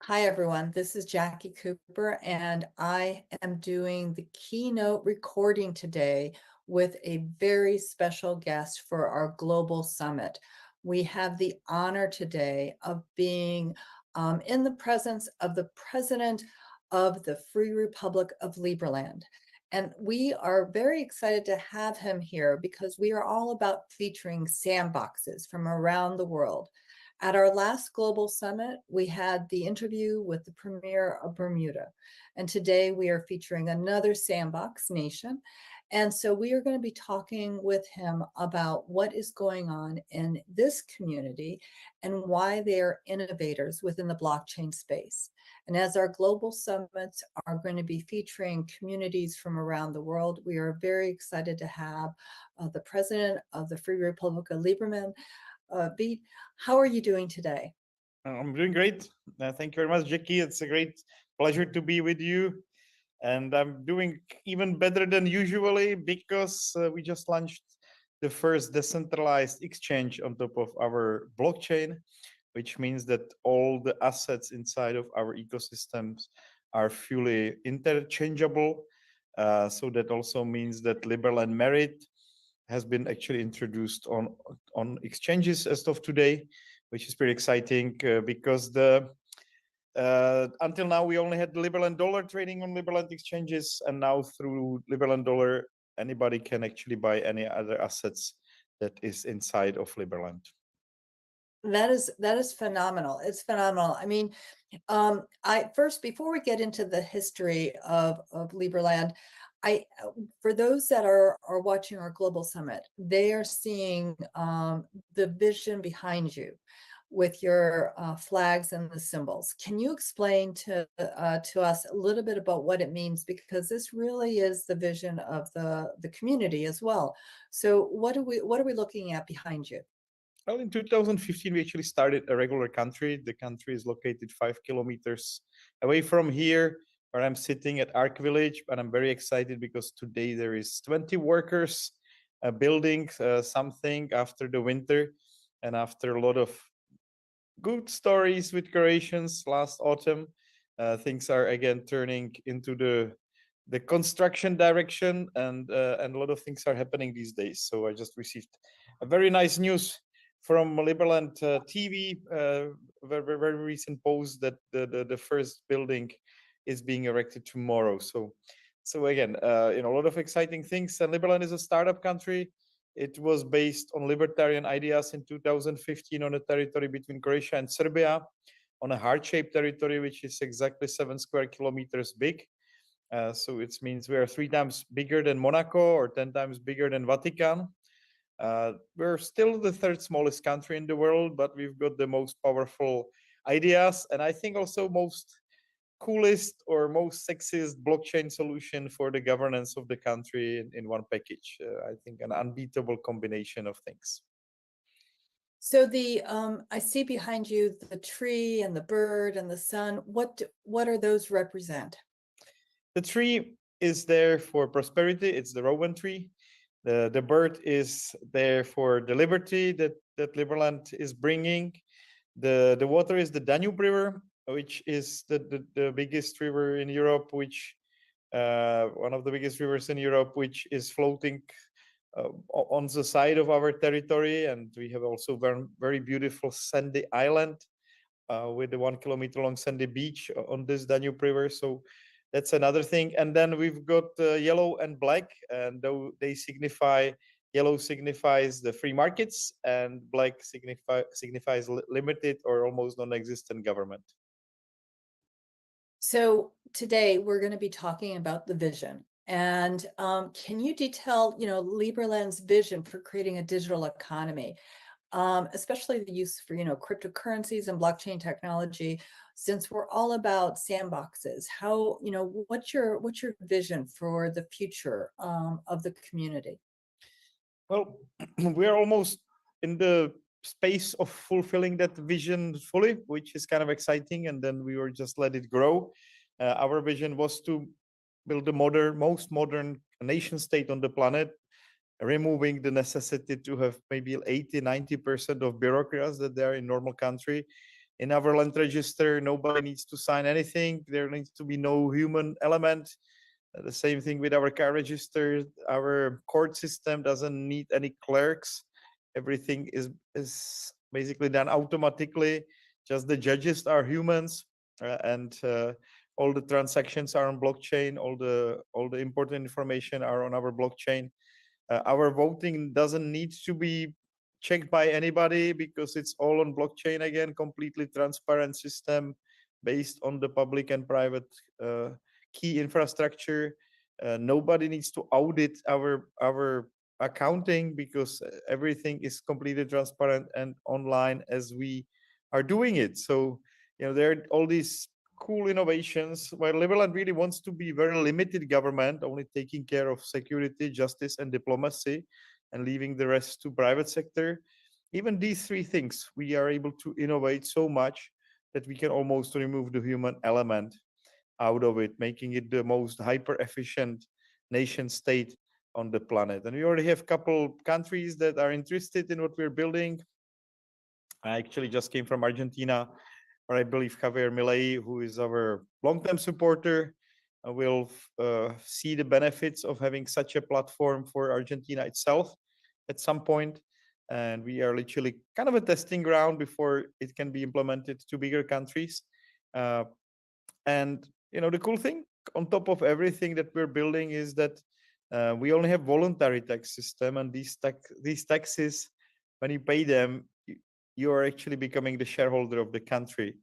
Hi, everyone. This is Jackie Cooper, and I am doing the keynote recording today with a very special guest for our global summit. We have the honor today of being in the presence of the president of the Free Republic of Liberland. And we are very excited to have him here because we are all about featuring sandboxes from around the world. At our last global summit, we had the interview with the premier of Bermuda. And today we are featuring another sandbox nation. And so we are going to be talking with him about what is going on in this community and why they are innovators within the blockchain space. And as our global summits are going to be featuring communities from around the world, we are very excited to have the president of the Free Republic of Liberland, Beat. How are you doing today? I'm doing great. Thank you very much, Jackie. It's a great pleasure to be with you. And I'm doing even better than usually because we just launched the first decentralized exchange on top of our blockchain, which means that all the assets inside of our ecosystems are fully interchangeable. So that also means that Liberland Merit has been actually introduced on exchanges as of today, which is pretty exciting because until now we only had Liberland dollar trading on Liberland exchanges, and now through Liberland dollar anybody can actually buy any other assets that is inside of Liberland. That is phenomenal. It's phenomenal. I mean, I first, before we get into the history of Liberland, for those that are watching our global summit, they are seeing the vision behind you with your flags and the symbols. Can you explain to us a little bit about what it means? Because this really is the vision of the community as well. So what are we looking at behind you? Well, in 2015, we actually started a regular country. The country is located 5 kilometers away from here, where I'm sitting at Arc Village. But I'm very excited because today there is 20 workers building something after the winter and after a lot of good stories with Croatians last autumn. Things are again turning into the construction direction, and a lot of things are happening these days. So I just received a very nice news from Liberland TV, very recent post that the first building is being erected tomorrow. So again, a lot of exciting things. And Liberland is a startup country. It was based on libertarian ideas in 2015 on a territory between Croatia and Serbia, on a heart-shaped territory, which is exactly 7 square kilometers big. So it means we are 3 times bigger than Monaco or 10 times bigger than Vatican. We're still the third smallest country in the world, but we've got the most powerful ideas, and I think also most coolest or most sexiest blockchain solution for the governance of the country in one package. I think an unbeatable combination of things. So I see behind you the tree and the bird and the sun. What are those represent? The tree is there for prosperity. It's the rowan tree. The bird is there for the liberty that Liberland is bringing. The water is the Danube River, which is the biggest river in Europe, which one of the biggest rivers in Europe, which is floating on the side of our territory. And we have also very beautiful sandy island with the 1 kilometer long sandy beach on this Danube River. So that's another thing. And then we've got yellow and black, and they signify, yellow signifies the free markets, and black signifies limited or almost non-existent government. So today we're going to be talking about the vision. And can you detail, Liberland's vision for creating a digital economy, especially the use for, cryptocurrencies and blockchain technology, since we're all about sandboxes? How, what's your vision for the future of the community? Well, we're almost in the space of fulfilling that vision fully, which is kind of exciting. And then we were just let it grow. Our vision was to build the most modern nation state on the planet, removing the necessity to have maybe 80-90% of bureaucrats that there in normal country, In our land register, nobody needs to sign anything. There needs to be no human element. The same thing with our car register. Our court system doesn't need any clerks. Everything is basically done automatically. Just the judges are humans, and all the transactions are on blockchain. All the important information are on our blockchain. Our voting doesn't need to be checked by anybody because it's all on blockchain again, completely transparent system based on the public and private key infrastructure. Nobody needs to audit our accounting because everything is completely transparent and online as we are doing it. So there are all these cool innovations where Liberland really wants to be very limited government, only taking care of security, justice, and diplomacy, and leaving the rest to private sector. Even these three things, we are able to innovate so much that we can almost remove the human element out of it, making it the most hyper efficient nation state on the planet. And we already have a couple countries that are interested in what we're building. I actually just came from Argentina, where I believe Javier Milei, who is our long-term supporter, will see the benefits of having such a platform for Argentina itself at some point. And we are literally kind of a testing ground before it can be implemented to bigger countries. And the cool thing on top of everything that we're building is that we only have voluntary tax system, and these taxes, when you pay them, you are actually becoming the shareholder of the country.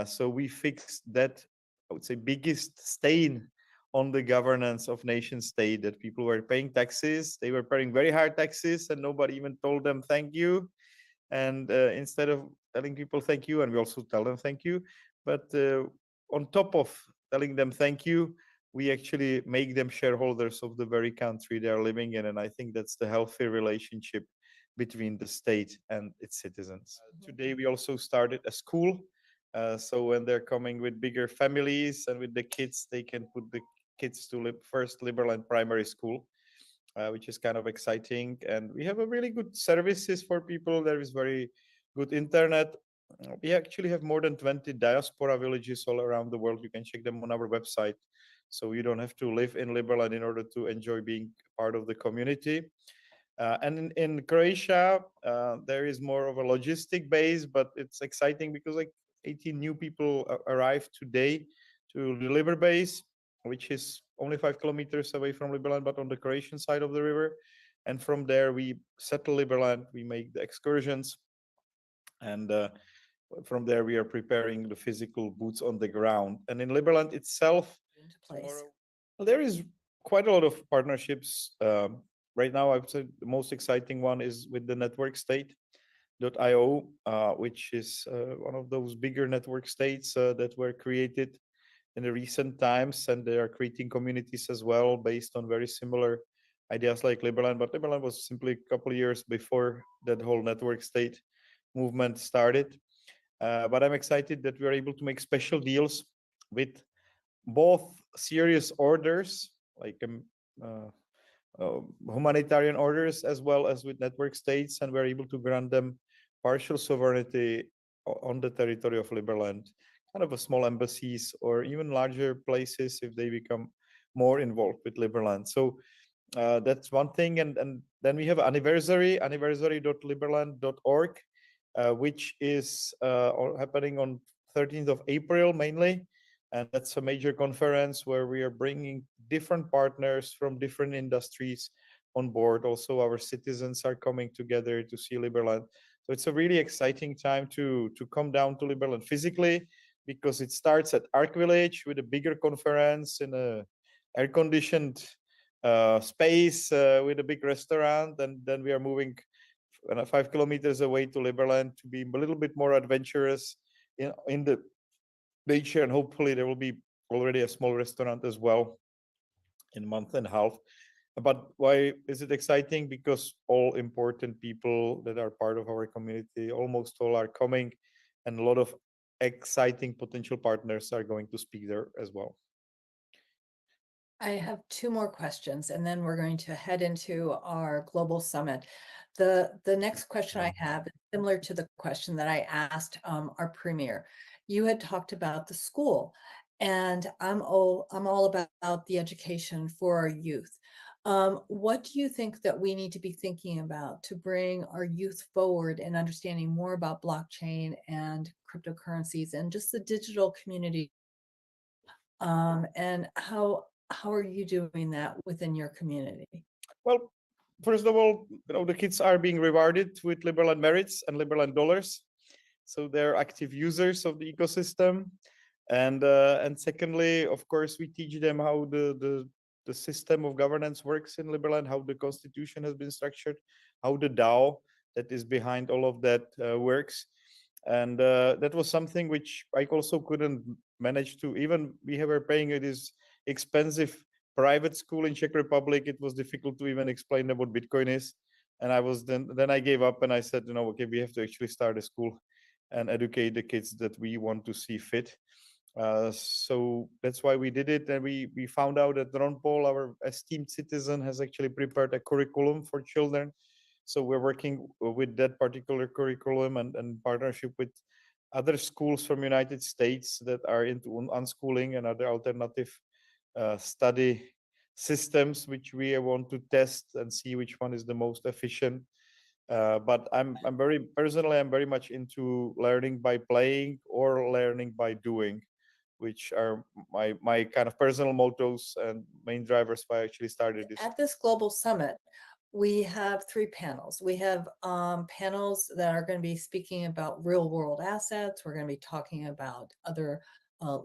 So we fixed that, I would say, biggest stain on the governance of nation state, that people were paying taxes. They were paying very high taxes and nobody even told them thank you. And instead of telling people thank you, and we also tell them thank you, but on top of telling them thank you, we actually make them shareholders of the very country they are living in. And I think that's the healthy relationship between the state and its citizens. Today, we also started a school. So when they're coming with bigger families and with the kids, they can put the kids to first liberal and primary school, which is kind of exciting. And we have a really good services for people. There is very good internet. We actually have more than 20 diaspora villages all around the world. You can check them on our website. So you don't have to live in Liberland in order to enjoy being part of the community. And in Croatia, there is more of a logistic base, but it's exciting because like 18 new people arrived today to the Liber base, which is only 5 kilometers away from Liberland, but on the Croatian side of the river. And from there, we settle Liberland, we make the excursions. And from there, we are preparing the physical boots on the ground. And in Liberland itself, there is quite a lot of partnerships. Right now, I would say the most exciting one is with the network state.io, which is one of those bigger network states that were created in the recent times, and they are creating communities as well based on very similar ideas like Liberland. But Liberland was simply a couple of years before that whole network state movement started. But I'm excited that we are able to make special deals with both serious orders, like humanitarian orders, as well as with network states, and we're able to grant them partial sovereignty on the territory of Liberland, kind of a small embassies or even larger places if they become more involved with Liberland. So that's one thing. And then we have anniversary.liberland.org, which is happening on 13th of April mainly. And that's a major conference where we are bringing different partners from different industries on board. Also, our citizens are coming together to see Liberland. So it's a really exciting time to come down to Liberland physically, because it starts at Arc Village with a bigger conference in a air-conditioned space with a big restaurant. And then we are moving 5 kilometers away to Liberland to be a little bit more adventurous in the nature, and hopefully there will be already a small restaurant as well in a month and a half. But why is it exciting? Because all important people that are part of our community, almost all, are coming, and a lot of exciting potential partners are going to speak there as well. I have two more questions, and then we're going to head into our global summit. The next question I have is similar to the question that I asked our premier. You had talked about the school, and I'm all about the education for our youth. What do you think that we need to be thinking about to bring our youth forward in understanding more about blockchain and cryptocurrencies and just the digital community, and how are you doing that within your community? Well, first of all, the kids are being rewarded with liberal and merits and liberal and dollars, so they're active users of the ecosystem. And secondly, of course, we teach them how the system of governance works in Liberland, how the constitution has been structured, how the DAO that is behind all of that works. And that was something which I also couldn't manage to, even were paying this expensive private school in Czech Republic. It was difficult to even explain them what Bitcoin is. And I was then I gave up and I said, okay, we have to actually start a school and educate the kids that we want to see fit. So that's why we did it. And we found out that Ron Paul, our esteemed citizen, has actually prepared a curriculum for children. So we're working with that particular curriculum and partnership with other schools from United States that are into unschooling and other alternative study systems, which we want to test and see which one is the most efficient. But I'm very personally, I'm very much into learning by playing or learning by doing, which are my kind of personal mottos and main drivers why I actually started this. At this global summit, we have three panels. We have panels that are going to be speaking about real world assets. We're going to be talking about other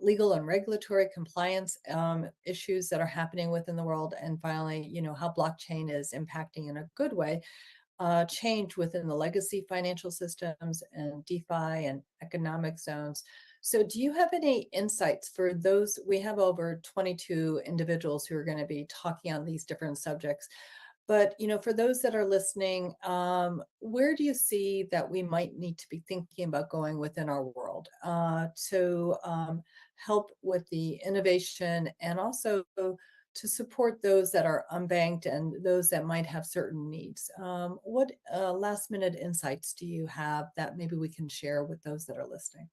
legal and regulatory compliance issues that are happening within the world. And finally, how blockchain is impacting in a good way change within the legacy financial systems and DeFi and economic zones. So do you have any insights for those? We have over 22 individuals who are going to be talking on these different subjects. But for those that are listening, where do you see that we might need to be thinking about going within our world to help with the innovation and also to support those that are unbanked and those that might have certain needs? What last minute insights do you have that maybe we can share with those that are listening?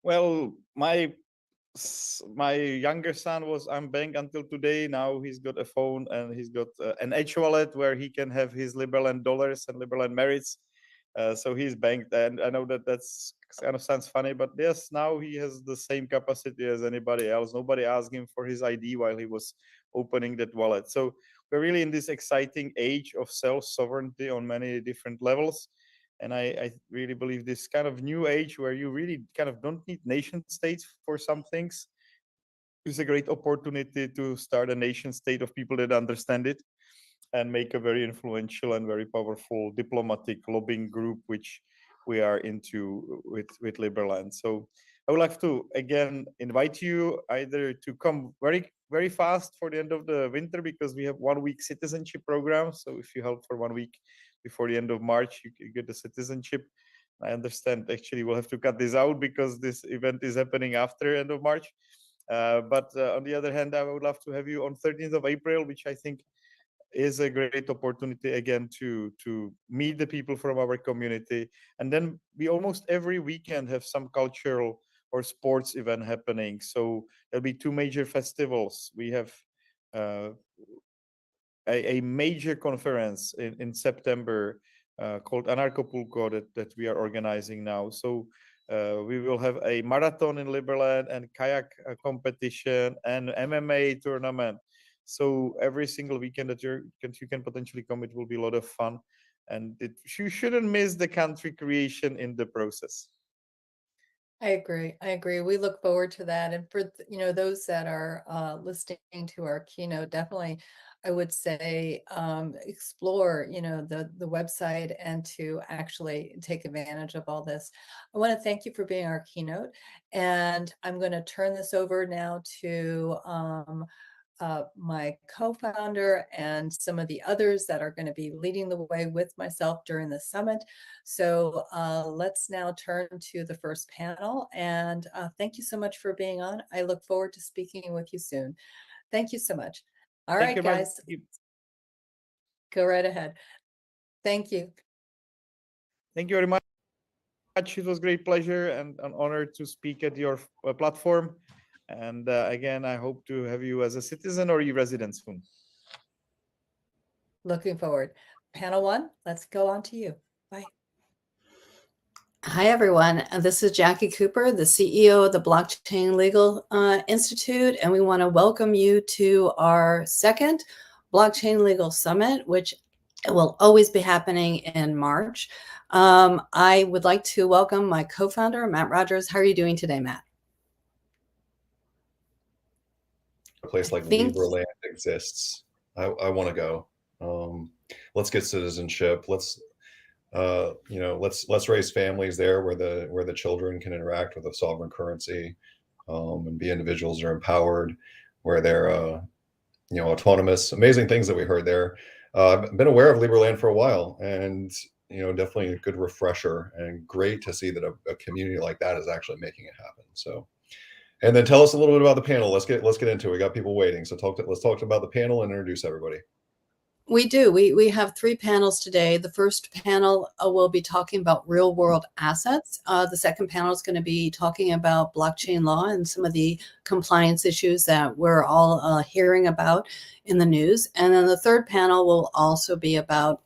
Well, my younger son was unbanked until today. Now he's got a phone and he's got an edge wallet where he can have his liberal and dollars and liberal and merits. So he's banked, and I know that that's kind of sounds funny, but yes, now he has the same capacity as anybody else. Nobody asked him for his ID while he was opening that wallet. So we're really in this exciting age of self-sovereignty on many different levels. And I really believe this kind of new age where you really kind of don't need nation states for some things is a great opportunity to start a nation state of people that understand it and make a very influential and very powerful diplomatic lobbying group, which we are into with Liberland. So I would like to again invite you either to come very fast for the end of the winter, because we have 1 week citizenship program. So if you help for 1 week before the end of March, you get the citizenship. I understand actually we'll have to cut this out because this event is happening after end of March. But on the other hand, I would love to have you on 13th of April, which I think is a great opportunity again to meet the people from our community. And then we almost every weekend have some cultural or sports event happening. So there'll be two major festivals. We have uh, a major conference in September called Anarchopulco that we are organizing now. So we will have a marathon in Liberland and kayak competition and MMA tournament. So every single weekend that you can potentially come, it will be a lot of fun, and you shouldn't miss the country creation in the process. I agree. I agree. We look forward to that. And for those that are listening to our keynote, definitely, I would say explore the website and to actually take advantage of all this. I want to thank you for being our keynote, and I'm going to turn this over now to my co-founder and some of the others that are going to be leading the way with myself during the summit. So let's now turn to the first panel, and thank you so much for being on. I look forward to speaking with you soon. Thank you so much. All Thank right, you very much. guys, go right ahead. Thank you. Thank you very much. It was a great pleasure and an honor to speak at your platform. And again, I hope to have you as a citizen or e-resident soon. Looking forward. Panel one, let's go on to you. Bye. Hi, everyone. This is Jackie Cooper, the CEO of the Blockchain Legal Institute, and we want to welcome you to our second Blockchain Legal Summit, which will always be happening in March. I would like to welcome my co-founder, Matt Rogers. How are you doing today, Matt? A place like Liberland exists. I want to go. Let's get citizenship. Let's let's raise families there where the children can interact with a sovereign currency, and be individuals that are empowered, where they're autonomous. Amazing things that we heard there. I've been aware of Liberland for a while, and definitely a good refresher, and great to see that a community like that is actually making it happen. So. And then tell us a little bit about the panel. Let's get into it. We got people waiting. So let's talk about the panel and introduce everybody. We do. We have three panels today. The first panel will be talking about real world assets. The second panel is going to be talking about blockchain law and some of the compliance issues that we're all hearing about in the news. And then the third panel will also be about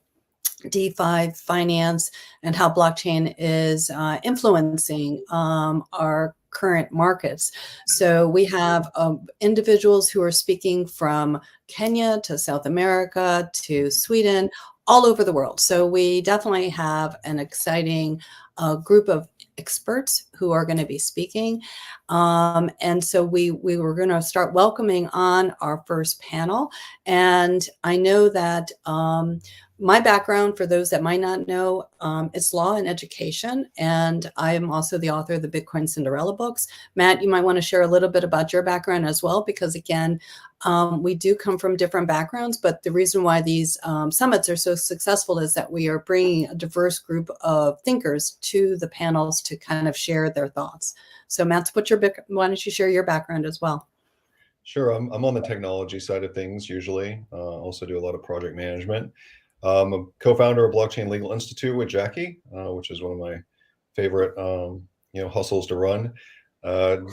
DeFi finance and how blockchain is influencing our current markets. So we have individuals who are speaking from Kenya to South America to Sweden, all over the world. So we definitely have an exciting group of experts who are going to be speaking. And so we were going to start welcoming on our first panel. And I know that my background, for those that might not know, is law and education, and I am also the author of the Bitcoin Cinderella books. Matt, you might want to share a little bit about your background as well, because again, we do come from different backgrounds, but the reason why these summits are so successful is that we are bringing a diverse group of thinkers to the panels to kind of share their thoughts. So Matt, why don't you share your background as well? Sure. I'm on the technology side of things usually. Also do a lot of project management. I'm a co-founder of Blockchain Legal Institute with Jackie, which is one of my favorite hustles to run.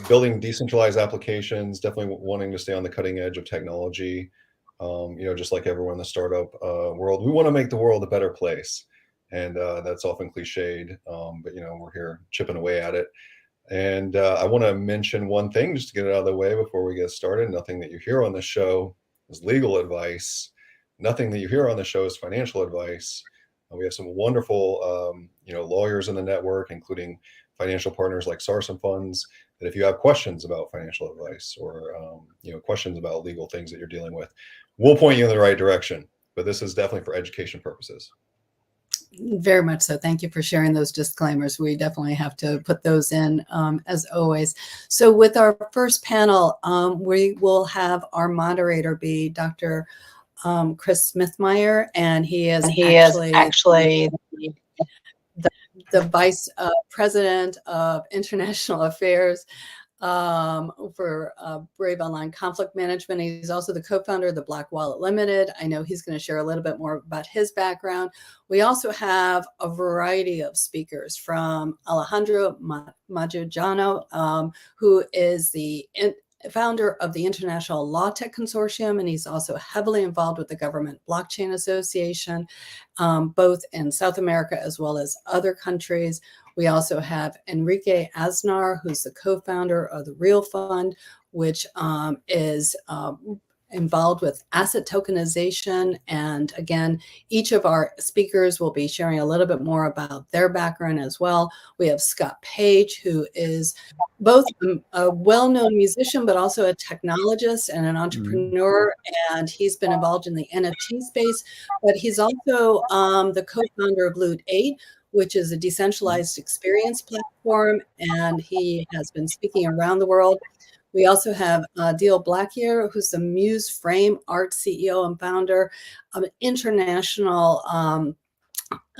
Building decentralized applications, definitely wanting to stay on the cutting edge of technology. Just like everyone in the startup world, we want to make the world a better place, and that's often cliched, but we're here chipping away at it. And I want to mention one thing just to get it out of the way before we get started. Nothing that you hear on the show is legal advice. Nothing that you hear on the show is financial advice. We have some wonderful, lawyers in the network, including financial partners like Sarson Funds, that if you have questions about financial advice or, questions about legal things that you're dealing with, we'll point you in the right direction. But this is definitely for education purposes. Very much so. Thank you for sharing those disclaimers. We definitely have to put those in as always. So with our first panel, we will have our moderator be Dr. Chris Smithmeyer, and he is actually the vice president of international affairs for Brave Online Conflict Management. He's also the co-founder of the Black Wallet Limited. I know he's going to share a little bit more about his background. We also have a variety of speakers, from Alejandro Maggiano, who is the founder of the International Law Tech Consortium, and he's also heavily involved with the Government Blockchain Association, both in South America as well as other countries. We also have Enrique Aznar, who's the co-founder of the Real Fund, which is involved with asset tokenization. And again, each of our speakers will be sharing a little bit more about their background as well. We have Scott Page, who is both a well-known musician, but also a technologist and an entrepreneur. And he's been involved in the NFT space, but he's also the co-founder of Loot 8, which is a decentralized experience platform, and he has been speaking around the world. We also have Deal Blackier, who's the Muse Frame Art CEO and founder of an international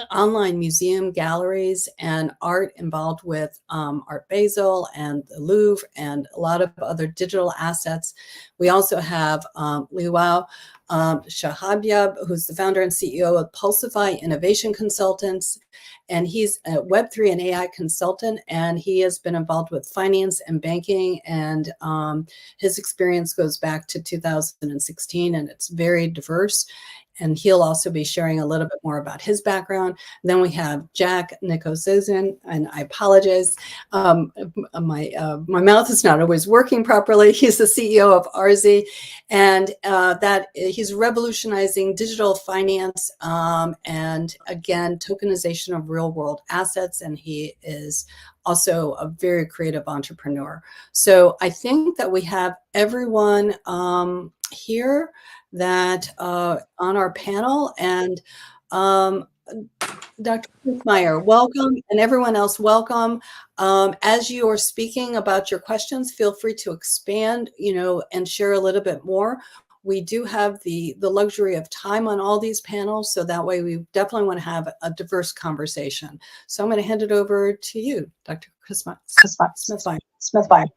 online museum galleries and art involved with Art Basel and the Louvre and a lot of other digital assets. We also have Liwao Shahabyab, who's the founder and CEO of Pulsify Innovation Consultants. And he's a Web3 and AI consultant, and he has been involved with finance and banking. And his experience goes back to 2016, and it's very diverse. And he'll also be sharing a little bit more about his background. Then we have Jack Nicosizan, and I apologize. My mouth is not always working properly. He's the CEO of Arzi, and that he's revolutionizing digital finance and, again, tokenization of real world assets. And he is also a very creative entrepreneur. So I think that we have everyone here that on our panel, and Dr. Smithmeyer, welcome, and everyone else, welcome. As you are speaking about your questions, feel free to expand, and share a little bit more. We do have the luxury of time on all these panels, so that way we definitely want to have a diverse conversation. So I'm going to hand it over to you, Dr. Smithmeyer.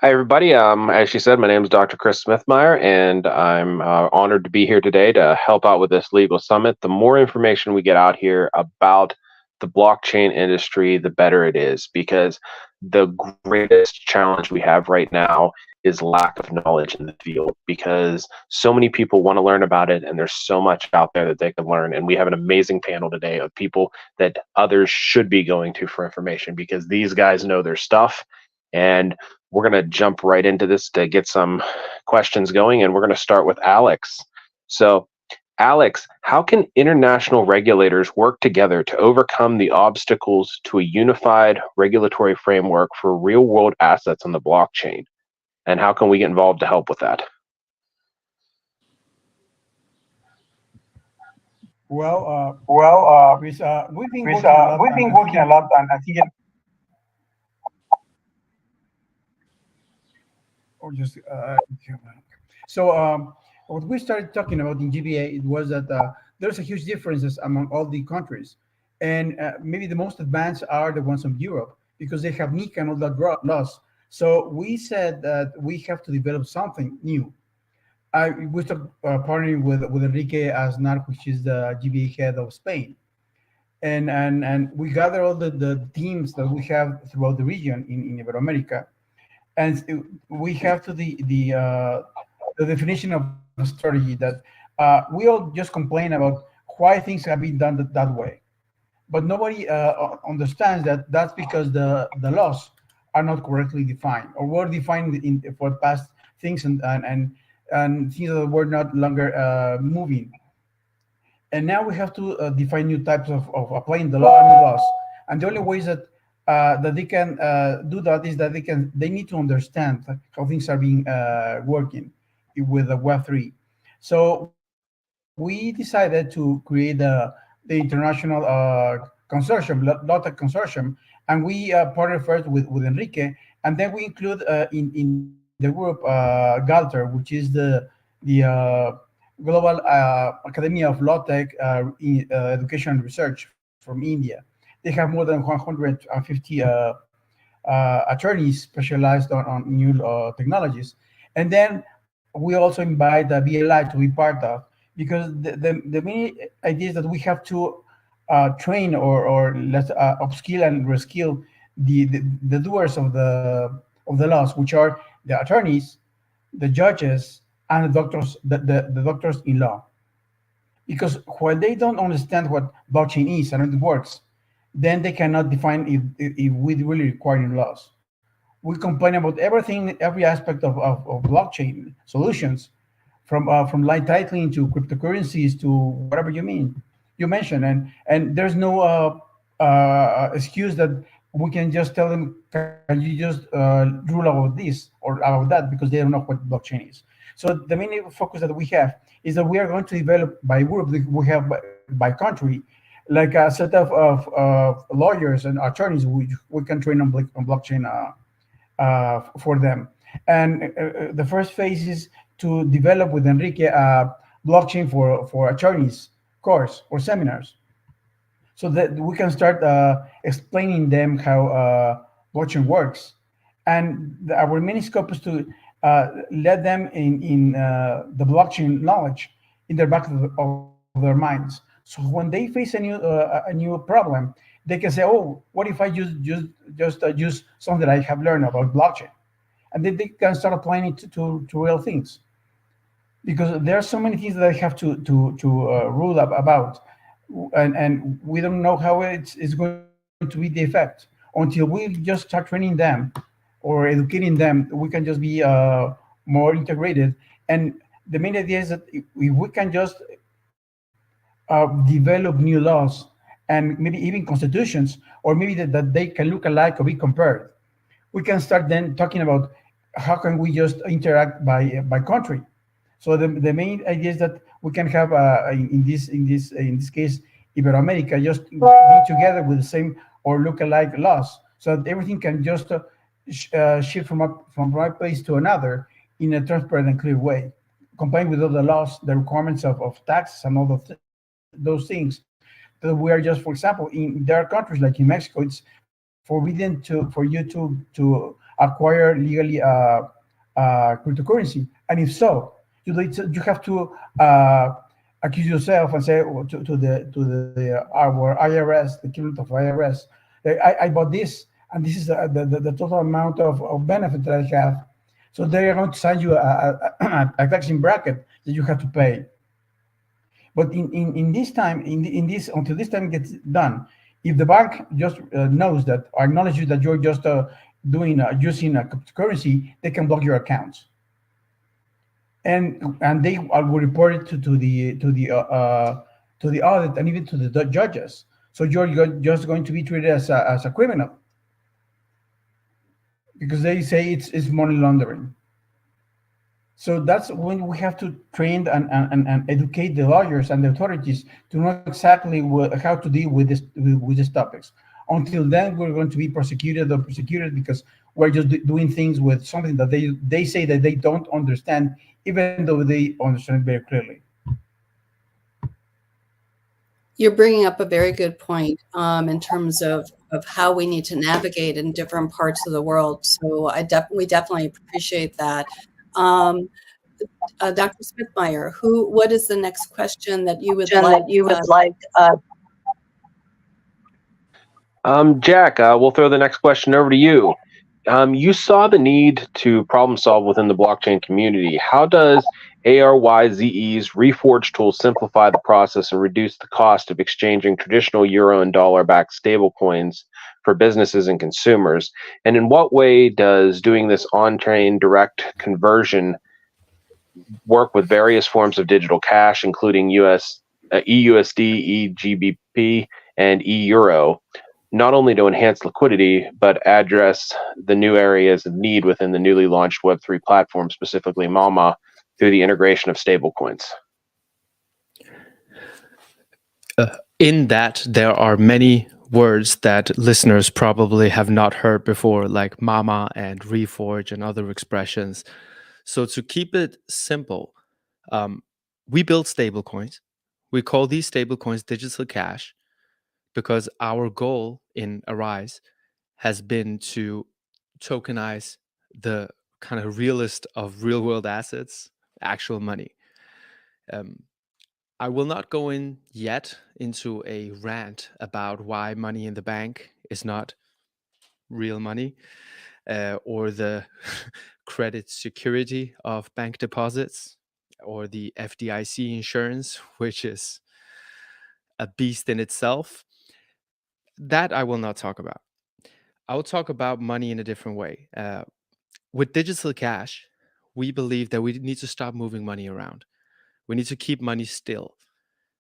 Hi, everybody. As she said, my name is Dr. Chris Smithmeyer, and I'm honored to be here today to help out with this legal summit. The more information we get out here about the blockchain industry, the better it is, because the greatest challenge we have right now is lack of knowledge in the field, because so many people want to learn about it, and there's so much out there that they can learn. And we have an amazing panel today of people that others should be going to for information, because these guys know their stuff. And we're going to jump right into this to get some questions going, and we're going to start with Alex. So, Alex, how can international regulators work together to overcome the obstacles to a unified regulatory framework for real-world assets on the blockchain? And how can we get involved to help with that? Well, we've been working a lot, and I think what we started talking about in GBA, it was that there's a huge differences among all the countries, and maybe the most advanced are the ones from Europe, because they have MiCA and all that laws. So we said that we have to develop something new. We started partnering with Enrique Aznar, which is the GBA head of Spain, and we gather all the teams that we have throughout the region in Iberoamerica. And we have to the definition of a strategy that we all just complain about why things have been done that way, but nobody understands that that's because the laws are not correctly defined, or were defined for past things and things that were not longer moving. And now we have to define new types of applying the law and the laws. And the only ways that they can do that is that they need to understand how things are being working with the Web3. So we decided to create the international consortium, LOTEC consortium, and we partnered first with Enrique, and then we include in the group Galter, which is the Global Academy of LOTEC Education and Research from India. They have more than 150 attorneys specialized on new technologies. And then we also invite the BLI to be part of, because the main idea is that we have to train or let's upskill and reskill the doers of the laws, which are the attorneys, the judges, and the doctors in law. Because while they don't understand what blockchain is and how it works, then they cannot define if we really require laws. We complain about everything, every aspect of blockchain solutions, from light titling to cryptocurrencies to whatever you mentioned, and there's no excuse that we can just tell them, can you just rule about this or about that, because they don't know what blockchain is. So the main focus that we have is that we are going to develop by group, we have by country, like a set of lawyers and attorneys we can train on blockchain for them. And the first phase is to develop with Enrique a blockchain for attorneys course or seminars, so that we can start explaining them how blockchain works. And our main scope is to let them in the blockchain knowledge in their back of their minds. So when they face a new problem, they can say, "Oh, what if I use something that I have learned about blockchain?" And then they can start applying it to real things, because there are so many things that I have to rule up about, and we don't know how it's going to be the effect until we just start training them or educating them. We can just be more integrated. And the main idea is that if we can just develop new laws and maybe even constitutions, or maybe that they can look alike or be compared, we can start then talking about how can we just interact by country. So the main idea is that we can have in this case Iberoamerica just be together with the same or look-alike laws, so that everything can just shift from one place to another in a transparent and clear way, complying with all the laws, the requirements of taxes and all those things. That we are just, for example, there are countries like in Mexico, it's forbidden for you to acquire legally cryptocurrency, and if so, you have to accuse yourself and say to our IRS, the equivalent of IRS, I bought this, and this is the total amount of benefit that I have. So they are going to send you a taxing bracket that you have to pay. But in this time, in this until this time gets done, if the bank just knows that or acknowledges that you're just doing using a cryptocurrency, they can block your accounts, and they will report it to the audit and even to the judges. So you're just going to be treated as a criminal, because they say it's money laundering. So that's when we have to train and educate the lawyers and the authorities to know exactly how to deal with these topics. Until then, we're going to be prosecuted because we're just doing things with something that they say that they don't understand, even though they understand it very clearly. You're bringing up a very good point in terms of how we need to navigate in different parts of the world. So we definitely appreciate that. Dr. Smithmeyer, what is the next question that you would like? Jack, we'll throw the next question over to you. You saw the need to problem solve within the blockchain community. How does ARYZE's Reforge tool simplify the process and reduce the cost of exchanging traditional euro and dollar-backed stablecoins for businesses and consumers? And in what way does doing this on-chain direct conversion work with various forms of digital cash, including EUSD, eGBP, and eEuro, not only to enhance liquidity, but address the new areas of need within the newly launched Web3 platform, specifically Mama, through the integration of stablecoins? In that, there are many words that listeners probably have not heard before, like Mama and Reforge and other expressions. So to keep it simple, we build stablecoins. We call these stablecoins digital cash because our goal in Arise has been to tokenize the kind of realest of real world assets, actual money. I will not go in yet into a rant about why money in the bank is not real money, or the credit security of bank deposits, or the FDIC insurance, which is a beast in itself. That I will not talk about. I will talk about money in a different way. With digital cash, we believe that we need to stop moving money around. We need to keep money still,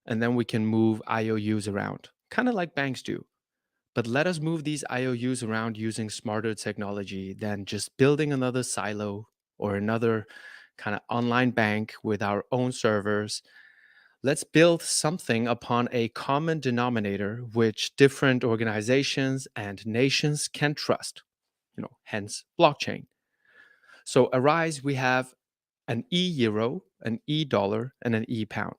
and then we can move IOUs around, kind of like banks do. But let us move these IOUs around using smarter technology than just building another silo or another kind of online bank with our own servers. Let's build something upon a common denominator which different organizations and nations can trust, hence blockchain. So Arise, we have an e-euro, an e-dollar, and an e-pound.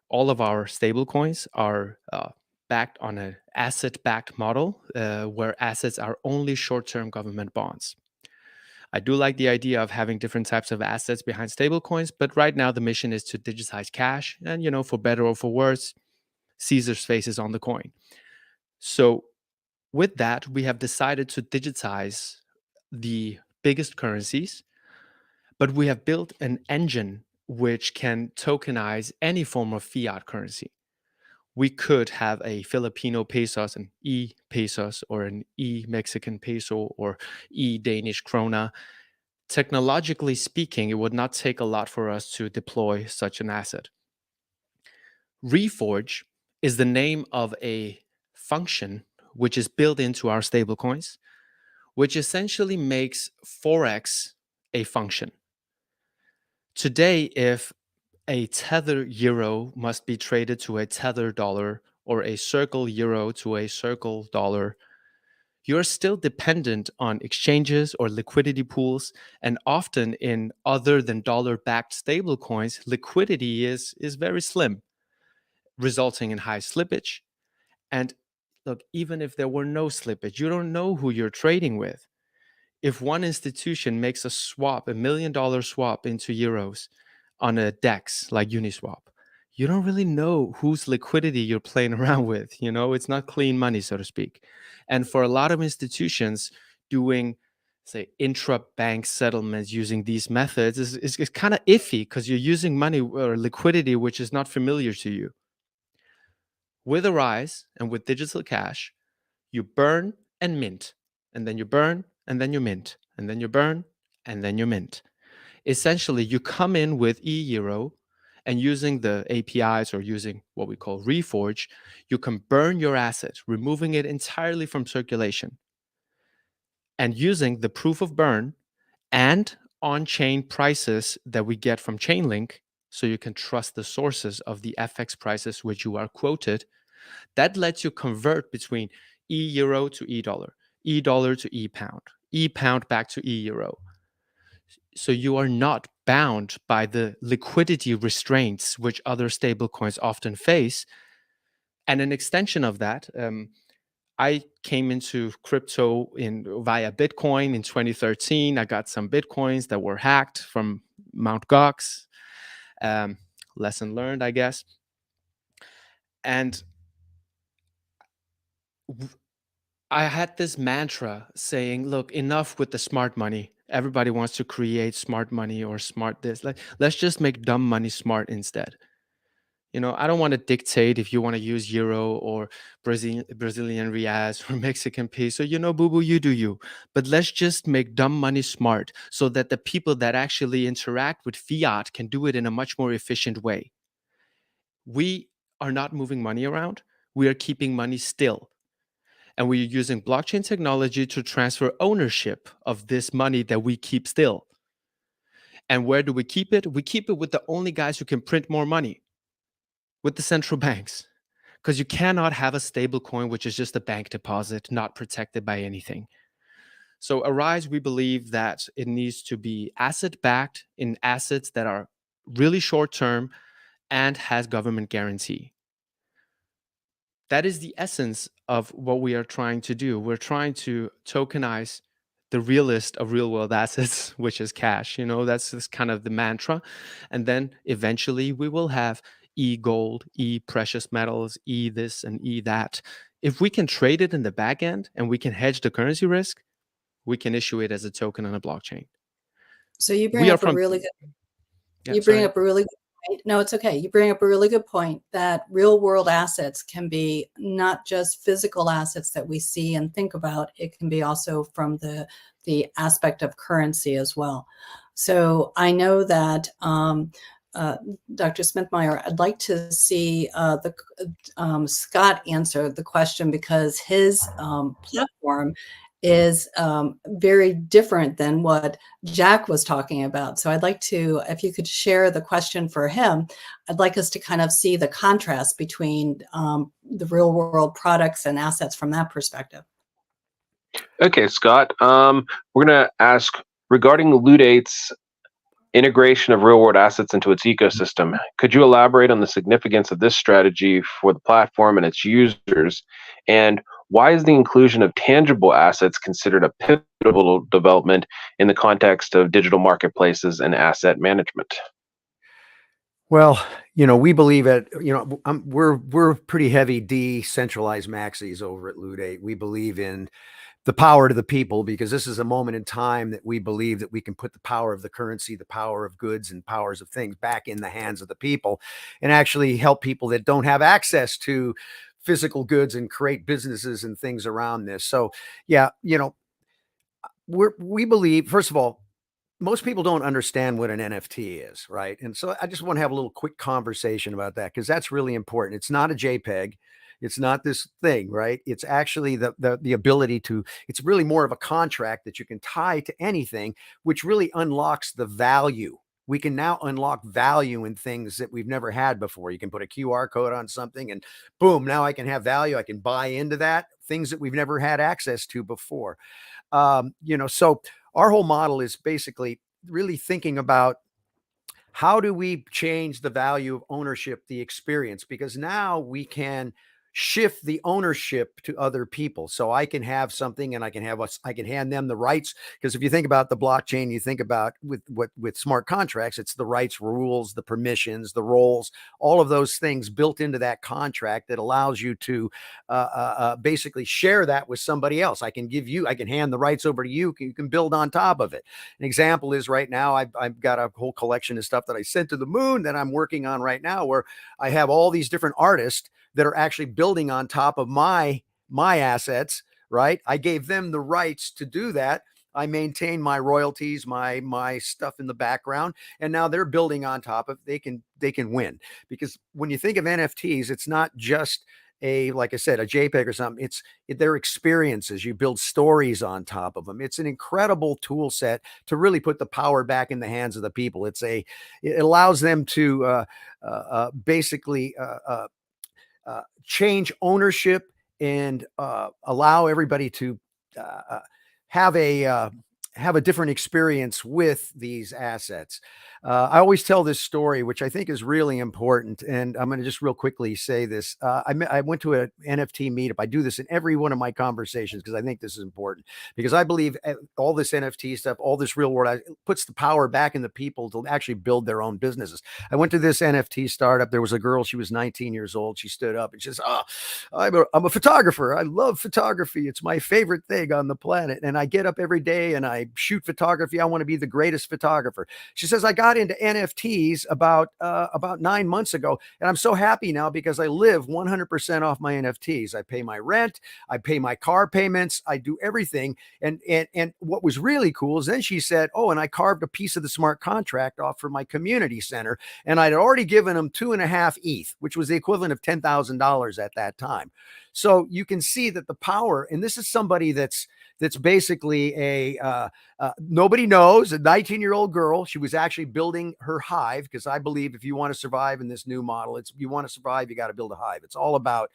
all of our stable coins are backed on an asset-backed model where assets are only short-term government bonds. I do like the idea of having different types of assets behind stablecoins, but right now the mission is to digitize cash, and for better or for worse, Caesar's face is on the coin. So with that, we have decided to digitize the biggest currencies, but we have built an engine which can tokenize any form of fiat currency. We could have a Filipino pesos, an e-pesos, or an e-Mexican peso, or e-Danish krona. Technologically speaking, it would not take a lot for us to deploy such an asset. Reforge is the name of a function which is built into our stablecoins, which essentially makes Forex a function. Today, if a tether euro must be traded to a tether dollar or a circle euro to a circle dollar, you're still dependent on exchanges or liquidity pools. And often in other than dollar-backed stablecoins, liquidity is very slim, resulting in high slippage. And look, even if there were no slippage, you don't know who you're trading with. If one institution makes a swap, $1 million swap into euros on a DEX like Uniswap, you don't really know whose liquidity you're playing around with. It's not clean money, so to speak. And for a lot of institutions, doing, say, intra-bank settlements using these methods is kind of iffy because you're using money or liquidity which is not familiar to you. With Arise and with digital cash, you burn and mint, and then you burn and then you mint, and then you burn and then you mint. Essentially, you come in with eEuro, and using the APIs or using what we call Reforge, you can burn your asset, removing it entirely from circulation. And using the proof of burn and on-chain prices that we get from Chainlink, so you can trust the sources of the FX prices which you are quoted, that lets you convert between eEuro to eDollar, eDollar to ePound, ePound back to eEuro. So you are not bound by the liquidity restraints which other stablecoins often face. And an extension of that, I came into crypto via Bitcoin in 2013. I got some Bitcoins that were hacked from Mt. Gox. Lesson learned, I guess. And I had this mantra saying, look, enough with the smart money. Everybody wants to create smart money or smart this. Let's just make dumb money smart instead. I don't want to dictate if you want to use euro or Brazilian reais or Mexican peso. Boo-boo, you do you. But let's just make dumb money smart so that the people that actually interact with fiat can do it in a much more efficient way. We are not moving money around. We are keeping money still. And we're using blockchain technology to transfer ownership of this money that we keep still. And where do we keep it? We keep it with the only guys who can print more money, with the central banks. Because you cannot have a stable coin, which is just a bank deposit, not protected by anything. So Arise, we believe that it needs to be asset-backed in assets that are really short-term and has government guarantee. That is the essence of what we are trying to do. We're trying to tokenize the realest of real world assets, which is cash. That's kind of the mantra. And then eventually we will have e-gold, e-precious metals, e-this and e-that. If we can trade it in the back end and we can hedge the currency risk, we can issue it as a token on a blockchain. So you bring up a really good point. No, it's okay. You bring up a really good point that real world assets can be not just physical assets that we see and think about. It can be also from the aspect of currency as well. So I know that Dr. Smithmeyer, I'd like to see Scott answer the question because his platform is very different than what Jack was talking about. So I'd like to, if you could share the question for him, I'd like us to kind of see the contrast between the real world products and assets from that perspective. Okay, Scott, we're going to ask regarding Ludate's integration of real world assets into its ecosystem. Could you elaborate on the significance of this strategy for the platform and its users? And why is the inclusion of tangible assets considered a pivotal development in the context of digital marketplaces and asset management? Well, we believe we're pretty heavy decentralized maxis over at Loot8. We believe in the power to the people, because this is a moment in time that we believe that we can put the power of the currency, the power of goods and powers of things back in the hands of the people, and actually help people that don't have access to physical goods and create businesses and things around this. So yeah, we believe, first of all, most people don't understand what an NFT is, right? And so I just want to have a little quick conversation about that, because that's really important. It's not a JPEG. It's not this thing, right? It's actually the ability to, it's really more of a contract that you can tie to anything, which really unlocks the value. We can now unlock value in things that we've never had before. You can put a QR code on something and boom, now I can have value. I can buy into that, things that we've never had access to before. So our whole model is basically really thinking about how do we change the value of ownership, the experience, because now we can shift the ownership to other people. So I can have something and I can hand them the rights. Because if you think about the blockchain, you think about with smart contracts, it's the rights, rules, the permissions, the roles, all of those things built into that contract that allows you to basically share that with somebody else. I can hand the rights over to you. You can build on top of it. An example is right now, I've got a whole collection of stuff that I sent to the moon that I'm working on right now, where I have all these different artists that are actually building on top of my assets, right? I gave them the rights to do that. I maintain my royalties, my stuff in the background, and now they're building on top of it. They can win, because when you think of NFTs, it's not just like I said, a JPEG or something. Their experiences. You build stories on top of them. It's an incredible tool set to really put the power back in the hands of the people. It allows them to basically change ownership and allow everybody to have a different experience with these assets. I always tell this story, which I think is really important, and I'm going to just real quickly say this. I went to an NFT meetup. I do this in every one of my conversations because I think this is important, because I believe all this NFT stuff, all this real world, puts the power back in the people to actually build their own businesses. I went to this NFT startup. There was a girl, she was 19 years old. She stood up and she says, I'm a photographer. I love photography. It's my favorite thing on the planet. And I get up every day and I shoot photography. I want to be the greatest photographer. She says, I got into NFTs about 9 months ago, and I'm so happy now because I live 100% off my NFTs. I pay my rent, I pay my car payments, I do everything. And what was really cool is then she said, oh, and I carved a piece of the smart contract off for my community center, and I'd already given them 2.5 ETH, which was the equivalent of $10,000 at that time. So you can see that the power, and this is somebody that's basically nobody knows, a 19-year-old girl. She was actually building her hive, because I believe if you want to survive in this new model, you want to survive, you got to build a hive. It's all about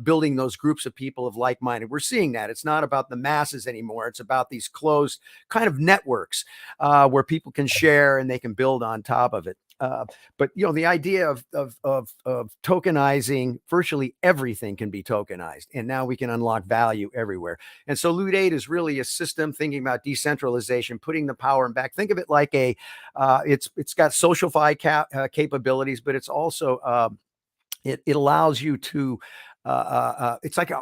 building those groups of people of like-minded. We're seeing that. It's not about the masses anymore. It's about these closed kind of networks where people can share and they can build on top of it. But the idea of tokenizing, virtually everything can be tokenized, and now we can unlock value everywhere. And so Loot8 is really a system thinking about decentralization, putting the power back. Think of it like it's got SocialFi capabilities, but it's also it allows you to it's like a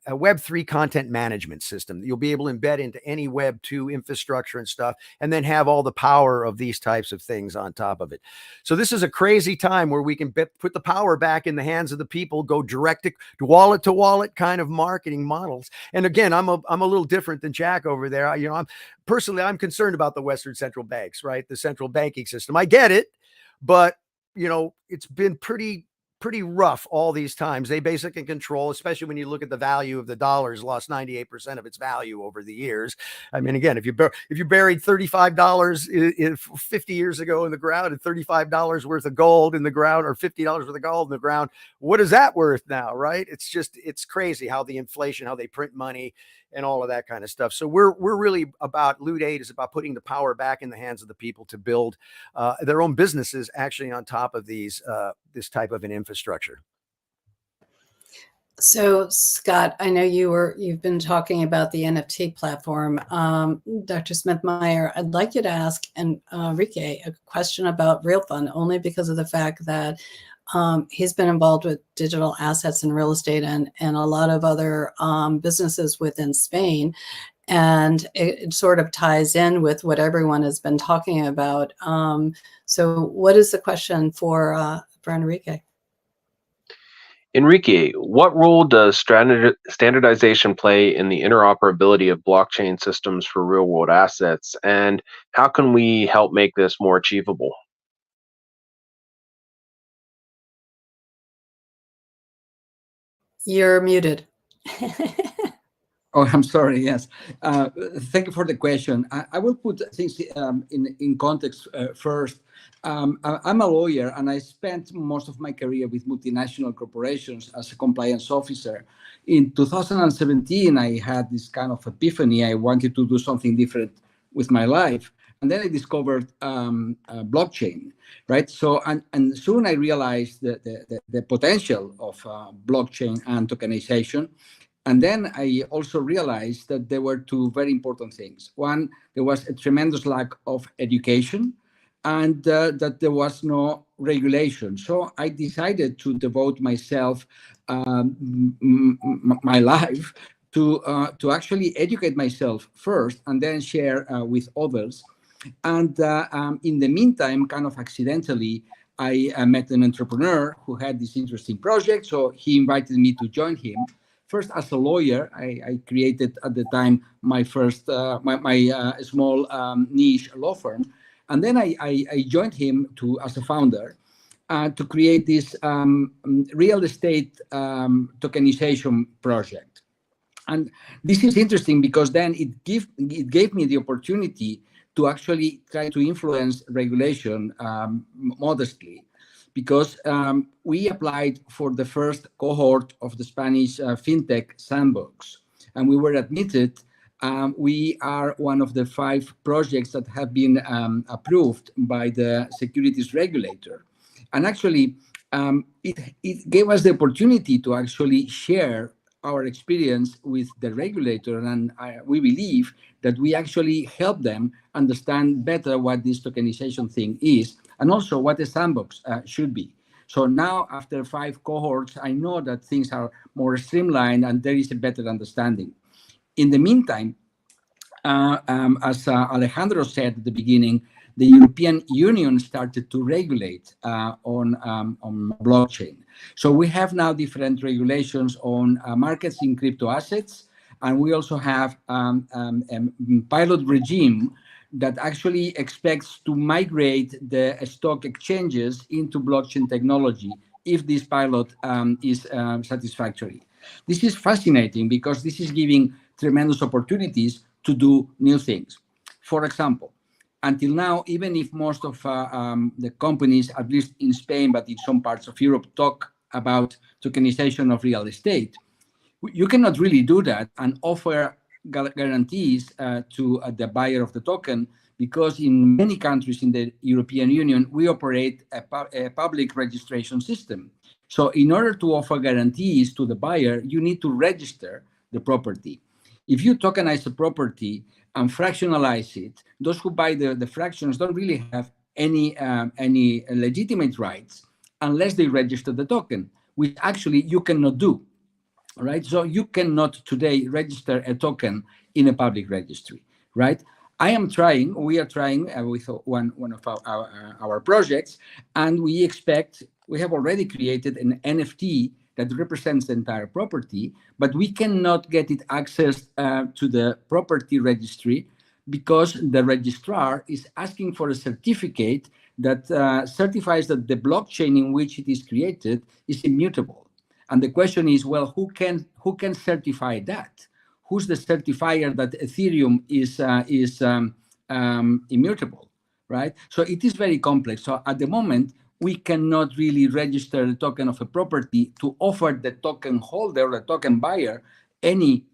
Web3 content management system that you'll be able to embed into any Web2 infrastructure and stuff, and then have all the power of these types of things on top of it. So this is a crazy time where we can put the power back in the hands of the people, go direct to wallet kind of marketing models. And again, I'm a little different than Jack over there. I'm concerned about the Western central banks, right? The central banking system. I get it, but it's been pretty rough all these times. They basically control, especially when you look at the value of the dollars, lost 98% of its value over the years. I mean, again, if you buried $35 50 years ago in the ground and $35 worth of gold in the ground, or $50 worth of gold in the ground, what is that worth now, right? It's crazy how the inflation, how they print money. and all of that kind of stuff. So we're really about Loot 8 is about putting the power back in the hands of the people to build their own businesses actually on top of these this type of an infrastructure. So Scott, I know you've been talking about the NFT platform. Dr. Smithmeyer, I'd like you to ask Enrique a question about Real Fund, only because of the fact that he's been involved with digital assets and real estate and a lot of other businesses within Spain. And it sort of ties in with what everyone has been talking about. So what is the question for Enrique? Enrique, what role does standardization play in the interoperability of blockchain systems for real-world assets, and how can we help make this more achievable? You're muted. Oh, I'm sorry. Yes. Thank you for the question. I will put things in context first. I'm a lawyer, and I spent most of my career with multinational corporations as a compliance officer. In 2017, I had this kind of epiphany. I wanted to do something different with my life. And then I discovered blockchain, right? So, and soon I realized the potential of blockchain and tokenization. And then I also realized that there were two very important things. One, there was a tremendous lack of education, and that there was no regulation. So I decided to devote myself, my life, to actually educate myself first, and then share with others. And in the meantime, kind of accidentally, I met an entrepreneur who had this interesting project. So he invited me to join him. First, as a lawyer, I created at the time my first, my small niche law firm. And then I joined him as a founder to create this real estate tokenization project. And this is interesting because then it gave me the opportunity to actually try to influence regulation modestly, because we applied for the first cohort of the Spanish fintech sandbox, and we were admitted. We are one of the 5 projects that have been approved by the securities regulator. And actually, it gave us the opportunity to actually share our experience with the regulator, and we believe that we actually help them understand better what this tokenization thing is, and also what the sandbox should be. So now, after 5 cohorts, I know that things are more streamlined and there is a better understanding. In the meantime, as Alejandro said at the beginning, the European Union started to regulate on blockchain. So we have now different regulations on markets in crypto assets, and we also have a pilot regime that actually expects to migrate the stock exchanges into blockchain technology if this pilot is satisfactory. This is fascinating because this is giving tremendous opportunities to do new things. For example, until now, even if most of the companies, at least in Spain, but in some parts of Europe, talk about tokenization of real estate, you cannot really do that and offer guarantees to the buyer of the token, because in many countries in the European Union, we operate a public registration system. So in order to offer guarantees to the buyer, you need to register the property. If you tokenize a property and fractionalize it, those who buy the fractions don't really have any legitimate rights unless they register the token, which actually you cannot do. Right? So you cannot today register a token in a public registry, right? We are trying with one of our projects, and we have already created an NFT that represents the entire property, but we cannot get it accessed to the property registry because the registrar is asking for a certificate that certifies that the blockchain in which it is created is immutable. And the question is, well, who can certify that? Who's the certifier that Ethereum is immutable, right? So it is very complex. So at the moment, we cannot really register the token of a property to offer the token holder, the token buyer, any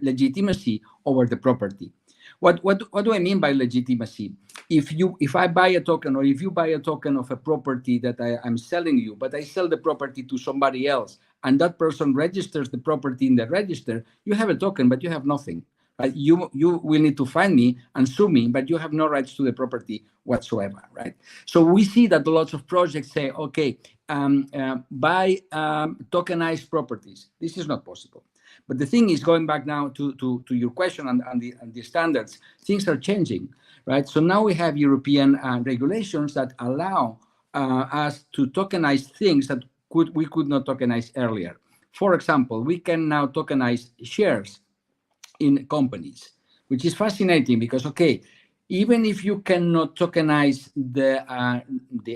legitimacy over the property. What do I mean by legitimacy? If I buy a token, or if you buy a token of a property that I'm selling you, but I sell the property to somebody else, and that person registers the property in the register, you have a token, but you have nothing. Right? You will need to find me and sue me, but you have no rights to the property whatsoever, right? So we see that lots of projects say, okay, buy tokenized properties. This is not possible. But the thing is, going back now to your question and the standards, things are changing, right? So now we have European regulations that allow us to tokenize things that we could not tokenize earlier. For example, we can now tokenize shares in companies, which is fascinating because, okay, even if you cannot tokenize the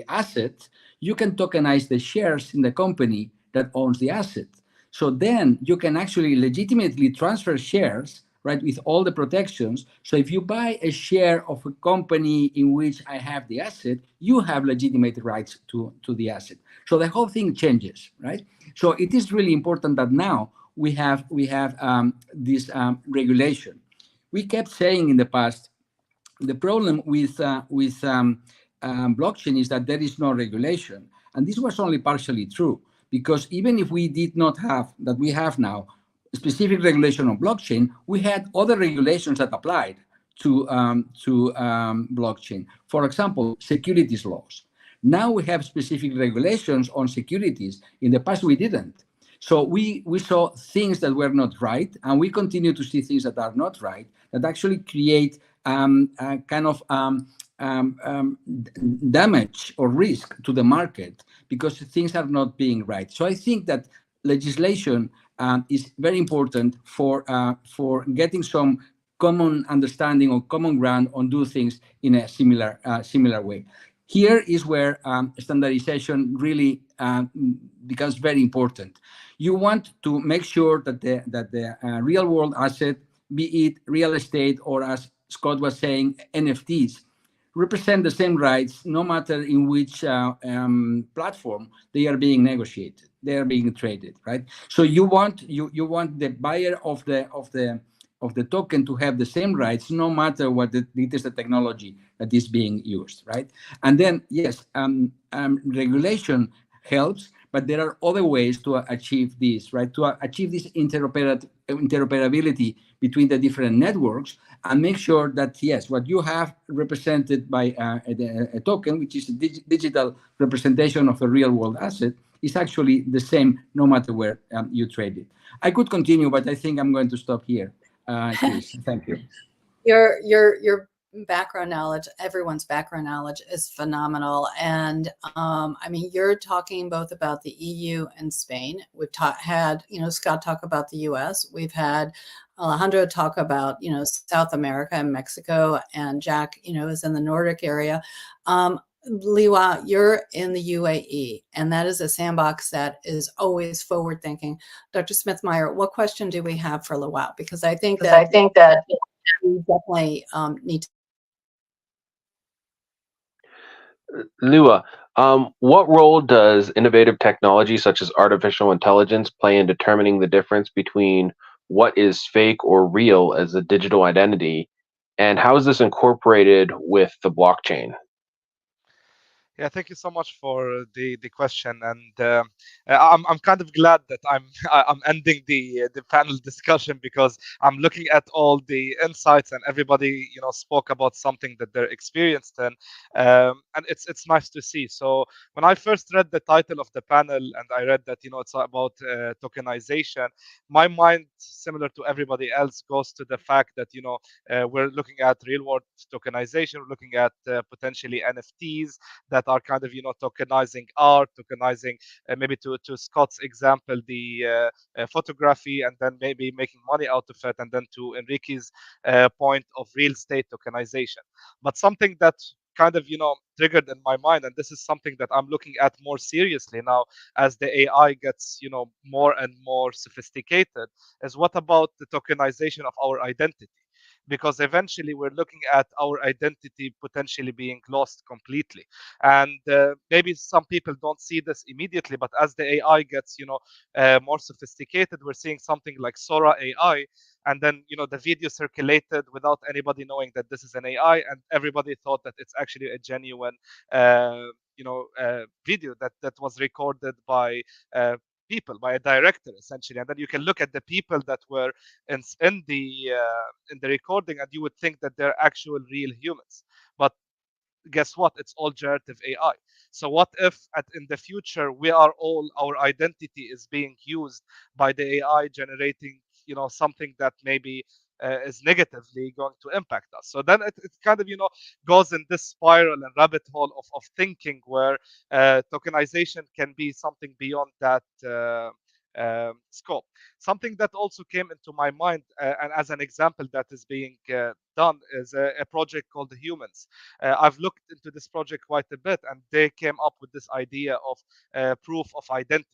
asset, you can tokenize the shares in the company that owns the asset. So then you can actually legitimately transfer shares, right, with all the protections. So if you buy a share of a company in which I have the asset, you have legitimate rights to the asset. So the whole thing changes, right? So it is really important that now we have this regulation. We kept saying in the past, the problem with blockchain is that there is no regulation, and this was only partially true, because even if we did not have that we have now specific regulation on blockchain, we had other regulations that applied to blockchain. For example, securities laws. Now we have specific regulations on securities. In the past, we didn't. So we saw things that were not right, and we continue to see things that are not right, that actually create kind of damage or risk to the market because things are not being right. So I think that legislation is very important for getting some common understanding or common ground on do things in a similar way. Here is where standardization really becomes very important. You want to make sure that the real world asset, be it real estate or, as Scott was saying, NFTs, represent the same rights no matter in which platform they are being negotiated, they are being traded, right? So you want the buyer of the token to have the same rights no matter what it is the technology that is being used, right? And then yes, regulation helps, but there are other ways to achieve this, right? To achieve this interoperability between the different networks and make sure that, yes, what you have represented by a token, which is a digital representation of a real world asset, is actually the same no matter where you trade it. I could continue, but I think I'm going to stop here. Chris, thank you. Your background knowledge, everyone's background knowledge is phenomenal. And I mean, you're talking both about the EU and Spain. We've had, Scott talk about the US. We've had Alejandro talk about, South America and Mexico, and Jack, is in the Nordic area. Liwa, you're in the UAE, and that is a sandbox that is always forward thinking. Dr. Smith-Meyer, what question do we have for Liwa? Because I think that we definitely need to. Lua, what role does innovative technology such as artificial intelligence play in determining the difference between what is fake or real as a digital identity, and how is this incorporated with the blockchain? Yeah, thank you so much for the question, and I'm kind of glad that I'm ending the panel discussion, because I'm looking at all the insights, and everybody spoke about something that they're experienced in, and it's nice to see. So when I first read the title of the panel and I read that it's about tokenization, my mind, similar to everybody else, goes to the fact that we're looking at real world tokenization, we're looking at potentially NFTs that are kind of tokenizing art, tokenizing maybe to Scott's example the photography, and then maybe making money out of it, and then to Enrique's point of real estate tokenization. But something that kind of triggered in my mind, and this is something that I'm looking at more seriously now as the AI gets more and more sophisticated, is what about the tokenization of our identity? because eventually we're looking at our identity potentially being lost completely. And maybe some people don't see this immediately, but as the AI gets, more sophisticated, we're seeing something like Sora AI, and then the video circulated without anybody knowing that this is an AI, and everybody thought that it's actually a genuine video that was recorded by people, by a director, essentially. And then you can look at the people that were in the recording, and you would think that they're actual real humans, but guess what? It's all generative AI. So what if in the future our identity is being used by the AI generating, something that maybe is negatively going to impact us? So then it kind of, goes in this spiral and rabbit hole of thinking where tokenization can be something beyond that scope. Something that also came into my mind, and as an example that is being done, is a project called the Humans. I've looked into this project quite a bit, and they came up with this idea of proof of identity.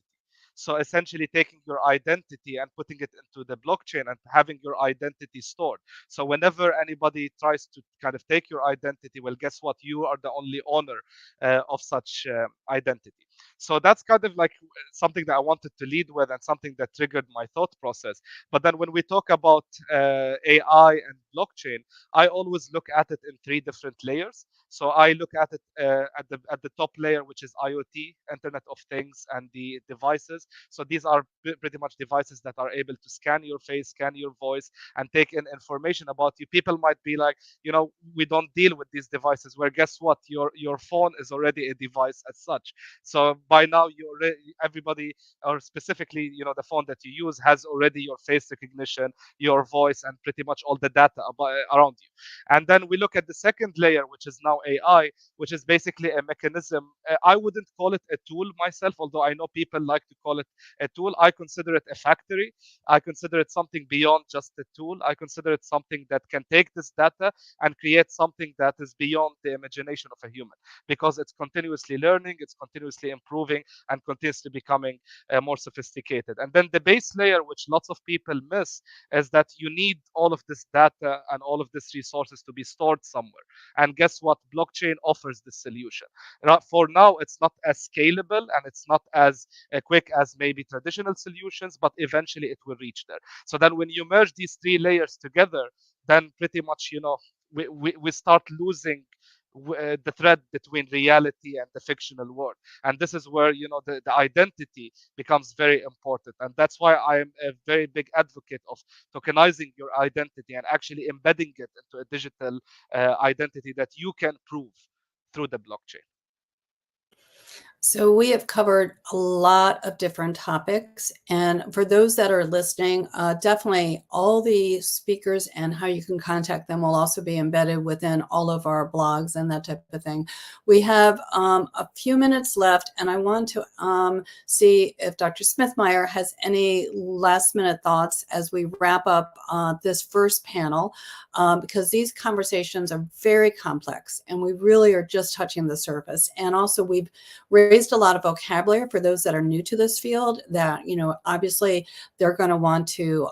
So essentially taking your identity and putting it into the blockchain and having your identity stored. So whenever anybody tries to kind of take your identity, well, guess what? You are the only owner of such identity. So that's kind of like something that I wanted to lead with and something that triggered my thought process. But then when we talk about AI and blockchain, I always look at it in 3 different layers. So I look at it at the top layer, which is IoT, Internet of Things, and the devices. So these are pretty much devices that are able to scan your face, scan your voice, and take in information about you. People might be like, we don't deal with these devices. Where guess what? Your phone is already a device as such. So by now, everybody, or specifically, the phone that you use has already your face recognition, your voice, and pretty much all the data around you. And then we look at the second layer, which is now AI, which is basically a mechanism. I wouldn't call it a tool myself, although I know people like to call it a tool. I consider it a factory. I consider it something beyond just a tool. I consider it something that can take this data and create something that is beyond the imagination of a human, because it's continuously learning, it's continuously improving, and continuously becoming more sophisticated. And then the base layer, which lots of people miss, is that you need all of this data and all of these resources to be stored somewhere. And guess what? Blockchain offers the solution. For now, it's not as scalable and it's not as quick as maybe traditional solutions, but eventually it will reach there. So then when you merge these 3 layers together, then pretty much, we start losing the thread between reality and the fictional world. And this is where, the identity becomes very important. And that's why I am a very big advocate of tokenizing your identity and actually embedding it into a digital identity that you can prove through the blockchain. So we have covered a lot of different topics. And for those that are listening, definitely all the speakers and how you can contact them will also be embedded within all of our blogs and that type of thing. We have a few minutes left, and I want to see if Dr. Smithmeyer has any last minute thoughts as we wrap up this first panel, because these conversations are very complex and we really are just touching the surface. And also we've raised a lot of vocabulary for those that are new to this field that, obviously they're going to want to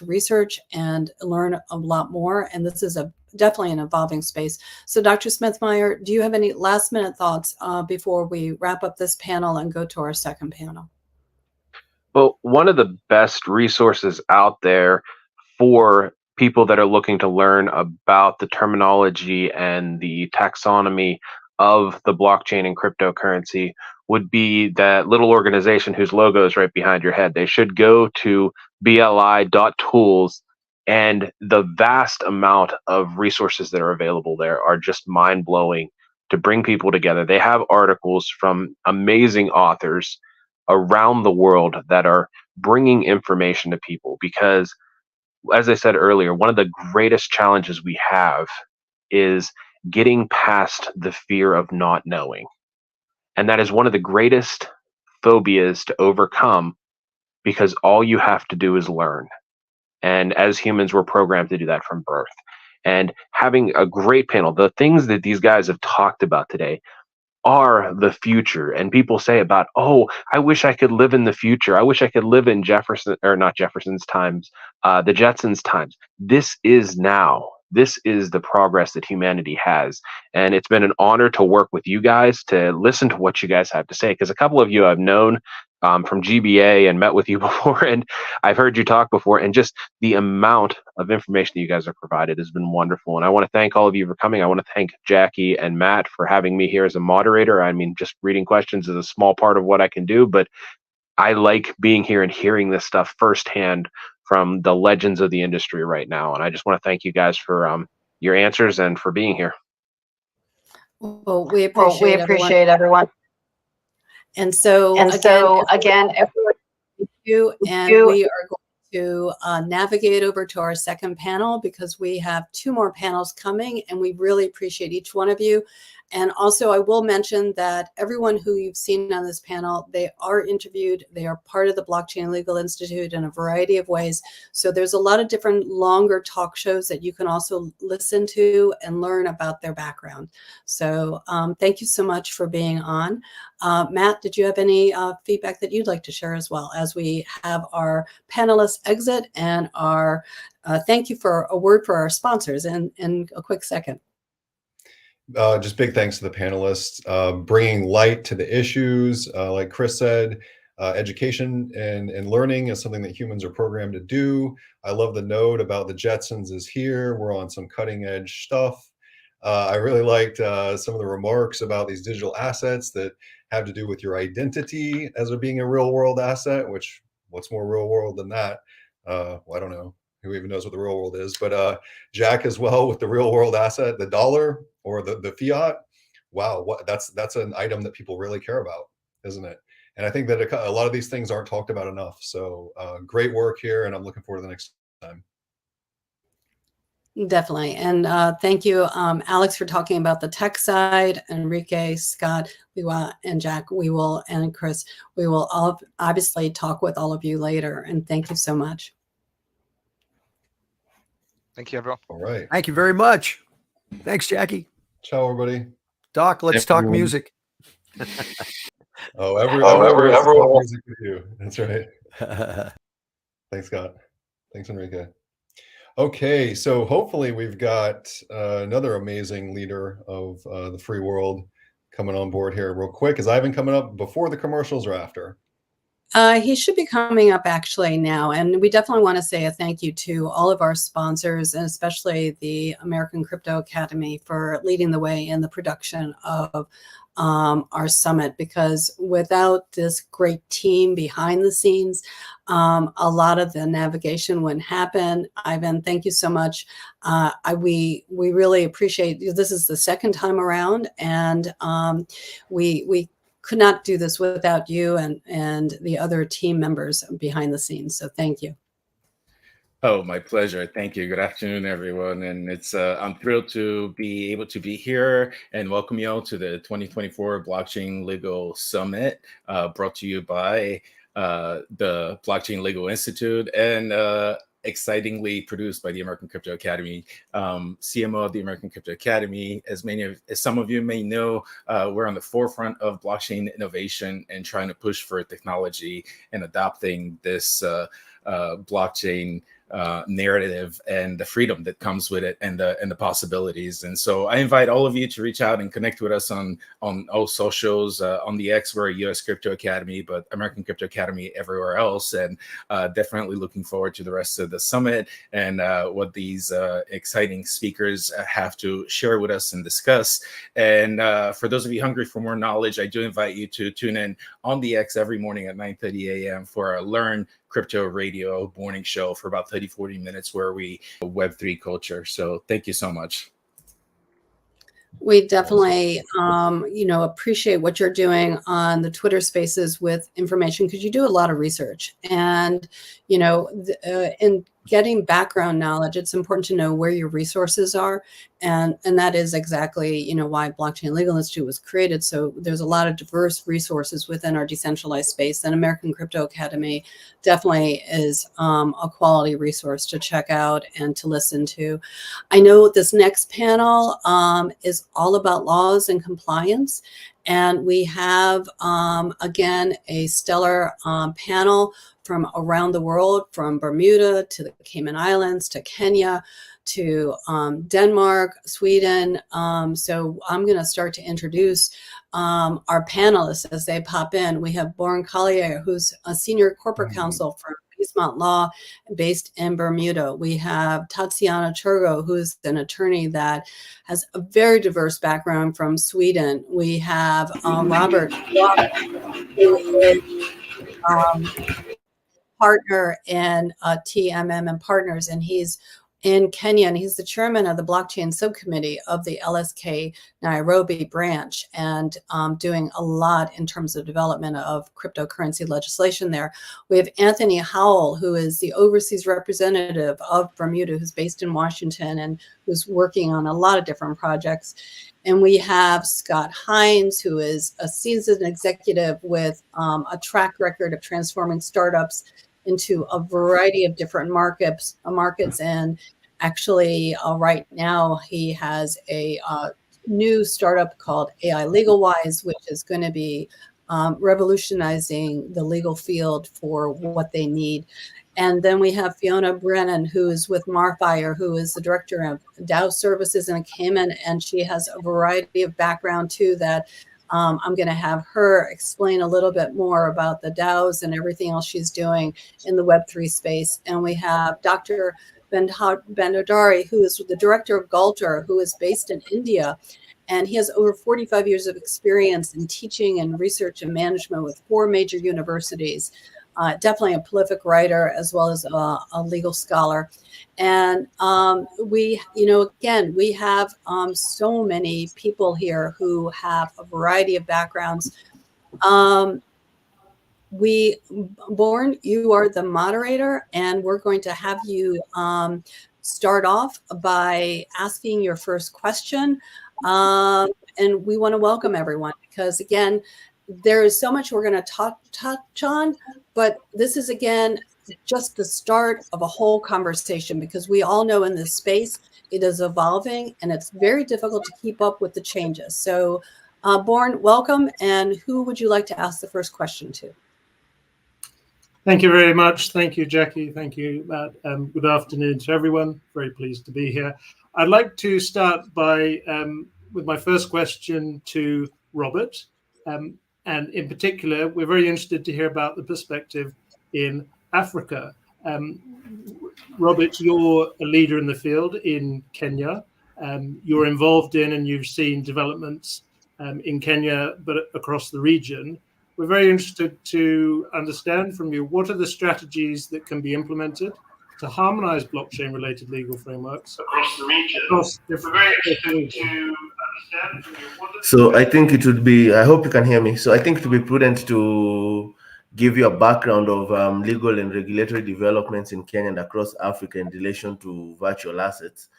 research and learn a lot more. And this is definitely an evolving space. So Dr. Smithmeyer, do you have any last minute thoughts before we wrap up this panel and go to our second panel? Well, one of the best resources out there for people that are looking to learn about the terminology and the taxonomy of the blockchain and cryptocurrency would be that little organization whose logo is right behind your head. They should go to bli.tools, and the vast amount of resources that are available there are just mind-blowing to bring people together. They have articles from amazing authors around the world that are bringing information to people, because as I said earlier, one of the greatest challenges we have is getting past the fear of not knowing. And that is one of the greatest phobias to overcome, because all you have to do is learn. And as humans, we're programmed to do that from birth. And having a great panel, the things that these guys have talked about today are the future. And people say about, oh, I wish I could live in the future. I wish I could live in Jefferson, or not Jefferson's times, the Jetsons' times. This is now. this is the progress that humanity has. And it's been an honor to work with you guys, to listen to what you guys have to say, because a couple of you I've known from GBA and met with you before, and I've heard you talk before, and just the amount of information that you guys have provided has been wonderful. And I want to thank all of you for coming. I want to thank Jackie and Matt for having me here as a moderator. I mean, just reading questions is a small part of what I can do, but I like being here and hearing this stuff firsthand from the legends of the industry right now. And I just want to thank you guys for your answers and for being here. Well, we appreciate everyone. And so again, everyone, you, and we are going to navigate over to our second panel, because we have 2 more panels coming, and we really appreciate each one of you. And also, I will mention that everyone who you've seen on this panel, they are interviewed. They are part of the Blockchain Legal Institute in a variety of ways. So there's a lot of different longer talk shows that you can also listen to and learn about their background. So thank you so much for being on. Matt, did you have any feedback that you'd like to share as well, as we have our panelists exit, and our thank you for a word for our sponsors in a quick second? Just big thanks to the panelists, bringing light to the issues. Like Chris said, education and learning is something that humans are programmed to do. I love the note about the Jetsons is here. We're on some cutting edge stuff. I really liked some of the remarks about these digital assets that have to do with your identity as it being a real world asset, which what's more real world than that? Well, I don't know. Who even knows what the real world is? But Jack as well, with the real world asset, the dollar or the fiat. Wow, that's an item that people really care about, isn't it? And I think that a lot of these things aren't talked about enough. So great work here, and I'm looking forward to the next time. Definitely. And thank you, Alex, for talking about the tech side. Enrique, Scott, Liwa, and Jack, and Chris, we will all obviously talk with all of you later. And thank you so much. Thank you, everyone. All right. Thank you very much. Thanks, Jackie. Ciao, everybody. Doc, let's talk music. Oh, everyone wants to talk music with you. That's right. Thanks, Scott. Thanks, Enrique. Okay, so hopefully we've got another amazing leader of the free world coming on board here real quick. Is Ivan coming up before the commercials or after? He should be coming up actually now. And we definitely want to say a thank you to all of our sponsors, and especially the American Crypto Academy for leading the way in the production of our summit, because without this great team behind the scenes, a lot of the navigation wouldn't happen. Ivan, thank you so much. We really appreciate you. This is the second time around, and we could not do this without you and the other team members behind the scenes. So thank you. Oh, my pleasure. Thank you. Good afternoon, everyone. And it's I'm thrilled to be able to be here and welcome you all to the 2024 Blockchain Legal Summit, brought to you by the Blockchain Legal Institute and excitingly produced by the American Crypto Academy. CMO of the American Crypto Academy, as some of you may know, we're on the forefront of blockchain innovation and trying to push for technology and adopting this blockchain narrative and the freedom that comes with it, and the possibilities. And so I invite all of you to reach out and connect with us on all socials. On the X, we're US Crypto Academy, but American Crypto Academy everywhere else. And definitely looking forward to the rest of the summit and what these exciting speakers have to share with us and discuss. And for those of you hungry for more knowledge, I do invite you to tune in on the X every morning at 9:30 a.m. for our Learn Crypto Radio morning show for about 30-40 minutes, where we Web3 culture. So thank you so much. We definitely, appreciate what you're doing on the Twitter Spaces with information, because you do a lot of research. And, in getting background knowledge, it's important to know where your resources are. And that is exactly, why Blockchain Legal Institute was created. So there's a lot of diverse resources within our decentralized space. And American Crypto Academy definitely is a quality resource to check out and to listen to. I know this next panel is all about laws and compliance. And we have, again, a stellar panel from around the world, from Bermuda to the Cayman Islands to Kenya to Denmark, Sweden. So I'm going to start to introduce our panelists as they pop in. We have Born Collier, who's a senior corporate counsel from Eastmont Law based in Bermuda. We have Tatiana Churgo, who's an attorney that has a very diverse background from Sweden. We have Robert, who is partner in TMM and Partners, and he's in Kenya, and he's the chairman of the blockchain subcommittee of the LSK Nairobi branch, and doing a lot in terms of development of cryptocurrency legislation there. We have Anthony Howell, who is the overseas representative of Bermuda, who's based in Washington and who's working on a lot of different projects. And we have Scott Hines, who is a seasoned executive with a track record of transforming startups into a variety of different markets. And actually, right now, he has a new startup called AI LegalWise, which is going to be revolutionizing the legal field for what they need. And then we have Fiona Brennan, who is with Marfire, who is the director of Dow Services in Cayman, and she has a variety of background too that I'm going to have her explain a little bit more about the DAOs and everything else she's doing in the Web3 space. And we have Dr. Bandodari, who is the director of Galter, who is based in India. And he has over 45 years of experience in teaching and research and management with 4 major universities. Definitely a prolific writer as well as a legal scholar. And we, again, we have so many people here who have a variety of backgrounds. Born, you are the moderator, and we're going to have you start off by asking your first question. And we want to welcome everyone because, again, there is so much we're going to touch on, but this is, again, just the start of a whole conversation because we all know in this space it is evolving and it's very difficult to keep up with the changes. So, Born, welcome. And who would you like to ask the first question to? Thank you very much. Thank you, Jackie. Thank you, Matt. Good afternoon to everyone. Very pleased to be here. I'd like to start by with my first question to Robert. And in particular, we're very interested to hear about the perspective in Africa. Robert, you're a leader in the field in Kenya. You're involved in and you've seen developments in Kenya, but across the region. We're very interested to understand from you, what are the strategies that can be implemented to harmonize blockchain-related legal frameworks across the region? We're very interested to understand from you, So I think it would be, I hope you can hear me. So I think it would be prudent to give you a background of legal and regulatory developments in Kenya and across Africa in relation to virtual assets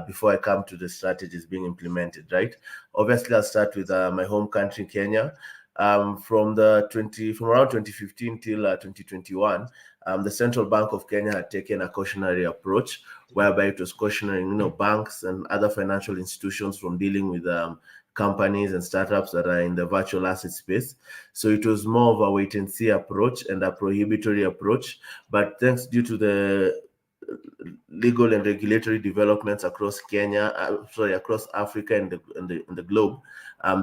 before I come to the strategies being implemented, right? Obviously, I'll start with my home country, Kenya. From around 2015 till 2021, the Central Bank of Kenya had taken a cautionary approach, whereby it was cautioning, banks and other financial institutions from dealing with companies and startups that are in the virtual asset space. So it was more of a wait and see approach and a prohibitory approach. But thanks due to the legal and regulatory developments across Kenya, across Africa and the globe,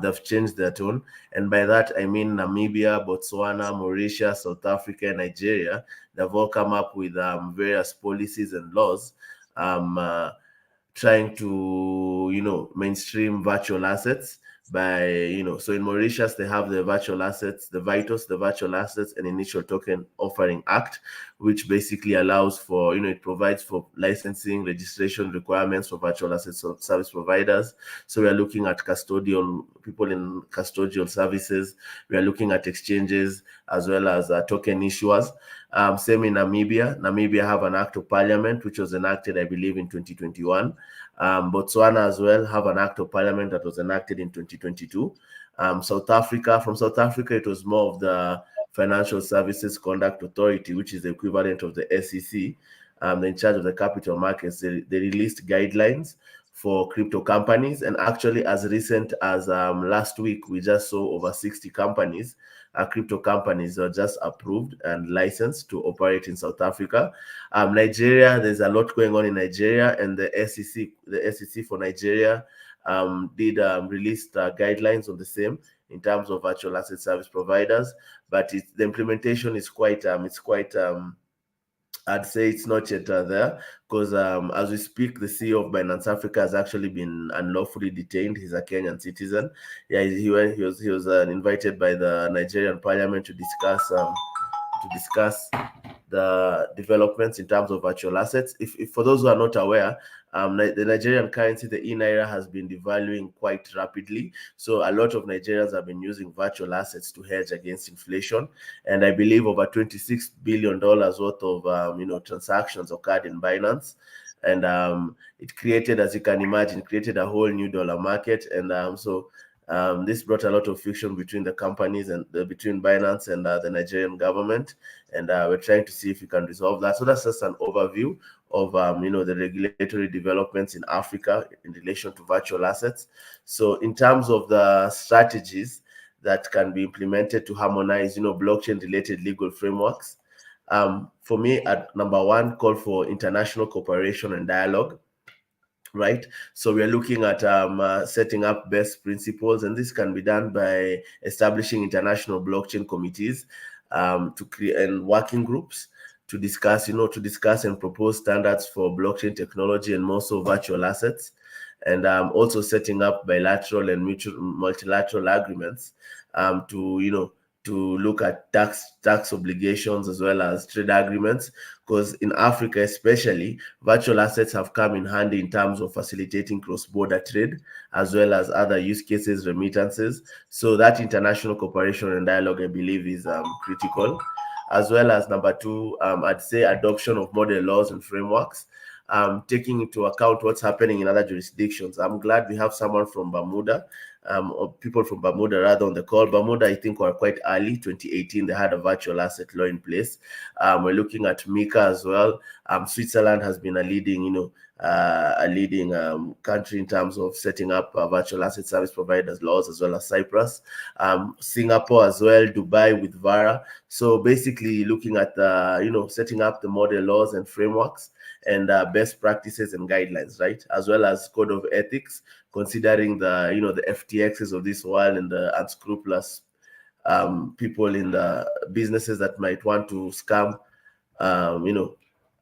they've changed their tone. And by that, I mean Namibia, Botswana, Mauritius, South Africa, and Nigeria. They've all come up with various policies and laws trying to, mainstream virtual assets by, so in Mauritius, they have the virtual assets, the VITOS, the Virtual Assets and Initial Token Offering Act, which basically allows for, it provides for licensing, registration requirements for virtual assets service providers. So we are looking at people in custodial services. We are looking at exchanges as well as token issuers. Same in Namibia. Namibia have an act of parliament, which was enacted, I believe, in 2021. Botswana as well have an act of parliament that was enacted in 2022. From South Africa, it was more of the Financial Services Conduct Authority, which is the equivalent of the SEC. They're in charge of the capital markets. They released guidelines for crypto companies. And actually, as recent as last week, we just saw over 60 companies, crypto companies, are just approved and licensed to operate in South Africa. Nigeria, there's a lot going on in Nigeria, and the SEC for Nigeria did release guidelines on the same in terms of virtual asset service providers, but the implementation is quite I'd say it's not yet there, because as we speak, the CEO of Binance Africa has actually been unlawfully detained. He's a Kenyan citizen. Yeah, he was invited by the Nigerian Parliament to discuss the developments in terms of virtual assets. If for those who are not aware, the Nigerian currency, the e-naira, has been devaluing quite rapidly. So a lot of Nigerians have been using virtual assets to hedge against inflation. And I believe over $26 billion worth of transactions occurred in Binance. And it created, as you can imagine, a whole new dollar market. And this brought a lot of friction between the companies and between Binance and the Nigerian government, and we're trying to see if we can resolve that. So that's just an overview of the regulatory developments in Africa in relation to virtual assets. So in terms of the strategies that can be implemented to harmonize blockchain-related legal frameworks, for me, at number one, call for international cooperation and dialogue. Right, so we are looking at setting up best principles, and this can be done by establishing international blockchain committees to create and working groups to discuss and propose standards for blockchain technology and also virtual assets, and also setting up bilateral and multilateral agreements to look at tax obligations as well as trade agreements, because in Africa especially, virtual assets have come in handy in terms of facilitating cross-border trade as well as other use cases, remittances. So that international cooperation and dialogue, I believe, is critical. As well as number two, I'd say adoption of model laws and frameworks, taking into account what's happening in other jurisdictions. I'm glad we have someone from Bermuda, or people from Bermuda rather, on the call. Bermuda, I think, were quite early. 2018, they had a virtual asset law in place. We're looking at MiCA as well. Switzerland has been a leading country in terms of setting up virtual asset service providers laws, as well as Cyprus, Singapore as well, Dubai with VARA. So basically looking at setting up the model laws and frameworks and best practices and guidelines, right, as well as code of ethics, considering the FTXs of this world and the unscrupulous people in the businesses that might want to scam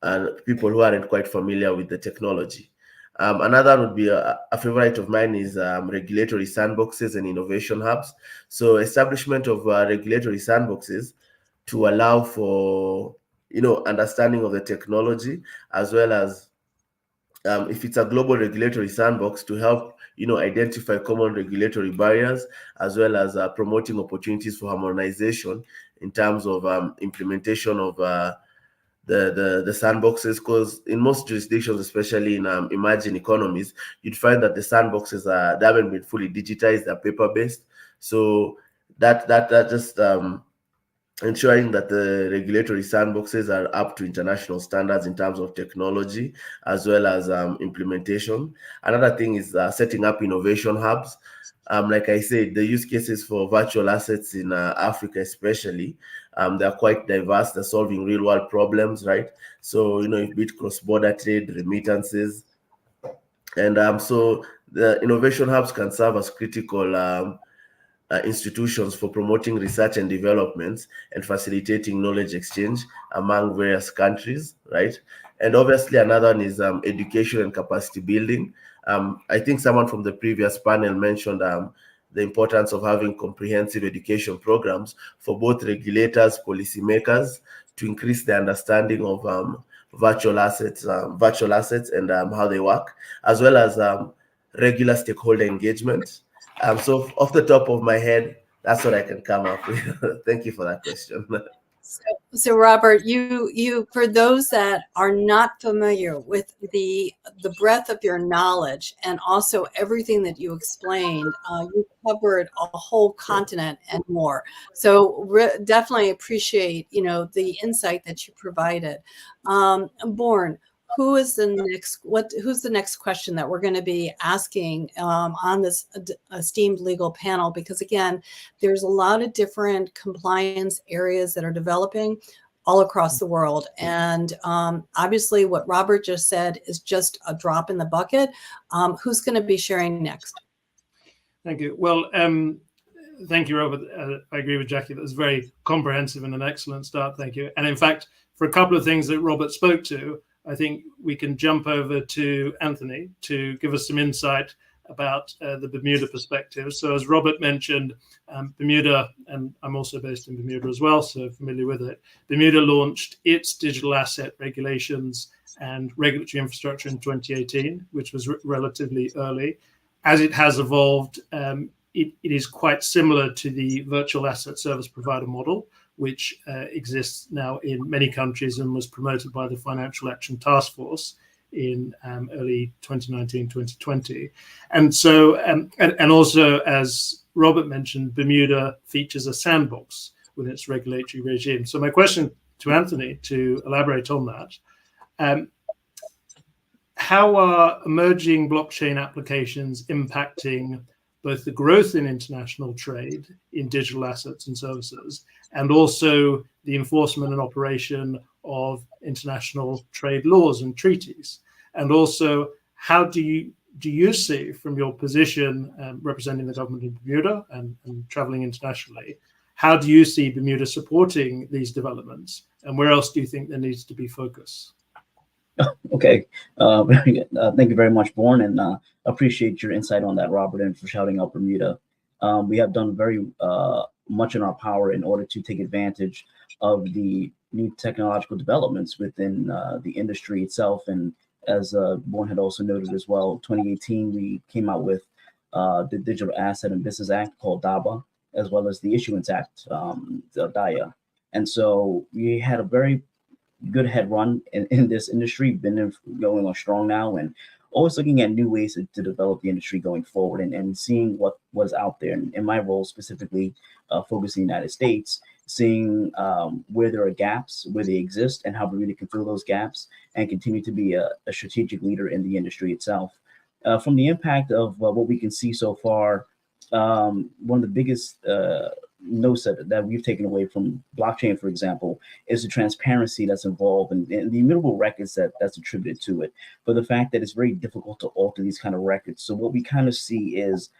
and people who aren't quite familiar with the technology. Another would be a favorite of mine is regulatory sandboxes and innovation hubs. So establishment of regulatory sandboxes to allow for understanding of the technology, as well as if it's a global regulatory sandbox, to help identify common regulatory barriers, as well as promoting opportunities for harmonization in terms of implementation of the sandboxes, because in most jurisdictions, especially in emerging economies, you'd find that the sandboxes they haven't been fully digitized, they're paper-based. So that just ensuring that the regulatory sandboxes are up to international standards in terms of technology as well as implementation. Another thing is setting up innovation hubs. Like I said, the use cases for virtual assets in Africa especially, they're quite diverse. They're solving real world problems, right? So, be it cross-border trade, remittances. And so the innovation hubs can serve as critical institutions for promoting research and developments and facilitating knowledge exchange among various countries, right? And obviously another one is education and capacity building. I think someone from the previous panel mentioned the importance of having comprehensive education programs for both regulators, policymakers, to increase their understanding of virtual assets and how they work, as well as regular stakeholder engagement. So off the top of my head, that's what I can come up with. Thank you for that question. So Robert, you for those that are not familiar with the breadth of your knowledge and also everything that you explained, you covered a whole continent and more. So definitely appreciate the insight that you provided. Born, who's the next question that we're going to be asking on this esteemed legal panel? Because again, there's a lot of different compliance areas that are developing all across the world. And obviously what Robert just said is just a drop in the bucket. Who's going to be sharing next? Thank you. Well, thank you, Robert. I agree with Jackie. That was very comprehensive and an excellent start. Thank you. And in fact, for a couple of things that Robert spoke to, I think we can jump over to Anthony to give us some insight about the Bermuda perspective. So as Robert mentioned, Bermuda, and I'm also based in Bermuda as well, so familiar with it, Bermuda launched its digital asset regulations and regulatory infrastructure in 2018, which was relatively early. As it has evolved, it is quite similar to the virtual asset service provider model, which exists now in many countries and was promoted by the Financial Action Task Force in early 2019, 2020. And so, and also, as Robert mentioned, Bermuda features a sandbox within its regulatory regime. So my question to Anthony, to elaborate on that, how are emerging blockchain applications impacting both the growth in international trade in digital assets and services, and also the enforcement and operation of international trade laws and treaties? And also, how do you see, from your position representing the government in Bermuda and traveling internationally, how do you see Bermuda supporting these developments? And where else do you think there needs to be focus? Okay, very good. Thank you very much, Born, and appreciate your insight on that, Robert, and for shouting out Bermuda. We have done very much in our power in order to take advantage of the new technological developments within the industry itself. And as Born had also noted as well, 2018, we came out with the Digital Asset and Business Act called DABA, as well as the Issuance Act, the DIA. And so we had a very good head run in this industry, been going on strong now, and always looking at new ways to develop the industry going forward, and seeing what was out there. And in my role specifically, focusing in the United States, seeing where there are gaps, where they exist, and how we really can fill those gaps and continue to be a strategic leader in the industry itself. From the impact of what we can see so far, one of the biggest notes that we've taken away from blockchain, for example, is the transparency that's involved and the immutable records that's attributed to it, but the fact that it's very difficult to alter these kind of records. So what we kind of see is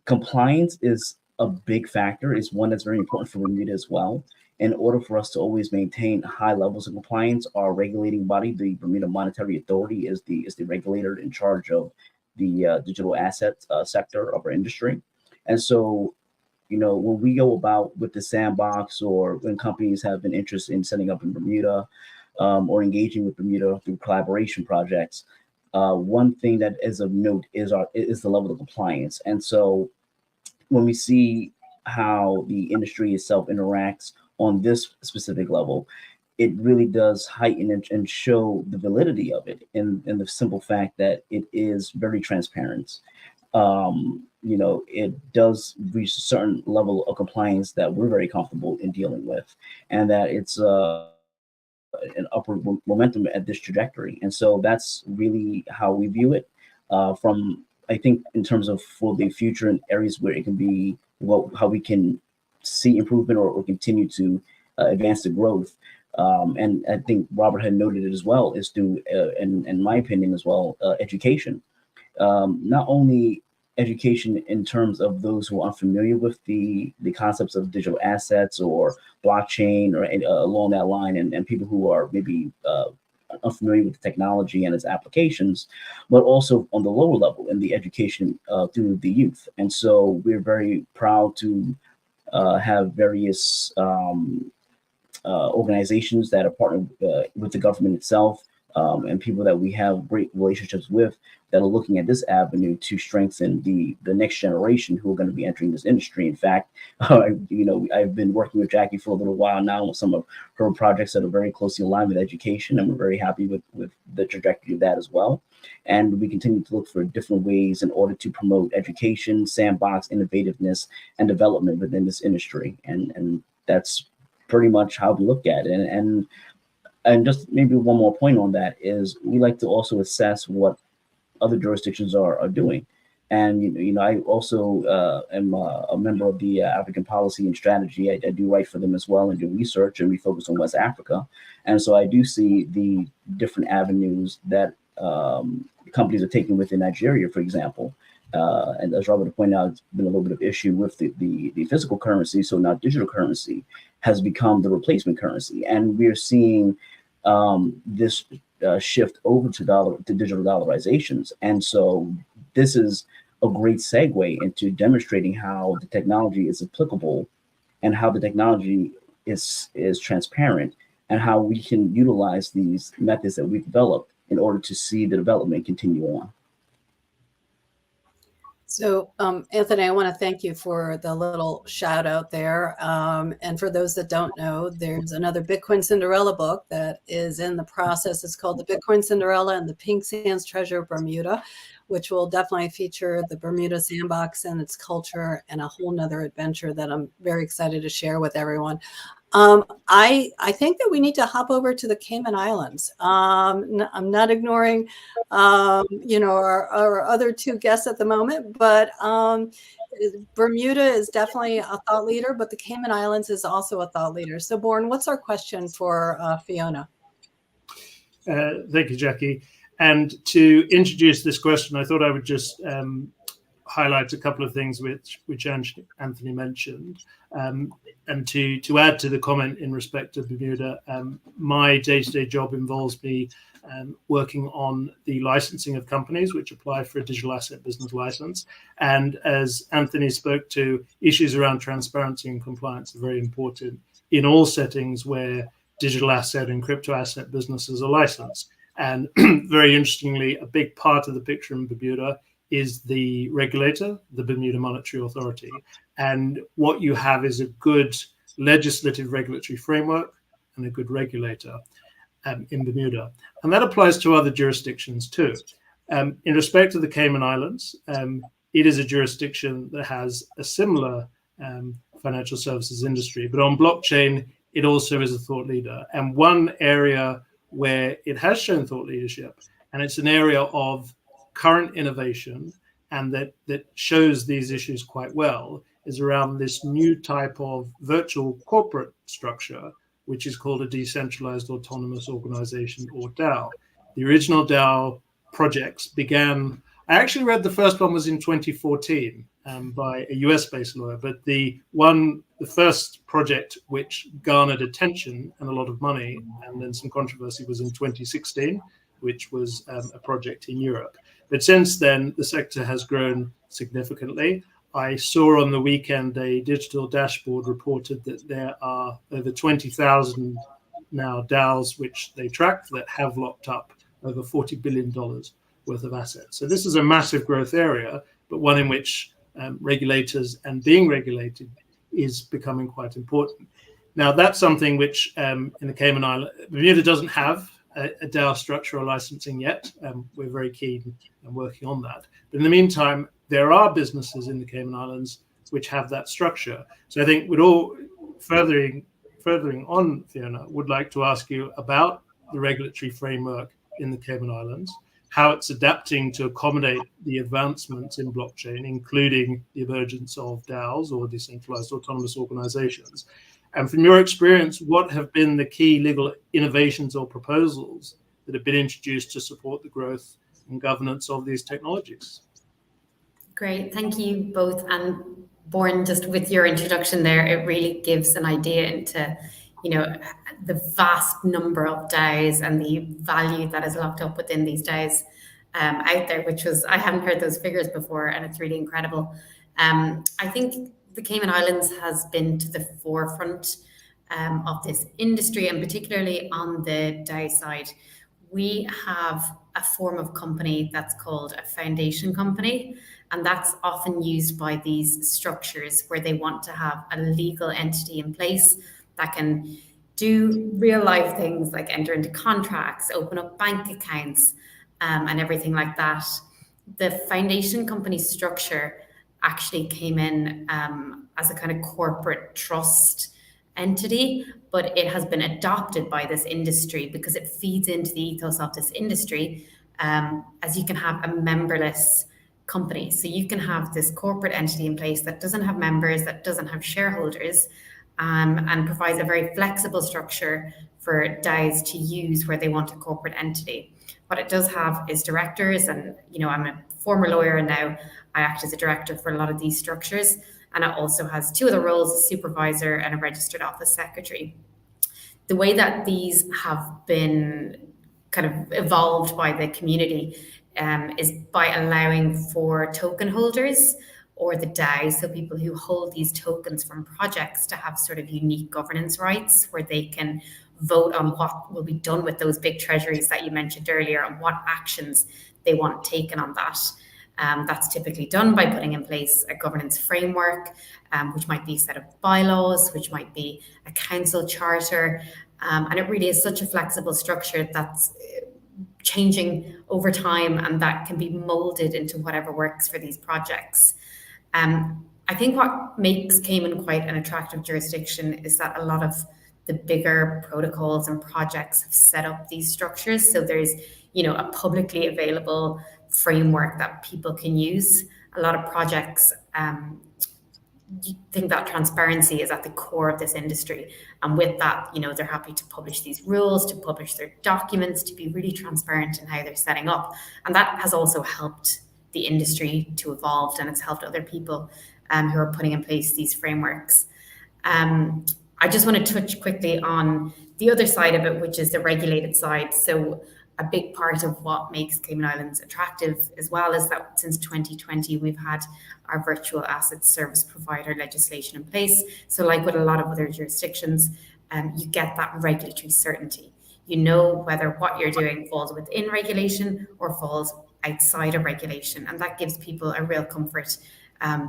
compliance is a big factor, is one that's very important for Bermuda as well. In order for us to always maintain high levels of compliance, our regulating body, the Bermuda Monetary Authority, is the regulator in charge of the digital asset sector of our industry. And so, you know, when we go about with the sandbox, or when companies have been interested in setting up in Bermuda or engaging with Bermuda through collaboration projects, one thing that is of note is the level of compliance. And so when we see how the industry itself interacts on this specific level, it really does heighten and show the validity of it in the simple fact that it is very transparent. You know, it does reach a certain level of compliance that we're very comfortable in dealing with, and that it's an upward momentum at this trajectory. And so that's really how we view it. From, I think, in terms of for the future and areas where it can be, how we can see improvement or continue to advance the growth. And I think Robert had noted it as well, is through, in my opinion as well, education. Not only education in terms of those who are unfamiliar with the concepts of digital assets or blockchain or along that line, and people who are maybe unfamiliar with the technology and its applications, but also on the lower level in the education through the youth. And so we're very proud to have various organizations that are partnered with the government itself, and people that we have great relationships with that are looking at this avenue to strengthen the next generation who are going to be entering this industry. In fact, you know, I've been working with Jackie for a little while now on some of her projects that are very closely aligned with education, and we're very happy with the trajectory of that as well. And we continue to look for different ways in order to promote education, sandbox, innovativeness, and development within this industry. And that's pretty much how we look at it. And And just maybe one more point on that is we like to also assess what other jurisdictions are doing. And I also am a member of the African Policy and Strategy. I do write for them as well and do research, and we focus on West Africa. And so I do see the different avenues that companies are taking within Nigeria, for example. And as Robert pointed out, it's been a little bit of issue with the physical currency. So now digital currency has become the replacement currency, and we're seeing this shift over to digital dollarizations. And so this is a great segue into demonstrating how the technology is applicable and how the technology is transparent and how we can utilize these methods that we've developed in order to see the development continue on. So, Anthony, I want to thank you for the little shout out there. And for those that don't know, there's another Bitcoin Cinderella book that is in the process. It's called The Bitcoin Cinderella and the Pink Sands Treasure of Bermuda, which will definitely feature the Bermuda sandbox and its culture and a whole nother adventure that I'm very excited to share with everyone. I think that we need to hop over to the Cayman Islands. I'm not ignoring, our other two guests at the moment, but Bermuda is definitely a thought leader, but the Cayman Islands is also a thought leader. So, Born, what's our question for Fiona? Thank you, Jackie. And to introduce this question, I thought I would just highlight a couple of things which Anthony mentioned. And to add to the comment in respect of Bermuda, my day-to-day job involves me working on the licensing of companies which apply for a digital asset business license. And as Anthony spoke to, issues around transparency and compliance are very important in all settings where digital asset and crypto asset businesses are licensed. And very interestingly, a big part of the picture in Bermuda is the regulator, the Bermuda Monetary Authority. And what you have is a good legislative regulatory framework and a good regulator in Bermuda. And that applies to other jurisdictions too. In respect to the Cayman Islands, it is a jurisdiction that has a similar financial services industry, but on blockchain, it also is a thought leader. And one area where it has shown thought leadership, and it's an area of current innovation and that shows these issues quite well, is around this new type of virtual corporate structure, which is called a decentralized autonomous organization, or DAO. The original DAO projects began, I actually read the first one was in 2014 by a US-based lawyer, but the first project which garnered attention and a lot of money and then some controversy was in 2016, which was a project in Europe. But since then, the sector has grown significantly. I saw on the weekend a digital dashboard reported that there are over 20,000 now DAOs which they track that have locked up over $40 billion worth of assets. So this is a massive growth area, but one in which regulators and being regulated is becoming quite important. Now, that's something which in the Cayman Islands, Bermuda doesn't have a DAO structure or licensing yet. We're very keen and working on that. But in the meantime, there are businesses in the Cayman Islands which have that structure. So I think we'd all, furthering on, Fiona, would like to ask you about the regulatory framework in the Cayman Islands, how it's adapting to accommodate the advancements in blockchain, including the emergence of DAOs or decentralized autonomous organizations. And from your experience, what have been the key legal innovations or proposals that have been introduced to support the growth and governance of these technologies? Great, thank you both. And Born, just with your introduction there, it really gives an idea into, the vast number of DAOs and the value that is locked up within these DAOs out there, I haven't heard those figures before, and it's really incredible. I think the Cayman Islands has been to the forefront of this industry, and particularly on the DAO side. We have a form of company that's called a foundation company, and that's often used by these structures where they want to have a legal entity in place that can do real life things like enter into contracts, open up bank accounts, and everything like that. The foundation company structure actually came in as a kind of corporate trust entity, but it has been adopted by this industry because it feeds into the ethos of this industry, as you can have a memberless company. So you can have this corporate entity in place that doesn't have members, that doesn't have shareholders, and provides a very flexible structure for DAOs to use where they want a corporate entity. What it does have is directors, and I'm a former lawyer and now I act as a director for a lot of these structures. And it also has two other roles, a supervisor and a registered office secretary. The way that these have been kind of evolved by the community is by allowing for token holders, or the DAOs, so people who hold these tokens from projects, to have sort of unique governance rights where they can vote on what will be done with those big treasuries that you mentioned earlier and what actions they want taken on that. That's typically done by putting in place a governance framework, which might be a set of bylaws, which might be a council charter. And it really is such a flexible structure that's changing over time, and that can be molded into whatever works for these projects. I think what makes Cayman quite an attractive jurisdiction is that a lot of the bigger protocols and projects have set up these structures. So there's, a publicly available framework that people can use. A lot of projects think that transparency is at the core of this industry. And with that, they're happy to publish these rules, to publish their documents, to be really transparent in how they're setting up. And that has also helped the industry to evolve, and it's helped other people who are putting in place these frameworks. I just want to touch quickly on the other side of it, which is the regulated side. So a big part of what makes Cayman Islands attractive as well is that since 2020, we've had our virtual asset service provider legislation in place. So like with a lot of other jurisdictions, you get that regulatory certainty. You know whether what you're doing falls within regulation or falls outside of regulation. And that gives people a real comfort,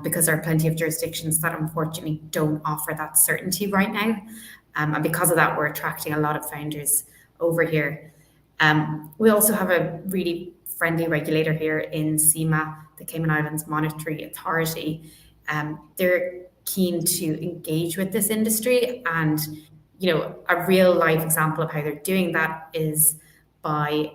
because there are plenty of jurisdictions that unfortunately don't offer that certainty right now. And because of that, we're attracting a lot of founders over here. We also have a really friendly regulator here in CIMA, the Cayman Islands Monetary Authority. They're keen to engage with this industry, and a real life example of how they're doing that is by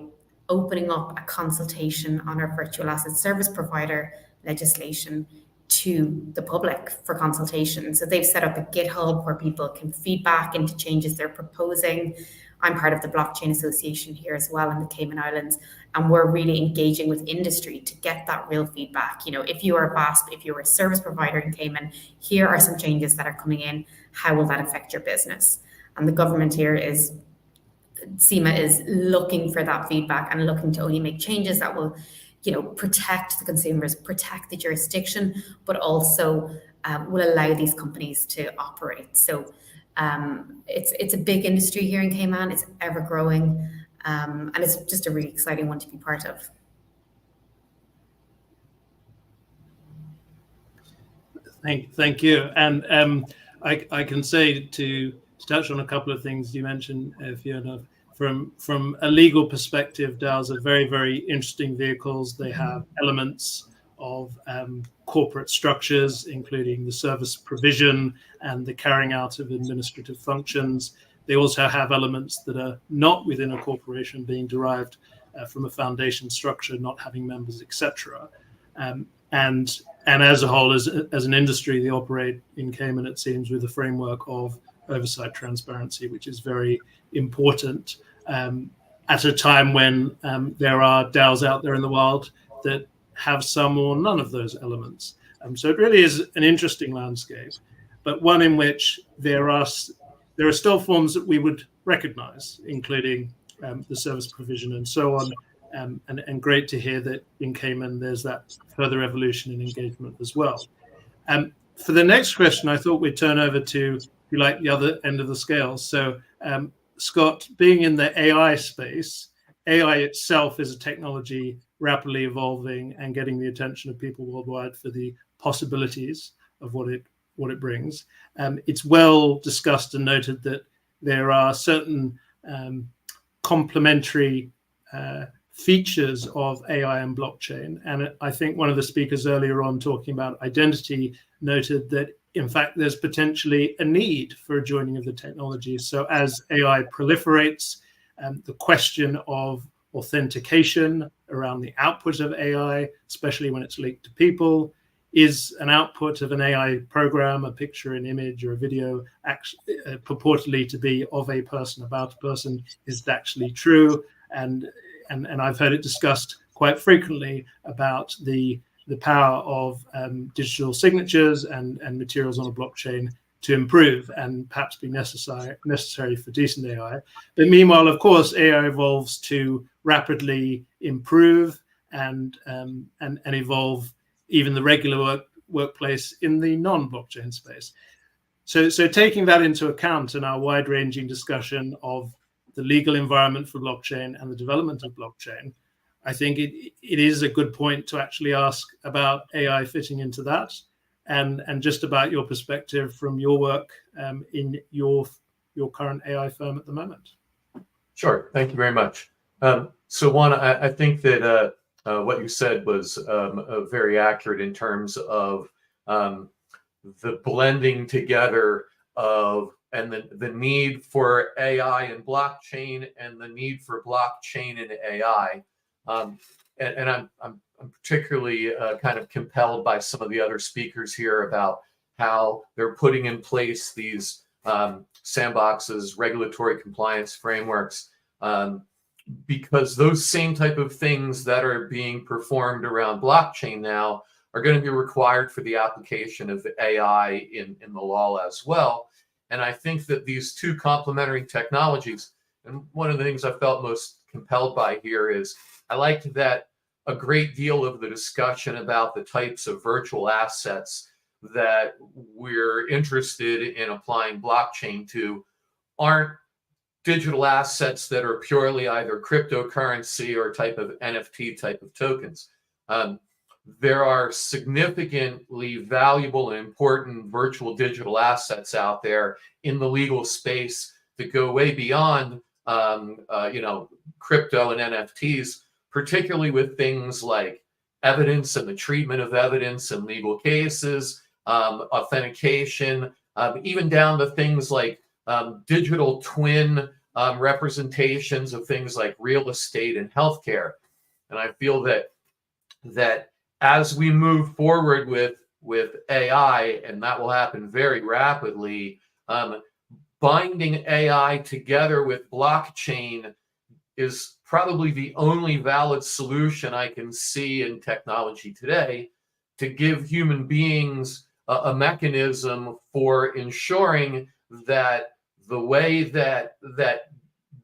opening up a consultation on our virtual asset service provider legislation to the public for consultation. So they've set up a GitHub where people can feedback into changes they're proposing. I'm part of the Blockchain Association here as well in the Cayman Islands, and we're really engaging with industry to get that real feedback. If you are a VASP, if you're a service provider in Cayman, here are some changes that are coming in. How will that affect your business? And the government here CIMA is looking for that feedback and looking to only make changes that will protect the consumers, protect the jurisdiction, but also will allow these companies to operate. So it's a big industry here in Cayman. It's ever growing, and it's just a really exciting one to be part of. Thank you. And I can say to touch on a couple of things you mentioned, Fiona. From a legal perspective, DAOs are very, very interesting vehicles. They have elements of corporate structures, including the service provision and the carrying out of administrative functions. They also have elements that are not within a corporation, being derived from a foundation structure, not having members, etc. And as a whole, as an industry, they operate in Cayman, it seems, with a framework of oversight transparency, which is very important at a time when there are DAOs out there in the wild that have some or none of those elements. So it really is an interesting landscape, but one in which there are still forms that we would recognize, including the service provision and so on. And great to hear that in Cayman there's that further evolution in engagement as well. For the next question, I thought we'd turn over to, if you like, the other end of the scale. So Scott, being in the AI space, AI itself is a technology rapidly evolving and getting the attention of people worldwide for the possibilities of what it brings. It's well discussed and noted that there are certain complementary features of AI and blockchain. And I think one of the speakers earlier on talking about identity noted that, in fact, there's potentially a need for a joining of the technologies. So as AI proliferates, the question of authentication around the output of AI, especially when it's linked to people, is an output of an AI program, a picture, an image, or a video purportedly to be of a person, about a person, is it actually true? And I've heard it discussed quite frequently about the power of digital signatures and materials on a blockchain to improve and perhaps be necessary for decent AI. But meanwhile, of course, AI evolves to rapidly improve and evolve even the regular workplace in the non-blockchain space. So taking that into account in our wide-ranging discussion of the legal environment for blockchain and the development of blockchain, I think it is a good point to actually ask about AI fitting into that, and just about your perspective from your work in your current AI firm at the moment. Sure, thank you very much. So one, I think that what you said was very accurate in terms of the blending together of and the need for AI and blockchain and the need for blockchain and AI. And I'm particularly kind of compelled by some of the other speakers here about how they're putting in place these sandboxes, regulatory compliance frameworks, because those same type of things that are being performed around blockchain now are going to be required for the application of AI in the law as well. And I think that these two complementary technologies, and one of the things I felt most compelled by here is I liked that a great deal of the discussion about the types of virtual assets that we're interested in applying blockchain to aren't digital assets that are purely either cryptocurrency or type of NFT type of tokens. There are significantly valuable and important virtual digital assets out there in the legal space that go way beyond crypto and NFTs, particularly with things like evidence and the treatment of evidence in legal cases, authentication, even down to things like digital twin representations of things like real estate and healthcare. And I feel that as we move forward with AI, and that will happen very rapidly, binding AI together with blockchain is probably the only valid solution I can see in technology today to give human beings a mechanism for ensuring that the way that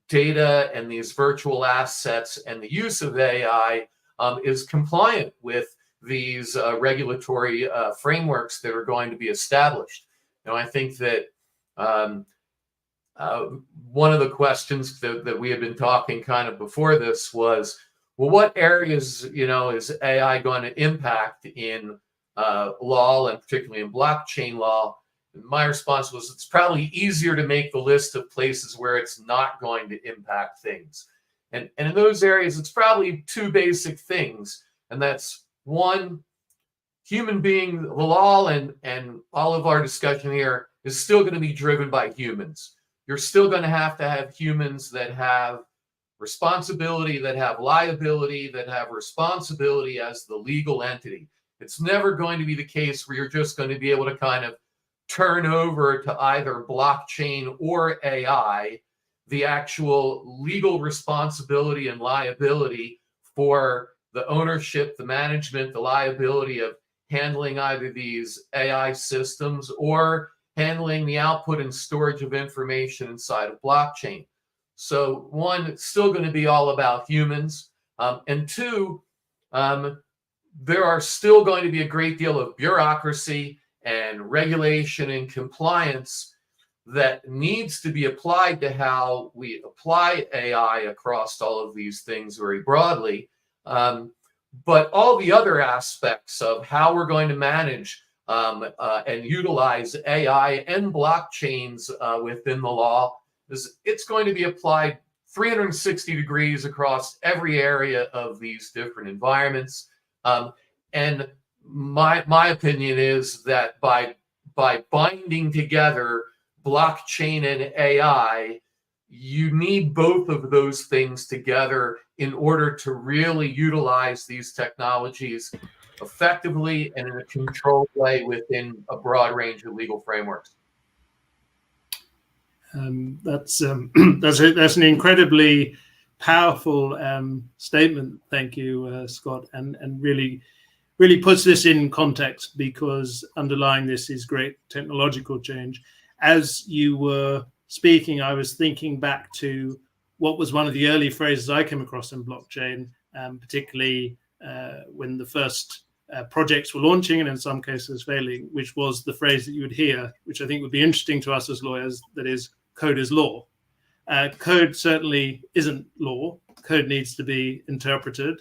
data and these virtual assets and the use of AI is compliant with these regulatory frameworks that are going to be established. Now, I think that one of the questions that we had been talking kind of before this was, well, what areas, is AI going to impact in law, and particularly in blockchain law? And my response was, it's probably easier to make the list of places where it's not going to impact things. And in those areas, it's probably two basic things. And that's one, human being, the law and all of our discussion here is still going to be driven by humans. You're still going to have humans that have responsibility, that have liability, that have responsibility as the legal entity. It's never going to be the case where you're just going to be able to kind of turn over to either blockchain or AI the actual legal responsibility and liability for the ownership, the management, the liability of handling either these AI systems or handling the output and storage of information inside of blockchain. So one, it's still going to be all about humans. And two, there are still going to be a great deal of bureaucracy and regulation and compliance that needs to be applied to how we apply AI across all of these things very broadly. But all the other aspects of how we're going to manage and utilize AI and blockchains within the law, it's going to be applied 360 degrees across every area of these different environments. And my opinion is that by binding together blockchain and AI, you need both of those things together in order to really utilize these technologies effectively and in a controlled way within a broad range of legal frameworks. That's that's an incredibly powerful statement. Thank you, Scott, and really puts this in context, because underlying this is great technological change. As you were speaking, I was thinking back to what was one of the early phrases I came across in blockchain, particularly when the first projects were launching and in some cases failing, which was the phrase that you would hear, which I think would be interesting to us as lawyers, that is, code is law. Code certainly isn't law. Code needs to be interpreted,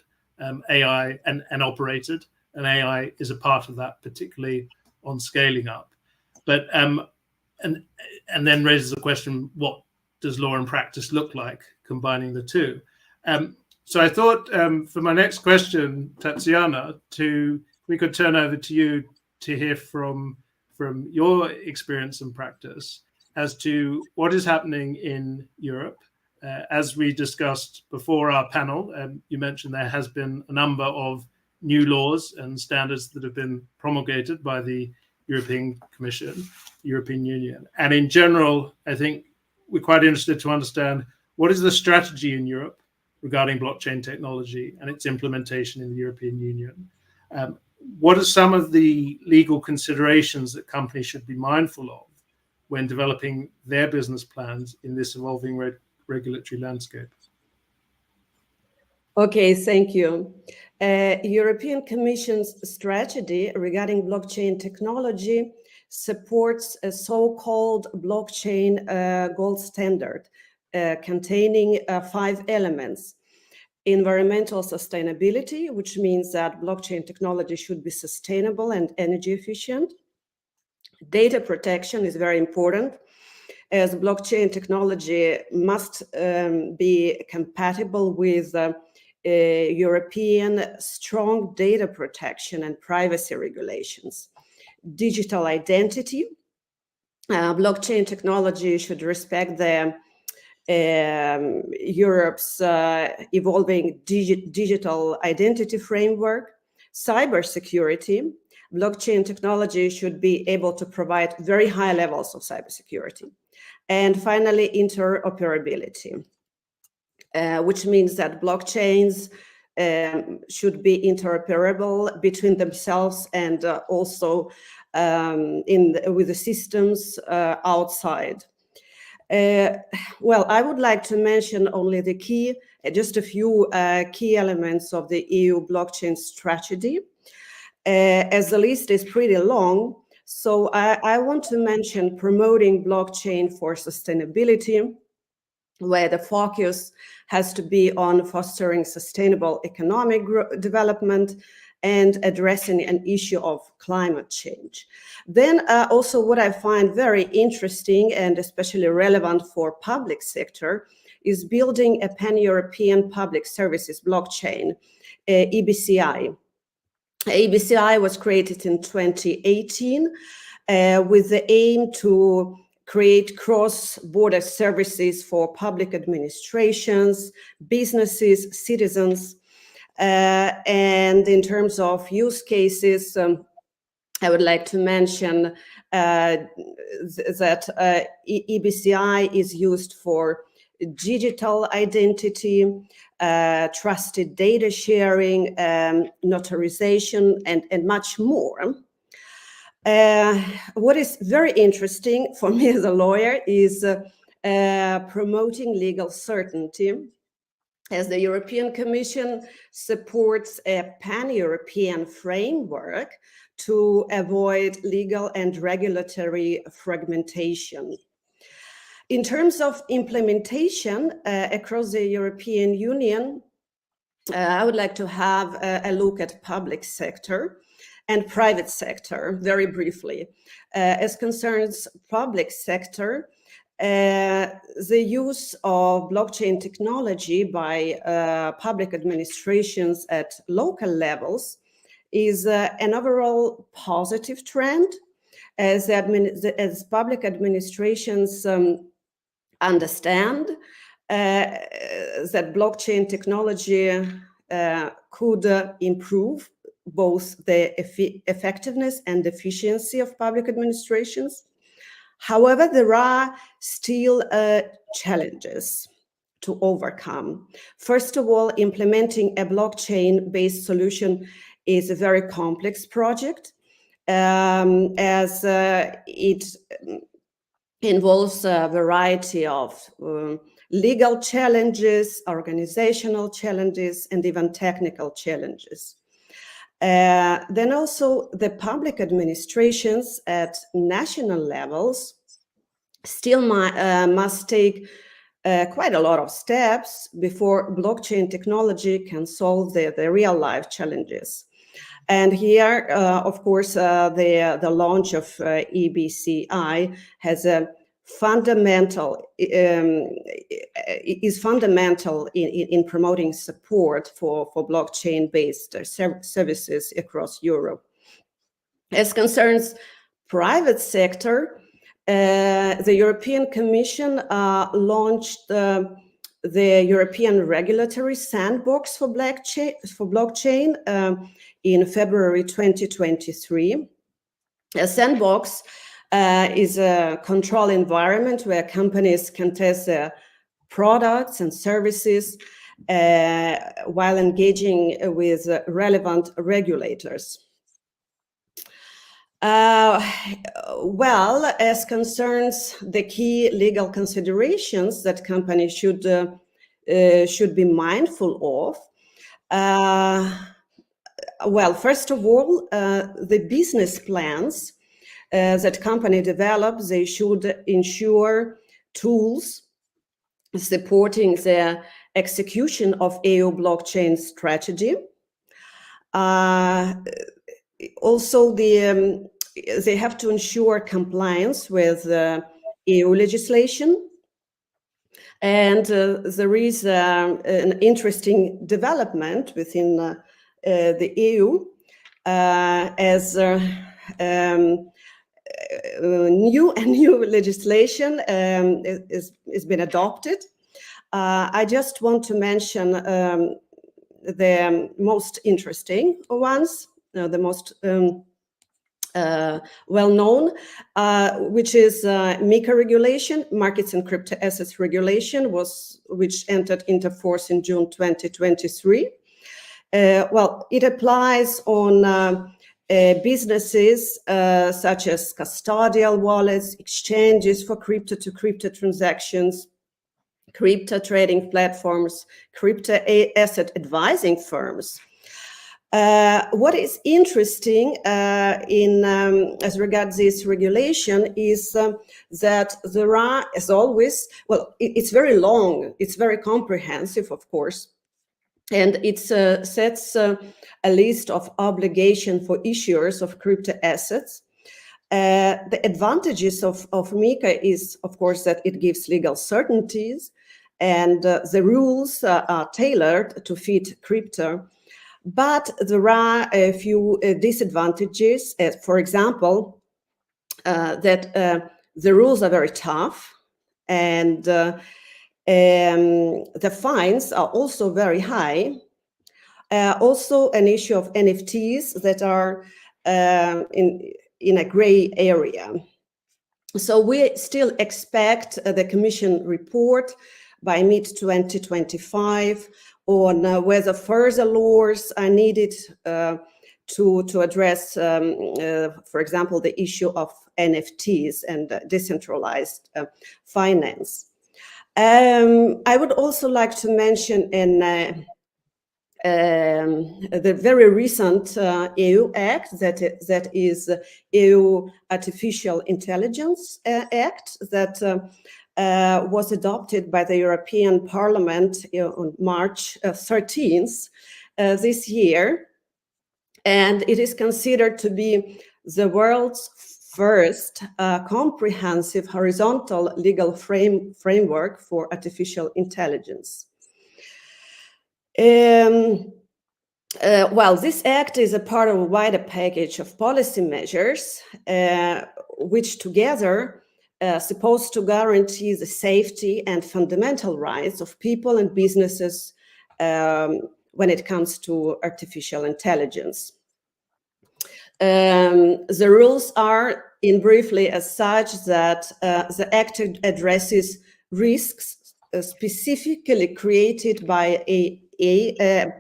AI and operated, and AI is a part of that, particularly on scaling up. But and then raises the question, what does law and practice look like combining the two? So I thought for my next question, Tatiana, we could turn over to you to hear from your experience and practice as to what is happening in Europe. As we discussed before our panel, you mentioned there has been a number of new laws and standards that have been promulgated by the European Commission, European Union. And in general, I think we're quite interested to understand what is the strategy in Europe regarding blockchain technology and its implementation in the European Union. What are some of the legal considerations that companies should be mindful of when developing their business plans in this evolving regulatory landscape? Okay, thank you. European Commission's strategy regarding blockchain technology supports a so-called blockchain gold standard containing 5 elements. Environmental sustainability, which means that blockchain technology should be sustainable and energy efficient. Data protection is very important, as blockchain technology must be compatible with European strong data protection and privacy regulations. Digital identity. Blockchain technology should respect the Europe's evolving digital identity framework. Cybersecurity. Blockchain technology should be able to provide very high levels of cybersecurity. And finally, interoperability, which means that blockchains should be interoperable between themselves and also with the systems outside. Well, I would like to mention only just a few key elements of the EU blockchain strategy, as the list is pretty long. So I want to mention promoting blockchain for sustainability, where the focus has to be on fostering sustainable economic development and addressing an issue of climate change. Then also what I find very interesting and especially relevant for public sector is building a pan-European public services blockchain, EBCI. EBCI was created in 2018 with the aim to create cross-border services for public administrations, businesses, citizens. And in terms of use cases, I would like to mention that EBCI is used for digital identity, trusted data sharing, notarization, and much more. What is very interesting for me as a lawyer is promoting legal certainty, as the European Commission supports a pan-European framework to avoid legal and regulatory fragmentation. In terms of implementation across the European Union, I would like to have a look at public sector and private sector very briefly. As concerns public sector, the use of blockchain technology by public administrations at local levels is an overall positive trend, as public administrations understand that blockchain technology could improve both the effectiveness and efficiency of public administrations. However, there are still challenges to overcome. First of all, implementing a blockchain-based solution is a very complex project, as it involves a variety of legal challenges, organizational challenges, and even technical challenges. Then also the public administrations at national levels still must take quite a lot of steps before blockchain technology can solve the real life challenges. And here, of course, the launch of EBCI has a is fundamental in promoting support for blockchain-based services across Europe. As concerns private sector, the European Commission launched the European Regulatory Sandbox for blockchain in February 2023. A sandbox is a control environment where companies can test their products and services while engaging with relevant regulators. Well, as concerns the key legal considerations that companies should be mindful of, well, first of all, the business plans that company develops, they should ensure tools supporting the execution of EU blockchain strategy. Also, they have to ensure compliance with EU legislation. And there is an interesting development within the EU as new legislation has been adopted. I just want to mention the most interesting ones, the most well-known, which is MiCA regulation, Markets and Crypto Assets Regulation, which entered into force in June 2023. Well, it applies on businesses such as custodial wallets, exchanges for crypto-to-crypto transactions, crypto trading platforms, crypto asset advising firms. What is interesting as regards this regulation is that there are, as always, well, it's very long, it's very comprehensive, of course, and it sets a list of obligation for issuers of crypto assets. The advantages of MiCA is, of course, that it gives legal certainties, and the rules are tailored to fit crypto. But there are a few disadvantages, for example, that the rules are very tough, and the fines are also very high. Also an issue of NFTs that are in a gray area. So we still expect the Commission report by mid-2025 on whether further laws are needed to address, for example, the issue of NFTs and decentralized finance. I would also like to mention the very recent EU Act, that is EU Artificial Intelligence Act, that was adopted by the European Parliament on March 13th this year. And it is considered to be the world's First, a comprehensive horizontal legal framework for artificial intelligence. Well, this act is a part of a wider package of policy measures, which together supposed to guarantee the safety and fundamental rights of people and businesses when it comes to artificial intelligence. The rules are, in briefly, as such that the act addresses risks specifically created by AI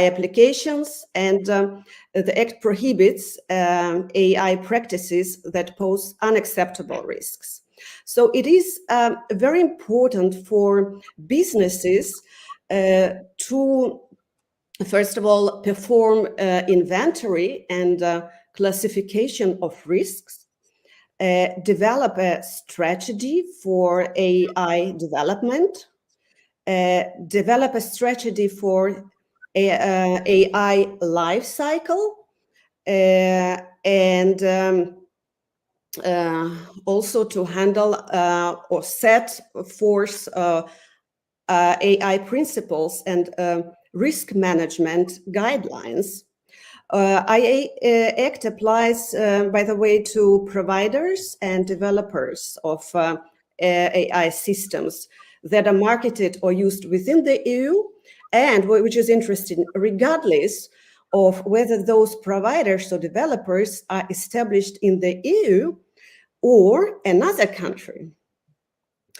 applications, and the act prohibits AI practices that pose unacceptable risks. So it is very important for businesses to, first of all, perform inventory and classification of risks, develop a strategy for AI development, develop a strategy for AI life cycle, and also to handle or set forth AI principles and risk management guidelines. IA Act applies, by the way, to providers and developers of AI systems that are marketed or used within the EU, and which is interesting, regardless of whether those providers or developers are established in the EU or another country.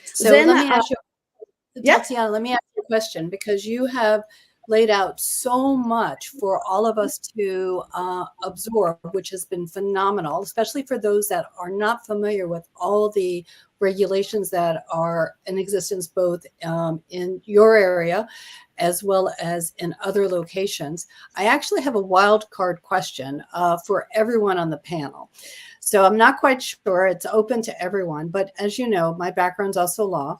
So Then, let me ask you, yeah. Tatiana, let me ask you a question, because you have laid out so much for all of us to absorb, which has been phenomenal, especially for those that are not familiar with all the regulations that are in existence, both in your area as well as in other locations. I actually have a wild card question for everyone on the panel. So I'm not quite sure, it's open to everyone, but as you know, my background's also law.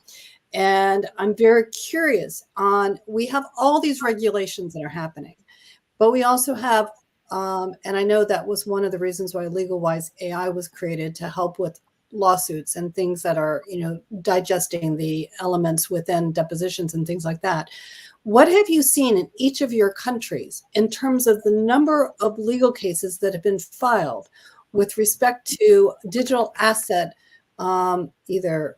And I'm very curious on, we have all these regulations that are happening, but we also have, and I know that was one of the reasons why LegalWise AI was created, to help with lawsuits and things that are, digesting the elements within depositions and things like that. What have you seen in each of your countries in terms of the number of legal cases that have been filed with respect to digital asset, either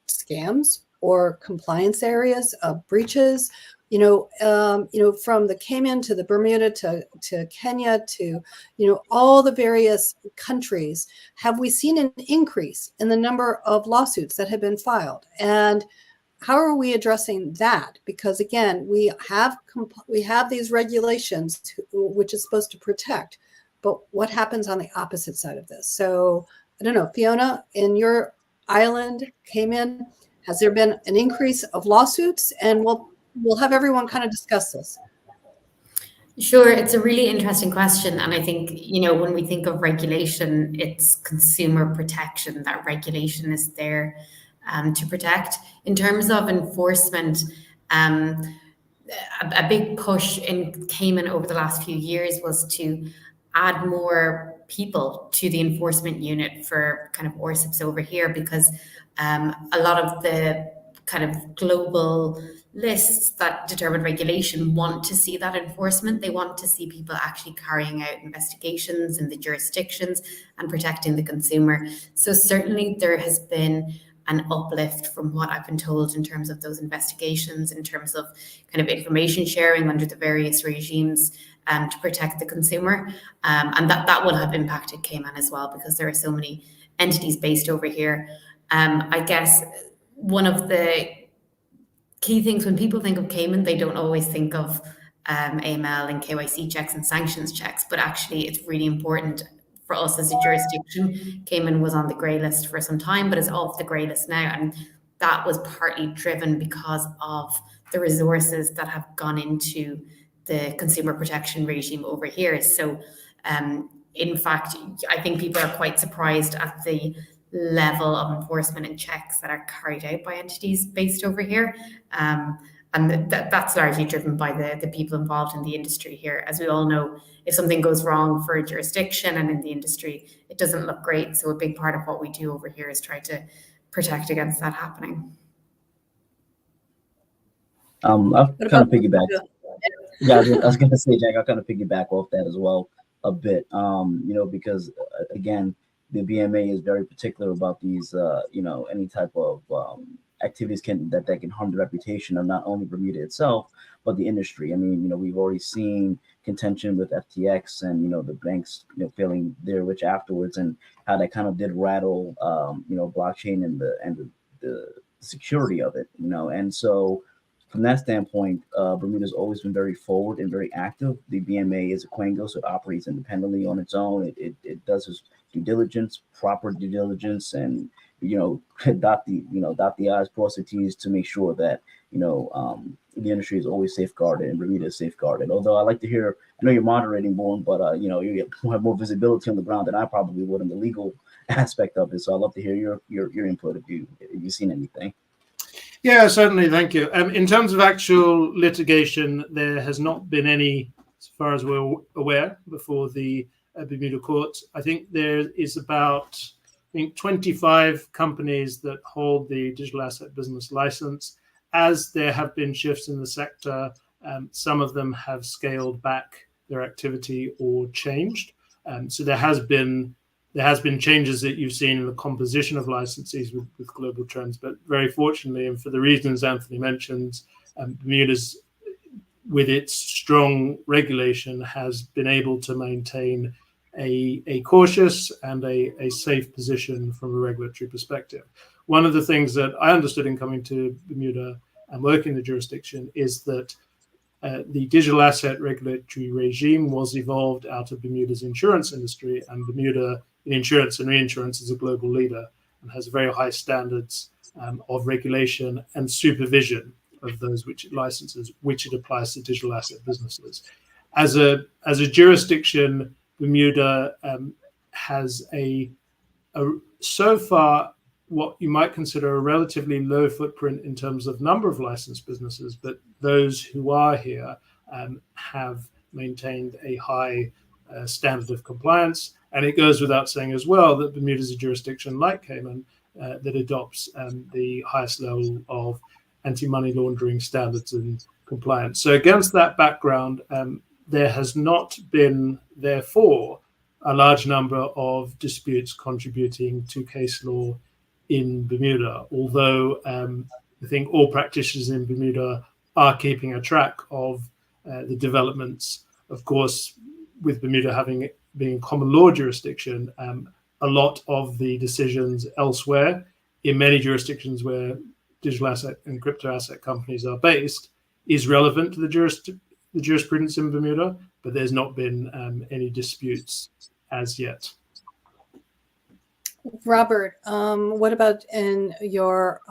scams or compliance areas of breaches, from the Cayman to the Bermuda to Kenya to, all the various countries? Have we seen an increase in the number of lawsuits that have been filed? And how are we addressing that? Because again, we have these regulations, which is supposed to protect, but what happens on the opposite side of this? So I don't know, Fiona, in your island, Cayman, has there been an increase of lawsuits? And we'll have everyone kind of discuss this. Sure, it's a really interesting question. And I think, when we think of regulation, it's consumer protection. That regulation is there to protect. In terms of enforcement, a big push in Cayman over the last few years was to add more people to the enforcement unit for kind of ORSIPs over here, because a lot of the kind of global lists that determine regulation want to see that enforcement. They want to see people actually carrying out investigations in the jurisdictions and protecting the consumer. So certainly there has been an uplift from what I've been told in terms of those investigations, in terms of kind of information sharing under the various regimes to protect the consumer. And that will have impacted Cayman as well, because there are so many entities based over here. I guess one of the key things when people think of Cayman, they don't always think of AML and KYC checks and sanctions checks, but actually it's really important for us as a jurisdiction. Cayman was on the grey list for some time, but is off the grey list now. And that was partly driven because of the resources that have gone into the consumer protection regime over here. So in fact, I think people are quite surprised at the level of enforcement and checks that are carried out by entities based over here. And that's largely driven by the people involved in the industry here. As we all know, if something goes wrong for a jurisdiction and in the industry, it doesn't look great. So a big part of what we do over here is try to protect against that happening. I'll kind of piggyback. Yeah, I was gonna say, Jack, I'll kind of piggyback off that as well a bit. You know, because again, the BMA is very particular about these, you know, any type of activities that can harm the reputation of not only Bermuda itself, but the industry. I mean, you know, we've already seen contention with FTX and, you know, the banks, you know, failing their rich afterwards, and how that kind of did rattle, you know, blockchain and the security of it, you know. And so from that standpoint, Bermuda's always been very forward and very active. The BMA is a Quango, so it operates independently on its own. It does its due diligence, proper due diligence, and, you know, dot the I's, cross the T's to make sure that, you know, the industry is always safeguarded and Bermuda is safeguarded. Although I like to hear, I know you're moderating, Bourne, but you know, you have more visibility on the ground than I probably would in the legal aspect of it. So I'd love to hear your input if you've seen anything. Yeah, certainly. Thank you. In terms of actual litigation, there has not been any, as far as we're aware, before the Bermuda courts. I think there is about, 25 companies that hold the digital asset business license. As there have been shifts in the sector, some of them have scaled back their activity or changed. So there has been changes that you've seen in the composition of licensees with global trends, but very fortunately, and for the reasons Anthony mentions, Bermuda's, with its strong regulation, has been able to maintain a cautious and a safe position from a regulatory perspective. One of the things that I understood in coming to Bermuda and working in the jurisdiction is that the digital asset regulatory regime was evolved out of Bermuda's insurance industry, and Bermuda in insurance and reinsurance is a global leader and has very high standards of regulation and supervision of those which it licenses, which it applies to digital asset businesses. As a jurisdiction, Bermuda has so far what you might consider a relatively low footprint in terms of number of licensed businesses, but those who are here have maintained a high standard of compliance. And it goes without saying as well that Bermuda is a jurisdiction like Cayman that adopts the highest level of anti-money laundering standards and compliance. So against that background, there has not been, therefore, a large number of disputes contributing to case law in Bermuda, although I think all practitioners in Bermuda are keeping a track of the developments. Of course, with Bermuda being common law jurisdiction, a lot of the decisions elsewhere in many jurisdictions where digital asset and crypto asset companies are based is relevant to the jurisprudence in Bermuda, but there's not been any disputes as yet. Robert, what about in your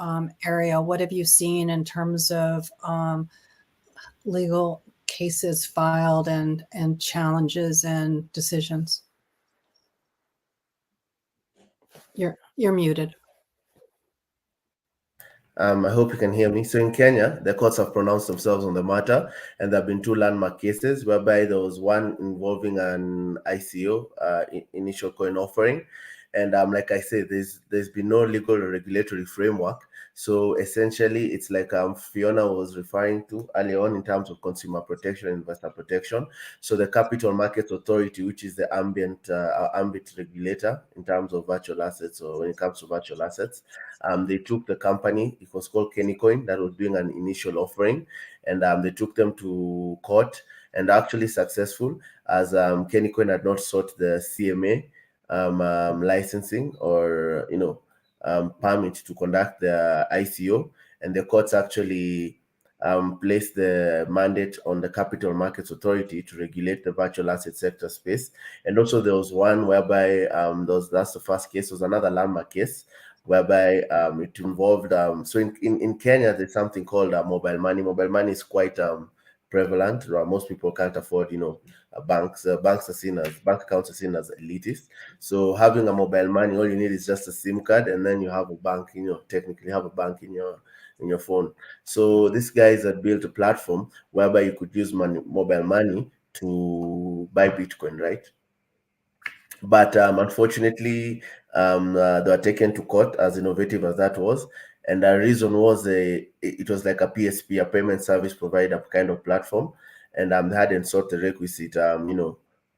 area? What have you seen in terms of legal cases filed and challenges and decisions? You're muted. I hope you can hear me. So in Kenya, the courts have pronounced themselves on the matter, and there have been two landmark cases whereby there was one involving an ICO, initial coin offering. And like I said, there's been no legal or regulatory framework. So essentially, it's like Fiona was referring to earlier on in terms of consumer protection and investor protection. So the Capital Markets Authority, which is the ambient regulator in terms of virtual assets, or when it comes to virtual assets, they took the company, it was called Kennycoin, that was doing an initial offering, and they took them to court, and actually successful, as Kennycoin had not sought the CMA licensing or permit to conduct the ICO, and the courts actually placed the mandate on the Capital Markets Authority to regulate the virtual asset sector space. And also there was one whereby that's the first case, was another landmark case whereby it involved so in Kenya there's something called mobile money. Mobile money is quite prevalent. Most people can't afford, banks are seen as, bank accounts are seen as elitist. So having a mobile money, all you need is just a SIM card, and then you have a bank, technically have a bank in in your phone. So these guys had built a platform whereby you could use mobile money to buy Bitcoin, right? But unfortunately, they were taken to court, as innovative as that was. And the reason was it was like a PSP, a payment service provider kind of platform. And they hadn't sought the requisite,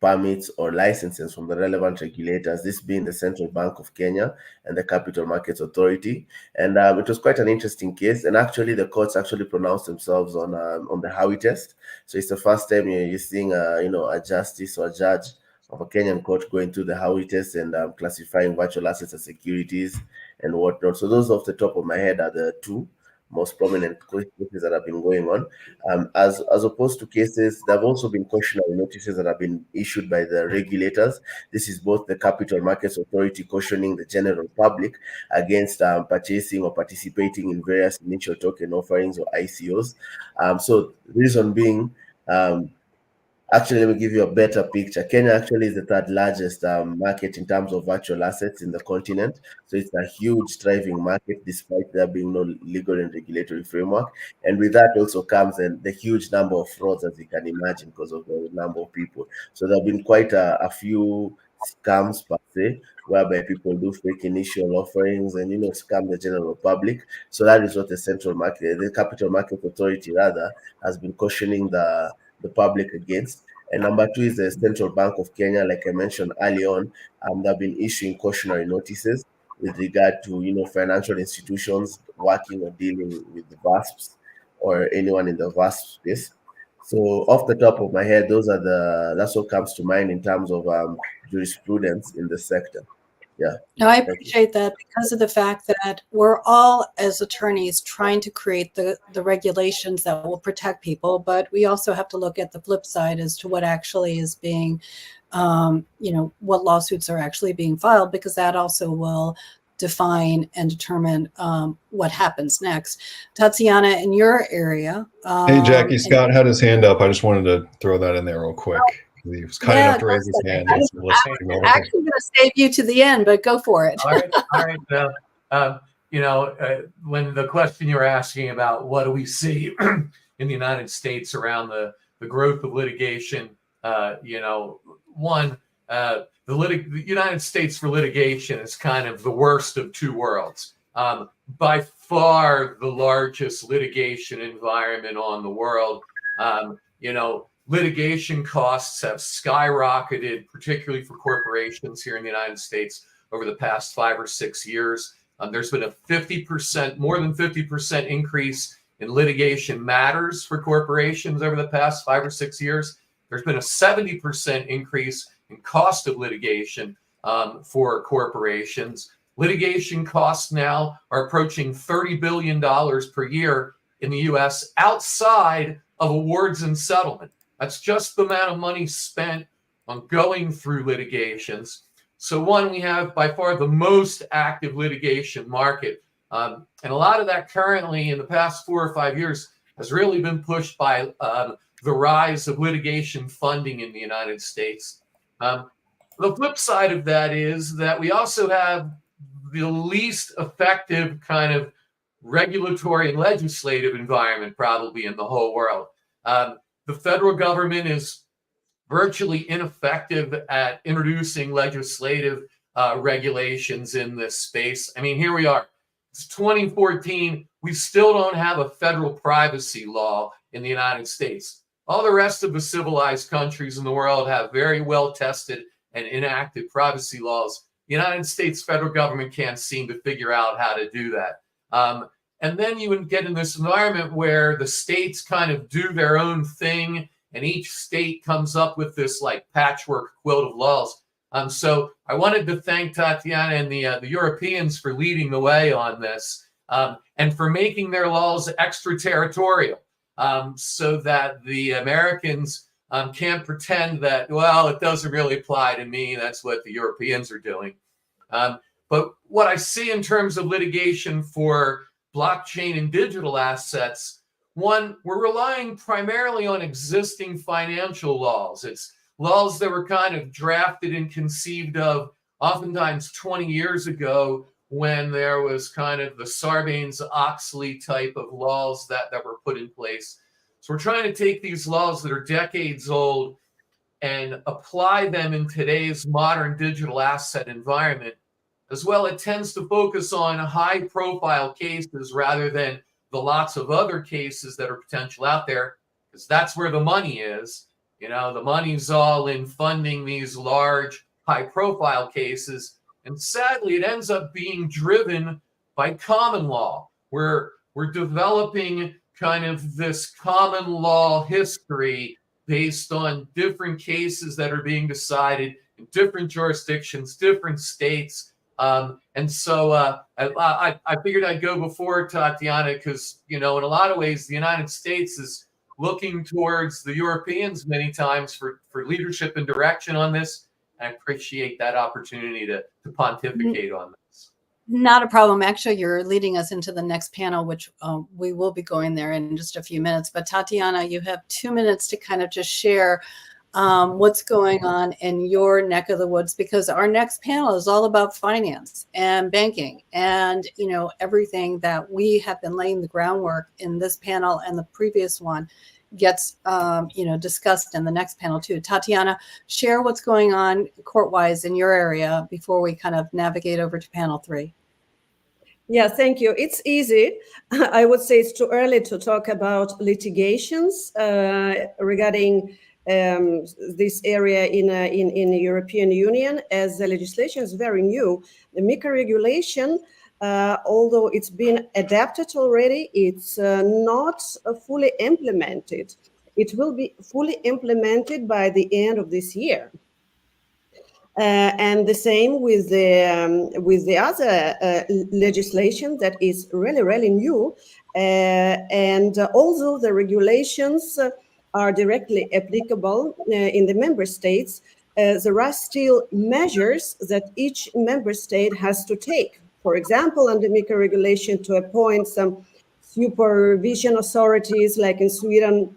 permits or licenses from the relevant regulators, this being the Central Bank of Kenya and the Capital Markets Authority. And it was quite an interesting case. And actually, the courts actually pronounced themselves on the Howey test. So it's the first time you're seeing, a justice or a judge of a Kenyan court going through the Howey test and classifying virtual assets as securities and whatnot. So those off the top of my head are the two most prominent cases that have been going on. As opposed to cases, there have also been cautionary notices that have been issued by the regulators. This is both the Capital Markets Authority cautioning the general public against purchasing or participating in various initial token offerings or ICOs. So the reason being, actually, let me give you a better picture. Kenya actually is the third largest market in terms of virtual assets in the continent. So it's a huge thriving market despite there being no legal and regulatory framework. And with that also comes the huge number of frauds, as you can imagine, because of the number of people. So there have been quite a few scams per se, whereby people do fake initial offerings and scam the general public. So that is what the Capital Market Authority rather has been cautioning the public against. And number two is the Central Bank of Kenya, like I mentioned early on. They've been issuing cautionary notices with regard to financial institutions working or dealing with the VASPs or anyone in the VASP space. So off the top of my head, that's what comes to mind in terms of jurisprudence in the sector. Yeah. No, I appreciate that because of the fact that we're all, as attorneys, trying to create the regulations that will protect people, but we also have to look at the flip side as to what actually is being, what lawsuits are actually being filed, because that also will define and determine what happens next. Tatiana, in your area. Hey, Jackie, Scott had his hand up. I just wanted to throw that in there real quick. He was kind enough to raise his hand. I'm actually going to save you to the end, but go for it. All right. When the question you were asking about what do we see in the United States around the growth of litigation, the United States for litigation is kind of the worst of two worlds. By far the largest litigation environment on the world. Litigation costs have skyrocketed, particularly for corporations here in the United States over the past 5 or 6 years. There's been a more than 50% increase in litigation matters for corporations over the past 5 or 6 years. There's been a 70% increase in cost of litigation for corporations. Litigation costs now are approaching $30 billion per year in the US outside of awards and settlement. That's just the amount of money spent on going through litigations. So we have by far the most active litigation market. And a lot of that currently in the past 4 or 5 years has really been pushed by the rise of litigation funding in the United States. The flip side of that is that we also have the least effective kind of regulatory and legislative environment probably in the whole world. The federal government is virtually ineffective at introducing legislative regulations in this space. I mean, here we are. It's 2014. We still don't have a federal privacy law in the United States. All the rest of the civilized countries in the world have very well tested and enacted privacy laws. The United States federal government can't seem to figure out how to do that. And then you would get in this environment where the states kind of do their own thing, and each state comes up with this like patchwork quilt of laws. So I wanted to thank Tatiana and the Europeans for leading the way on this and for making their laws extraterritorial so that the Americans can't pretend that, well, it doesn't really apply to me. That's what the Europeans are doing. But what I see in terms of litigation for blockchain and digital assets, we're relying primarily on existing financial laws. It's laws that were kind of drafted and conceived of oftentimes 20 years ago when there was kind of the Sarbanes-Oxley type of laws that were put in place. So we're trying to take these laws that are decades old and apply them in today's modern digital asset environment. As well, it tends to focus on high-profile cases rather than the lots of other cases that are potential out there, because that's where the money is. You know, the money's all in funding these large, high-profile cases. And sadly, it ends up being driven by common law. We're developing kind of this common law history based on different cases that are being decided in different jurisdictions, different states. And so I figured I'd go before Tatiana because, you know, in a lot of ways, the United States is looking towards the Europeans many times for leadership and direction on this. I appreciate that opportunity to pontificate on this. Not a problem. Actually, you're leading us into the next panel, which we will be going there in just a few minutes. But Tatiana, you have 2 minutes to kind of just share what's going on in your neck of the woods, because our next panel is all about finance and banking and, you know, everything that we have been laying the groundwork in this panel and the previous one gets, you know, discussed in the next panel too. Tatiana, share what's going on court-wise in your area before we kind of navigate over to panel 3. Yeah, thank you. It's easy. I would say it's too early to talk about litigations regarding this area in the European Union, as the legislation is very new. The MiCA regulation, although it's been adapted already, it's not fully implemented. It will be fully implemented by the end of this year. And the same with the other legislation that is really, really new. And although the regulations are directly applicable in the member states, there are still measures that each member state has to take. For example, under MiCA regulation, to appoint some supervision authorities, like in Sweden,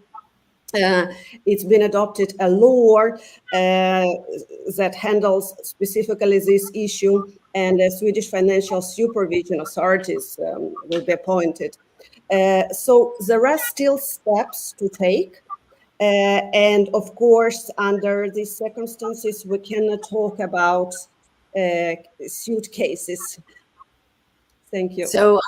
it's been adopted a law that handles specifically this issue, and Swedish financial supervision authorities will be appointed. So there are still steps to take. And of course, under these circumstances, we cannot talk about suit cases. Thank you. So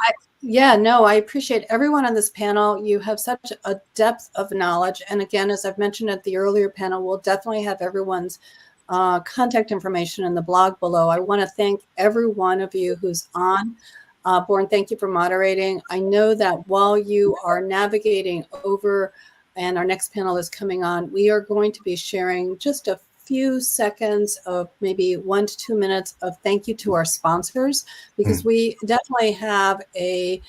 I appreciate everyone on this panel. You have such a depth of knowledge. And again, as I've mentioned at the earlier panel, we'll definitely have everyone's contact information in the blog below. I want to thank every one of you who's on. Born, thank you for moderating. I know that while you are navigating over and our next panel is coming on, we are going to be sharing just a few seconds of maybe 1 to 2 minutes of thank you to our sponsors, because we definitely have a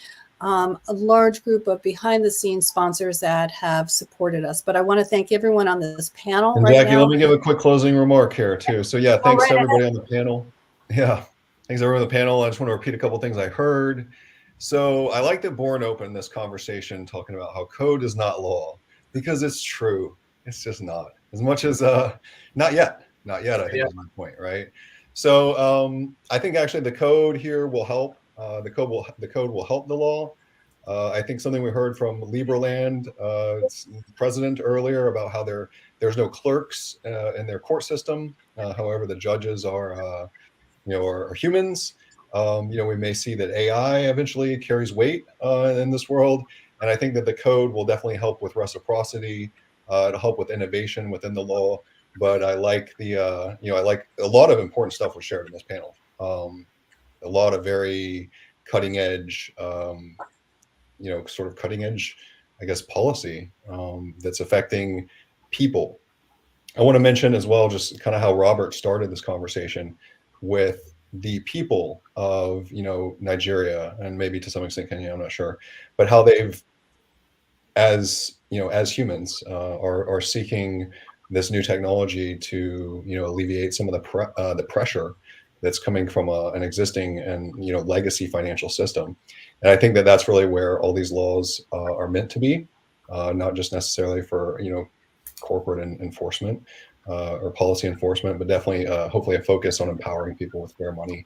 large group of behind the scenes sponsors that have supported us. But I want to thank everyone on this panel. And right Jackie, now. let me give a quick closing remark here too. So yeah, thanks to everybody on the panel. Yeah, thanks everyone on the panel. I just want to repeat a couple things I heard. So I like that Born opened this conversation talking about how code is not law, because it's true. It's just not. As much as not yet, I think is my point, right? So I think actually the code here will help. The code will help the law. I think something we heard from Liberland president earlier about how there's no clerks in their court system. However, the judges are humans. We may see that AI eventually carries weight in this world, and I think that the code will definitely help with reciprocity. To help with innovation within the law, but I like I like a lot of important stuff was shared in this panel. A lot of very cutting edge, sort of cutting edge, I guess, policy that's affecting people. I want to mention as well, just kind of how Robert started this conversation with the people of Nigeria and maybe to some extent Kenya, I'm not sure, but how they've as humans are seeking this new technology to alleviate some of the pressure that's coming from an existing and legacy financial system. And I think that that's really where all these laws are meant to be, not just necessarily for corporate enforcement or policy enforcement, but definitely hopefully a focus on empowering people with fair money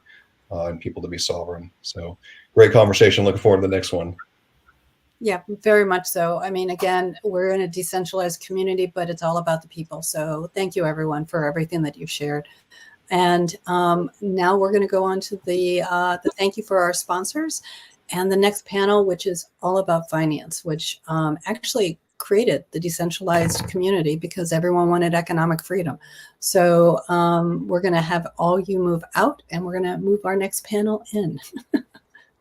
and people to be sovereign. So great conversation. Looking forward to the next one. Yeah, very much so. I mean, again, we're in a decentralized community, but it's all about the people. So thank you, everyone, for everything that you shared. And now we're going to go on to the thank you for our sponsors and the next panel, which is all about finance, which actually created the decentralized community because everyone wanted economic freedom. So we're going to have all you move out, and we're going to move our next panel in.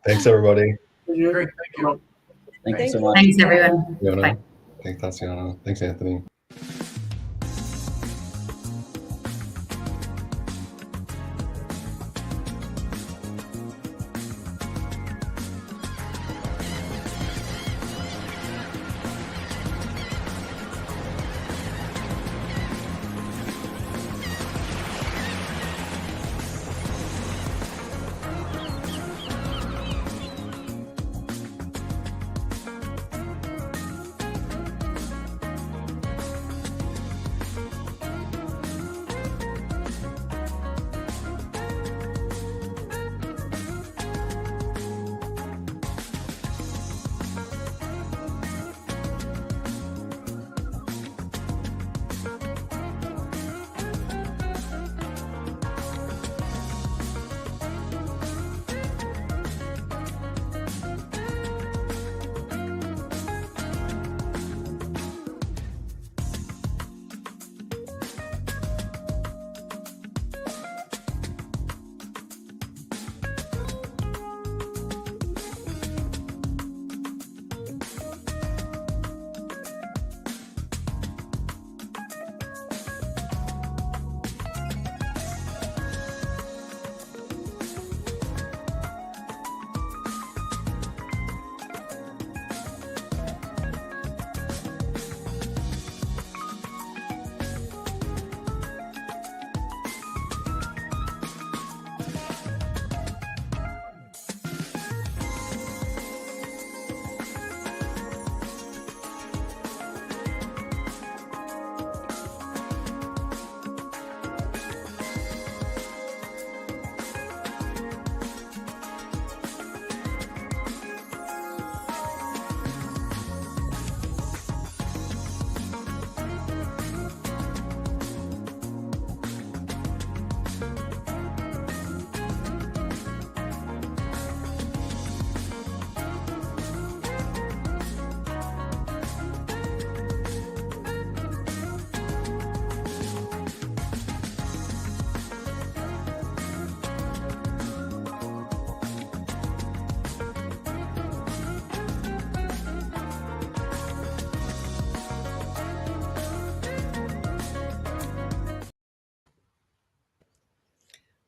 Thanks, everybody. Great, thank you. Thank you so much. Thanks, everyone. Fiona. Bye. Thanks, Tatiana. Thanks, Anthony.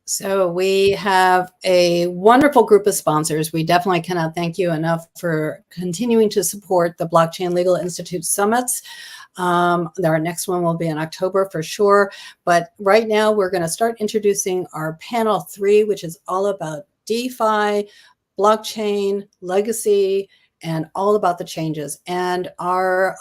So we have a wonderful group of sponsors. We definitely cannot thank you enough for continuing to support the Blockchain Legal Institute Summits. Our next one will be in October for sure. But right now we're going to start introducing our panel 3, which is all about DeFi, blockchain, legacy, and all about the changes. And our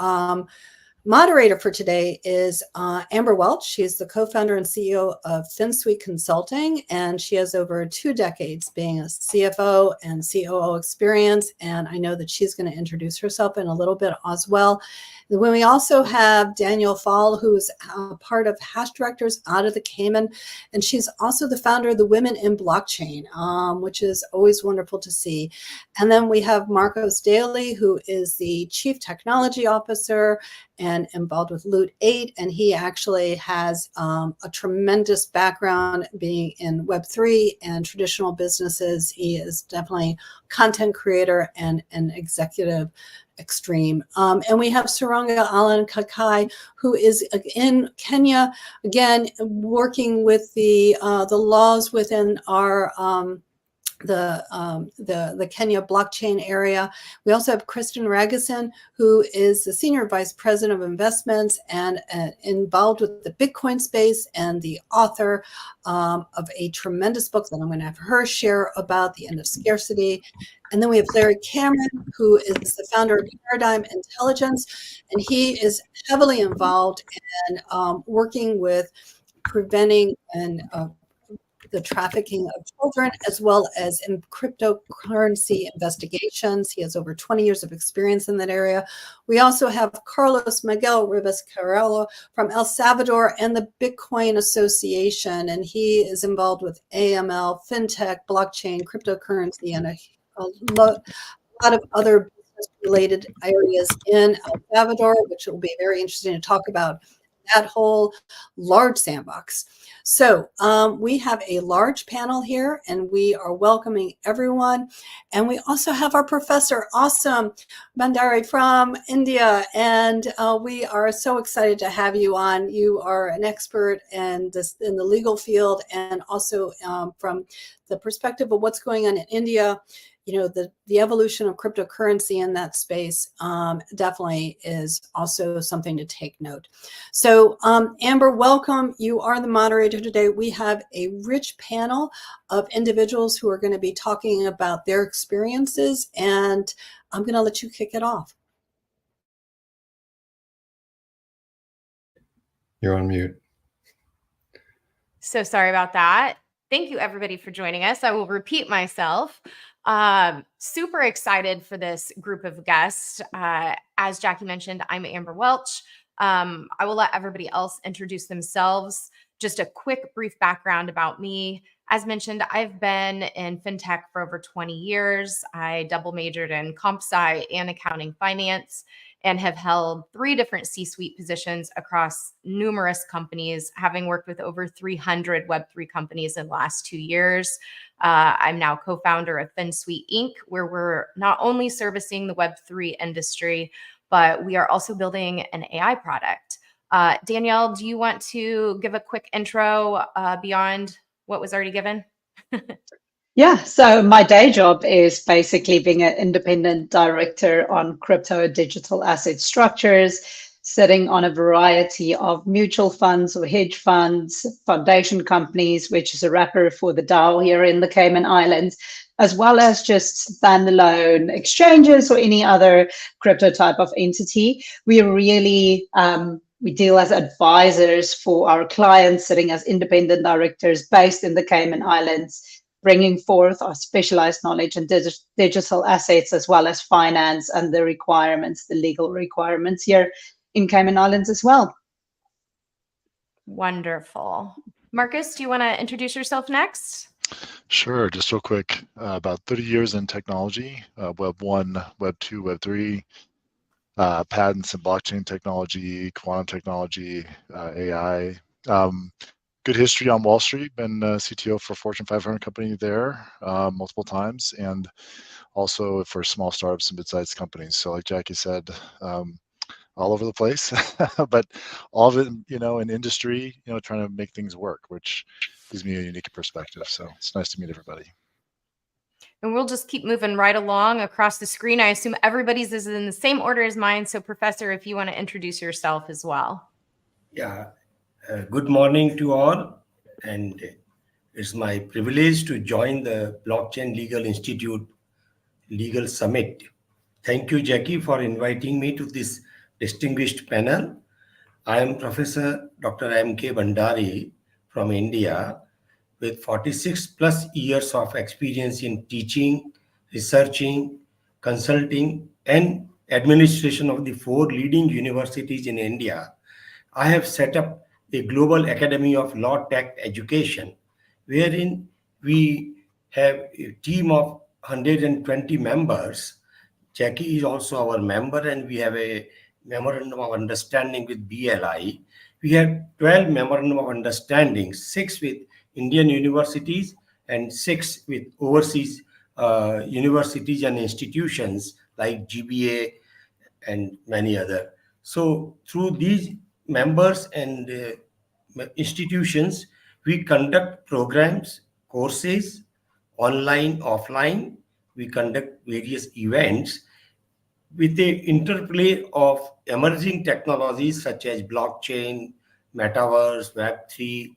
moderator for today is Amber Welch. She's the co-founder and CEO of FinSuite Consulting, and she has over 2 decades being a CFO and COO experience. And I know that she's going to introduce herself in a little bit as well. When we also have Danielle Fall, who's part of Hash Directors out of the Cayman, and she's also the founder of the Women in Blockchain, which is always wonderful to see. And then we have Marcos Daly, who is the Chief Technology Officer and involved with Loot 8, and he actually has a tremendous background being in Web3 and traditional businesses. He is definitely a content creator and an executive extreme. And we have Saranga Alan Kakai, who is in Kenya, again, working with the laws within our the Kenya blockchain area. We also have Kristen Ragusan, who is the Senior Vice President of Investments and involved with the Bitcoin space and the author of a tremendous book that I'm going to have her share about the end of scarcity. And then we have Larry Cameron, who is the founder of Paradigm Intelligence, and he is heavily involved in working with preventing and the trafficking of children, as well as in cryptocurrency investigations. He has over 20 years of experience in that area. We also have Carlos Miguel Rivas Carrello from El Salvador and the Bitcoin Association, and he is involved with AML, fintech, blockchain, cryptocurrency, and a lot of other business-related areas in El Salvador, which will be very interesting to talk about that whole large sandbox. So we have a large panel here, and we are welcoming everyone. And we also have our professor, Awesome Bandari from India. And we are so excited to have you on. You are an expert in the legal field, and also from the perspective of what's going on in India. You know, the evolution of cryptocurrency in that space definitely is also something to take note. So Amber, welcome. You are the moderator today. We have a rich panel of individuals who are going to be talking about their experiences, and I'm going to let you kick it off. You're on mute. So sorry about that. Thank you, everybody, for joining us. I will repeat myself. Super excited for this group of guests. As Jackie mentioned, I'm Amber Welch. I will let everybody else introduce themselves. Just a quick, brief background about me. As mentioned, I've been in fintech for over 20 years. I double majored in comp sci and accounting finance, and have held 3 different C-suite positions across numerous companies, having worked with over 300 Web3 companies in the last 2 years. I'm now co-founder of FinSuite Inc., where we're not only servicing the Web3 industry, but we are also building an AI product. Danielle, do you want to give a quick intro beyond what was already given? Yeah, so my day job is basically being an independent director on crypto digital asset structures, sitting on a variety of mutual funds or hedge funds, foundation companies, which is a wrapper for the DAO here in the Cayman Islands, as well as just standalone exchanges or any other crypto type of entity. We really we deal as advisors for our clients, sitting as independent directors based in the Cayman Islands, bringing forth our specialized knowledge in digital assets, as well as finance and the requirements, the legal requirements here in Cayman Islands as well. Wonderful. Marcus, do you want to introduce yourself next? Sure, just real quick. About 30 years in technology, Web 1, Web 2, Web 3, patents in blockchain technology, quantum technology, AI. Good history on Wall Street, been CTO for a Fortune 500 company there multiple times, and also for small startups and mid-sized companies. So like Jackie said, all over the place, but all of it, you know, in industry, you know, trying to make things work, which gives me a unique perspective. So it's nice to meet everybody. And we'll just keep moving right along across the screen. I assume everybody's is in the same order as mine. So Professor, if you want to introduce yourself as well. Yeah, good morning to all. And it's my privilege to join the Blockchain Legal Institute Legal Summit. Thank you, Jackie, for inviting me to this distinguished panel. I am Professor Dr. M.K. Bandari from India, with 46 plus years of experience in teaching, researching, consulting, and administration of the 4 leading universities in India. I have set up a global academy of law tech education, wherein we have a team of 120 members. Jackie is also our member, and we have a memorandum of understanding with BLI. We have 12 memorandum of understanding, 6 with Indian universities and 6 with overseas universities and institutions like GBA and many other. So through these members and institutions, we conduct programs, courses, online, offline. We conduct various events with the interplay of emerging technologies such as blockchain, metaverse, Web3,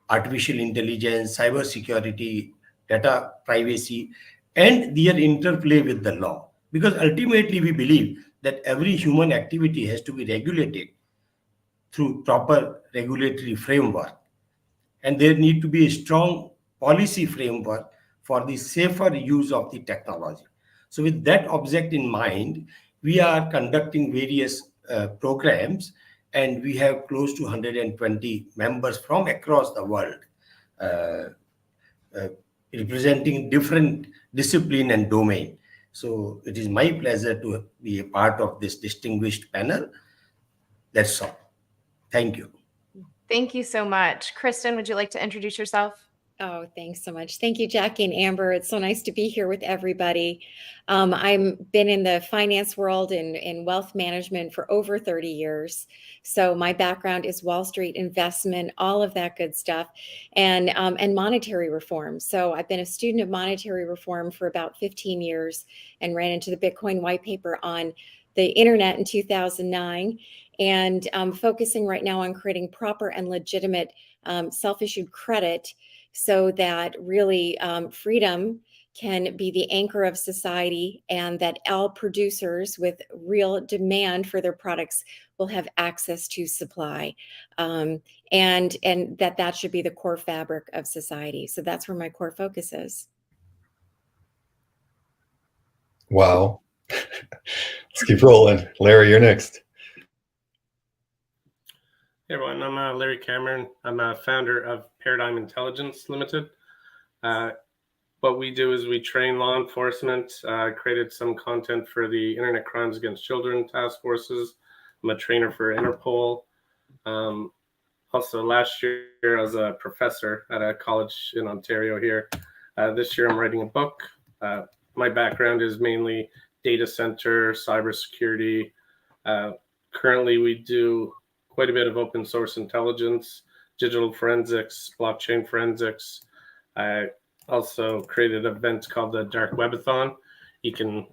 artificial intelligence, cybersecurity, data privacy, and their interplay with the law. Because ultimately we believe that every human activity has to be regulated through proper regulatory framework. And there need to be a strong policy framework for the safer use of the technology. So with that object in mind, we are conducting various programs, and we have close to 120 members from across the world, representing different discipline and domain. So it is my pleasure to be a part of this distinguished panel. That's all. Thank you. Thank you so much. Kristen, would you like to introduce yourself? Oh, thanks so much. Thank you, Jackie and Amber. It's so nice to be here with everybody. I've been in the finance world and in wealth management for over 30 years. So my background is Wall Street investment, all of that good stuff, and monetary reform. So I've been a student of monetary reform for about 15 years and ran into the Bitcoin white paper on the internet in 2009, and focusing right now on creating proper and legitimate self-issued credit, so that really freedom can be the anchor of society, and that all producers with real demand for their products will have access to supply, and that should be the core fabric of society. So that's where my core focus is. Wow. Let's keep rolling. Larry, you're next. Hey everyone, I'm Larry Cameron. I'm a founder of Paradigm Intelligence Limited. What we do is we train law enforcement, created some content for the Internet Crimes Against Children task forces. I'm a trainer for Interpol. Also last year I was a professor at a college in Ontario here. This year I'm writing a book. My background is mainly data center, cybersecurity. Currently we do quite a bit of open source intelligence, digital forensics, blockchain forensics. I also created an event called the Dark Webathon. You can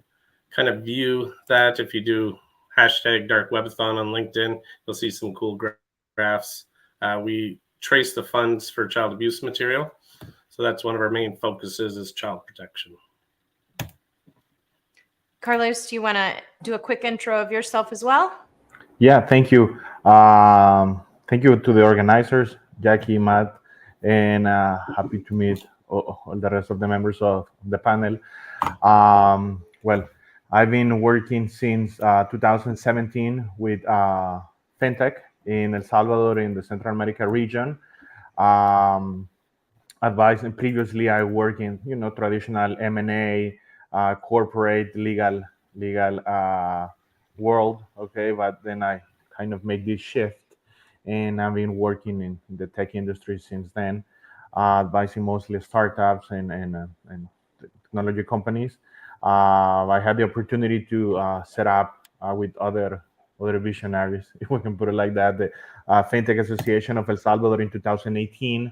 kind of view that if you do hashtag Dark Webathon on LinkedIn, you'll see some cool graphs. We trace the funds for child abuse material. So that's one of our main focuses, is child protection. Carlos, do you want to do a quick intro of yourself as well? Yeah, thank you. Thank you to the organizers, Jackie, Matt, and happy to meet all the rest of the members of the panel. Well, I've been working since 2017 with FinTech in El Salvador in the Central America region. Advising previously, I worked in traditional M&A, corporate legal world. Okay, but then I kind of made this shift, and I've been working in the tech industry since then, advising mostly startups and technology companies. I had the opportunity to set up with other visionaries, if we can put it like that, the FinTech Association of El Salvador in 2018.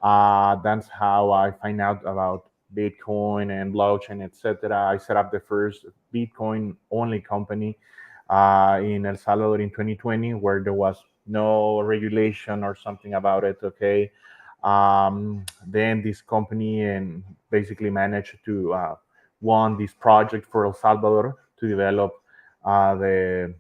That's how I find out about Bitcoin and blockchain, etc. I set up the first Bitcoin only company in El Salvador in 2020, where there was no regulation or something about it. Okay. Then this company and basically managed to won this project for El Salvador to develop the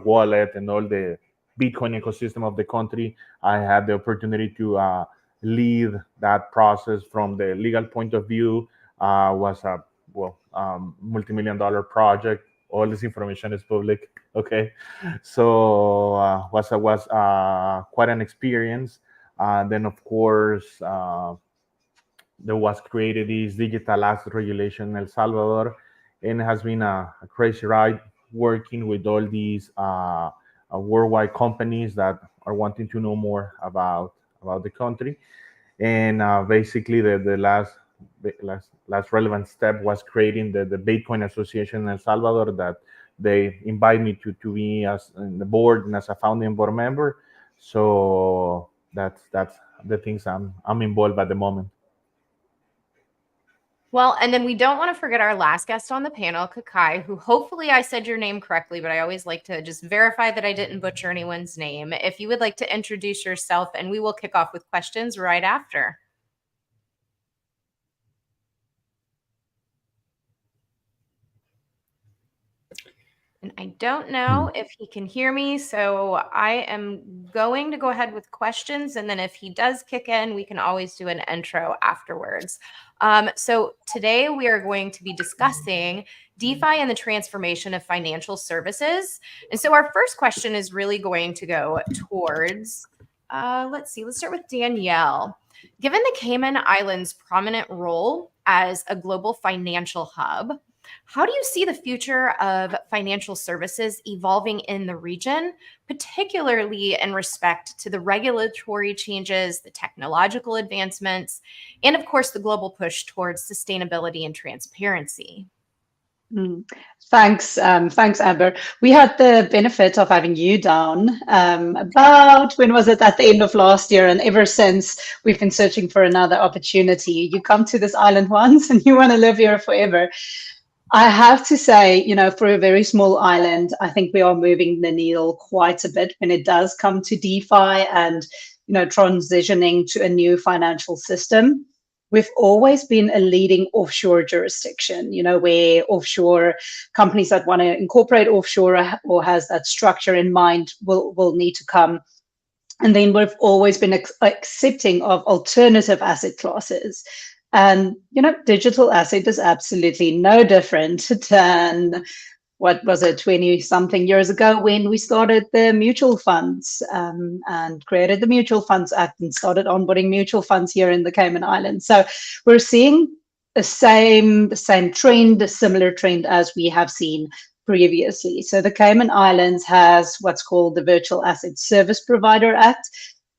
wallet and all the Bitcoin ecosystem of the country. I had the opportunity to lead that process from the legal point of view. Was a multi-million-dollar project. All this information is public. Okay, so was quite an experience. Then of course there was created this digital asset regulation in El Salvador, and it has been a crazy ride working with all these worldwide companies that are wanting to know more about the country. And basically the last relevant step was creating the Bitcoin Association in El Salvador, that they invite me to be as in the board and as a founding board member. So that's the things I'm involved at the moment. Well, and then we don't want to forget our last guest on the panel, Kakai, who hopefully I said your name correctly, but I always like to just verify that I didn't butcher anyone's name. If you would like to introduce yourself, and we will kick off with questions right after. And I don't know if he can hear me, so I am going to go ahead with questions. And then if he does kick in, we can always do an intro afterwards. So today we are going to be discussing DeFi and the transformation of financial services. And so our first question is really going to go towards, let's start with Danielle. Given the Cayman Islands' prominent role as a global financial hub, how do you see the future of financial services evolving in the region, particularly in respect to the regulatory changes, the technological advancements, and of course, the global push towards sustainability and transparency? Thanks, Amber. We had the benefit of having you down about, when was it, at the end of last year, and ever since we've been searching for another opportunity. You come to this island once and you want to live here forever. I have to say, for a very small island, I think we are moving the needle quite a bit when it does come to DeFi and, transitioning to a new financial system. We've always been a leading offshore jurisdiction, where offshore companies that want to incorporate offshore or has that structure in mind will need to come. And then we've always been accepting of alternative asset classes. And, digital asset is absolutely no different than, what was it, 20-something years ago when we started the mutual funds and created the Mutual Funds Act and started onboarding mutual funds here in the Cayman Islands. So we're seeing the same trend, a similar trend as we have seen previously. So the Cayman Islands has what's called the Virtual Asset Service Provider Act.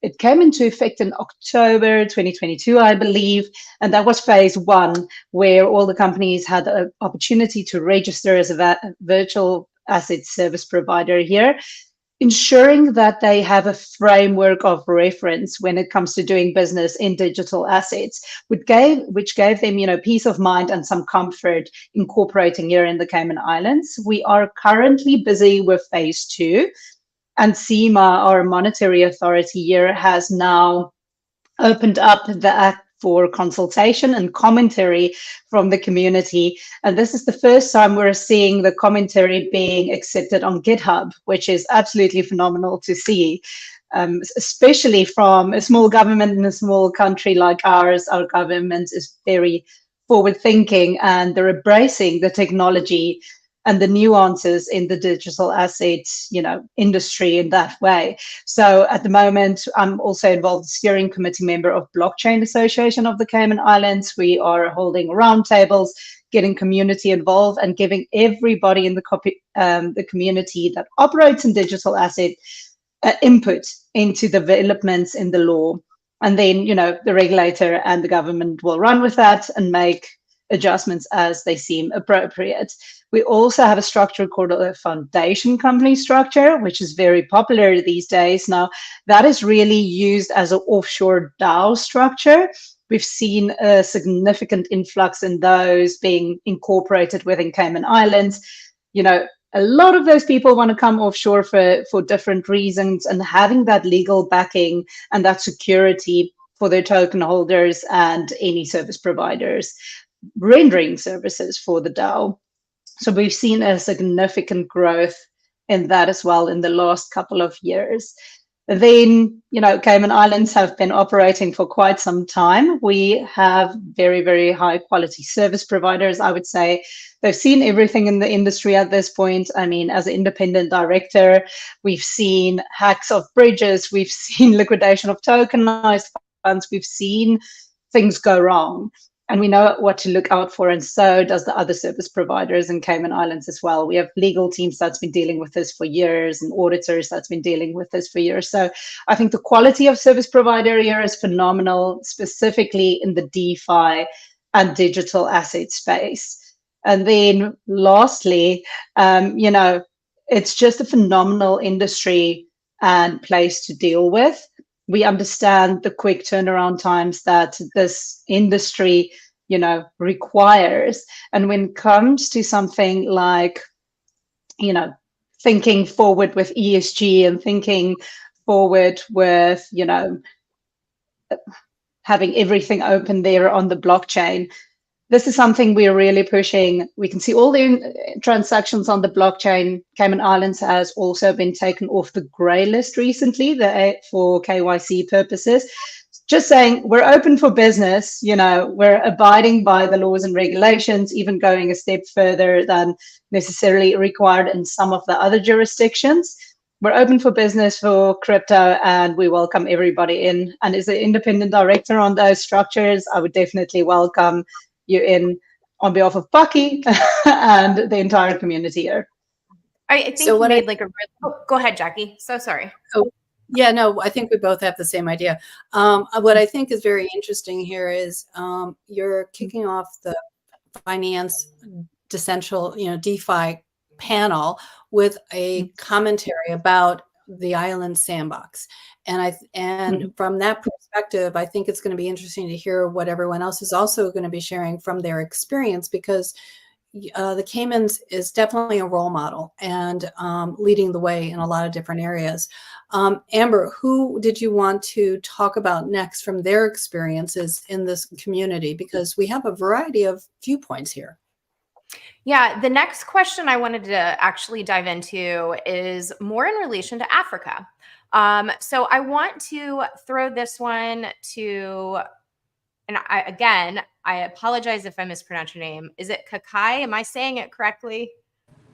It came into effect in October 2022, I believe, and that was phase one, where all the companies had the opportunity to register as a virtual asset service provider here, ensuring that they have a framework of reference when it comes to doing business in digital assets, which gave them, peace of mind and some comfort incorporating here in the Cayman Islands. We are currently busy with phase two. And SEMA, our monetary authority here, has now opened up the act for consultation and commentary from the community. And this is the first time we're seeing the commentary being accepted on GitHub, which is absolutely phenomenal to see, especially from a small government in a small country like ours. Our government is very forward thinking and they're embracing the technology and the nuances in the digital assets, industry in that way. So at the moment, I'm also involved as steering committee member of Blockchain Association of the Cayman Islands. We are holding roundtables, getting community involved and giving everybody in the community that operates in digital asset input into developments in the law. And then, the regulator and the government will run with that and make adjustments as they seem appropriate. We also have a structure called a foundation company structure, which is very popular these days. Now, that is really used as an offshore DAO structure. We've seen a significant influx in those being incorporated within Cayman Islands. A lot of those people want to come offshore for different reasons, and having that legal backing and that security for their token holders and any service providers rendering services for the DAO. So we've seen a significant growth in that as well in the last couple of years. Then, Cayman Islands have been operating for quite some time. We have very, very high quality service providers. I would say they've seen everything in the industry at this point. I mean, as an independent director, we've seen hacks of bridges, we've seen liquidation of tokenized funds, we've seen things go wrong. And we know what to look out for, and so does the other service providers in Cayman Islands as well. We have legal teams that's been dealing with this for years and auditors that's been dealing with this for years. So I think the quality of service provider here is phenomenal, specifically in the DeFi and digital asset space. And then lastly, it's just a phenomenal industry and place to deal with. We understand the quick turnaround times that this industry, requires. And when it comes to something like, thinking forward with ESG and thinking forward with, having everything open there on the blockchain, this is something we're really pushing. We can see all the transactions on the blockchain. Cayman Islands has also been taken off the grey list recently for KYC purposes. Just saying, we're open for business. We're abiding by the laws and regulations, even going a step further than necessarily required in some of the other jurisdictions. We're open for business for crypto, and we welcome everybody in. And as an independent director on those structures, I would definitely welcome you in on behalf of Bucky and the entire community here. I think you made like a go ahead, Jackie. So sorry. Oh, yeah, no, I think we both have the same idea. What I think is very interesting here is you're kicking off the finance DeFi panel with a commentary about the island sandbox. And from that perspective, I think it's going to be interesting to hear what everyone else is also going to be sharing from their experience, because the Caymans is definitely a role model and leading the way in a lot of different areas. Amber, who did you want to talk about next from their experiences in this community? Because we have a variety of viewpoints here. Yeah, the next question I wanted to actually dive into is more in relation to Africa. So I want to throw this one to, and I apologize if I mispronounce your name. Is it Kakai? Am I saying it correctly?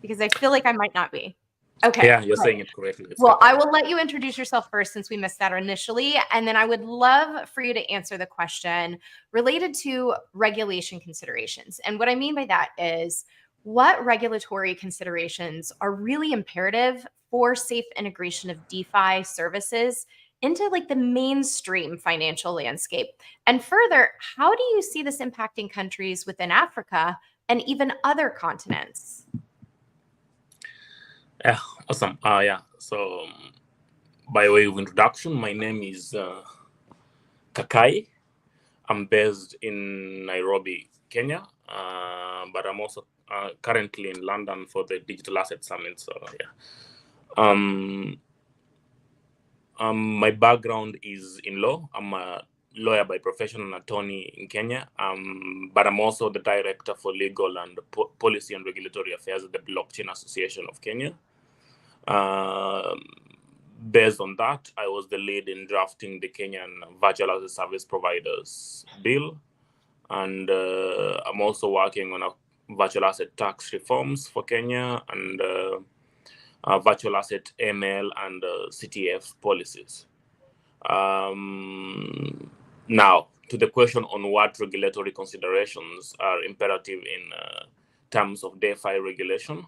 Because I feel like I might not be. Okay. Yeah, you're saying it correctly. Well, I will let you introduce yourself first, since we missed that initially. And then I would love for you to answer the question related to regulation considerations. And what I mean by that is, what regulatory considerations are really imperative for safe integration of DeFi services into like the mainstream financial landscape? And further, how do you see this impacting countries within Africa and even other continents? Yeah, awesome. So by way of introduction, my name is Kakai. I'm based in Nairobi, Kenya, but I'm also currently in London for the Digital Asset Summit. So yeah, my background is in law. I'm a lawyer by profession, an attorney in Kenya, but I'm also the director for legal and policy and regulatory affairs at the Blockchain Association of Kenya. Based on that, I was the lead in drafting the Kenyan Virtual Asset Service Providers Bill, and I'm also working on a virtual asset tax reforms for Kenya and virtual asset ML and CTF policies. Now, to the question on what regulatory considerations are imperative in terms of DeFi regulation,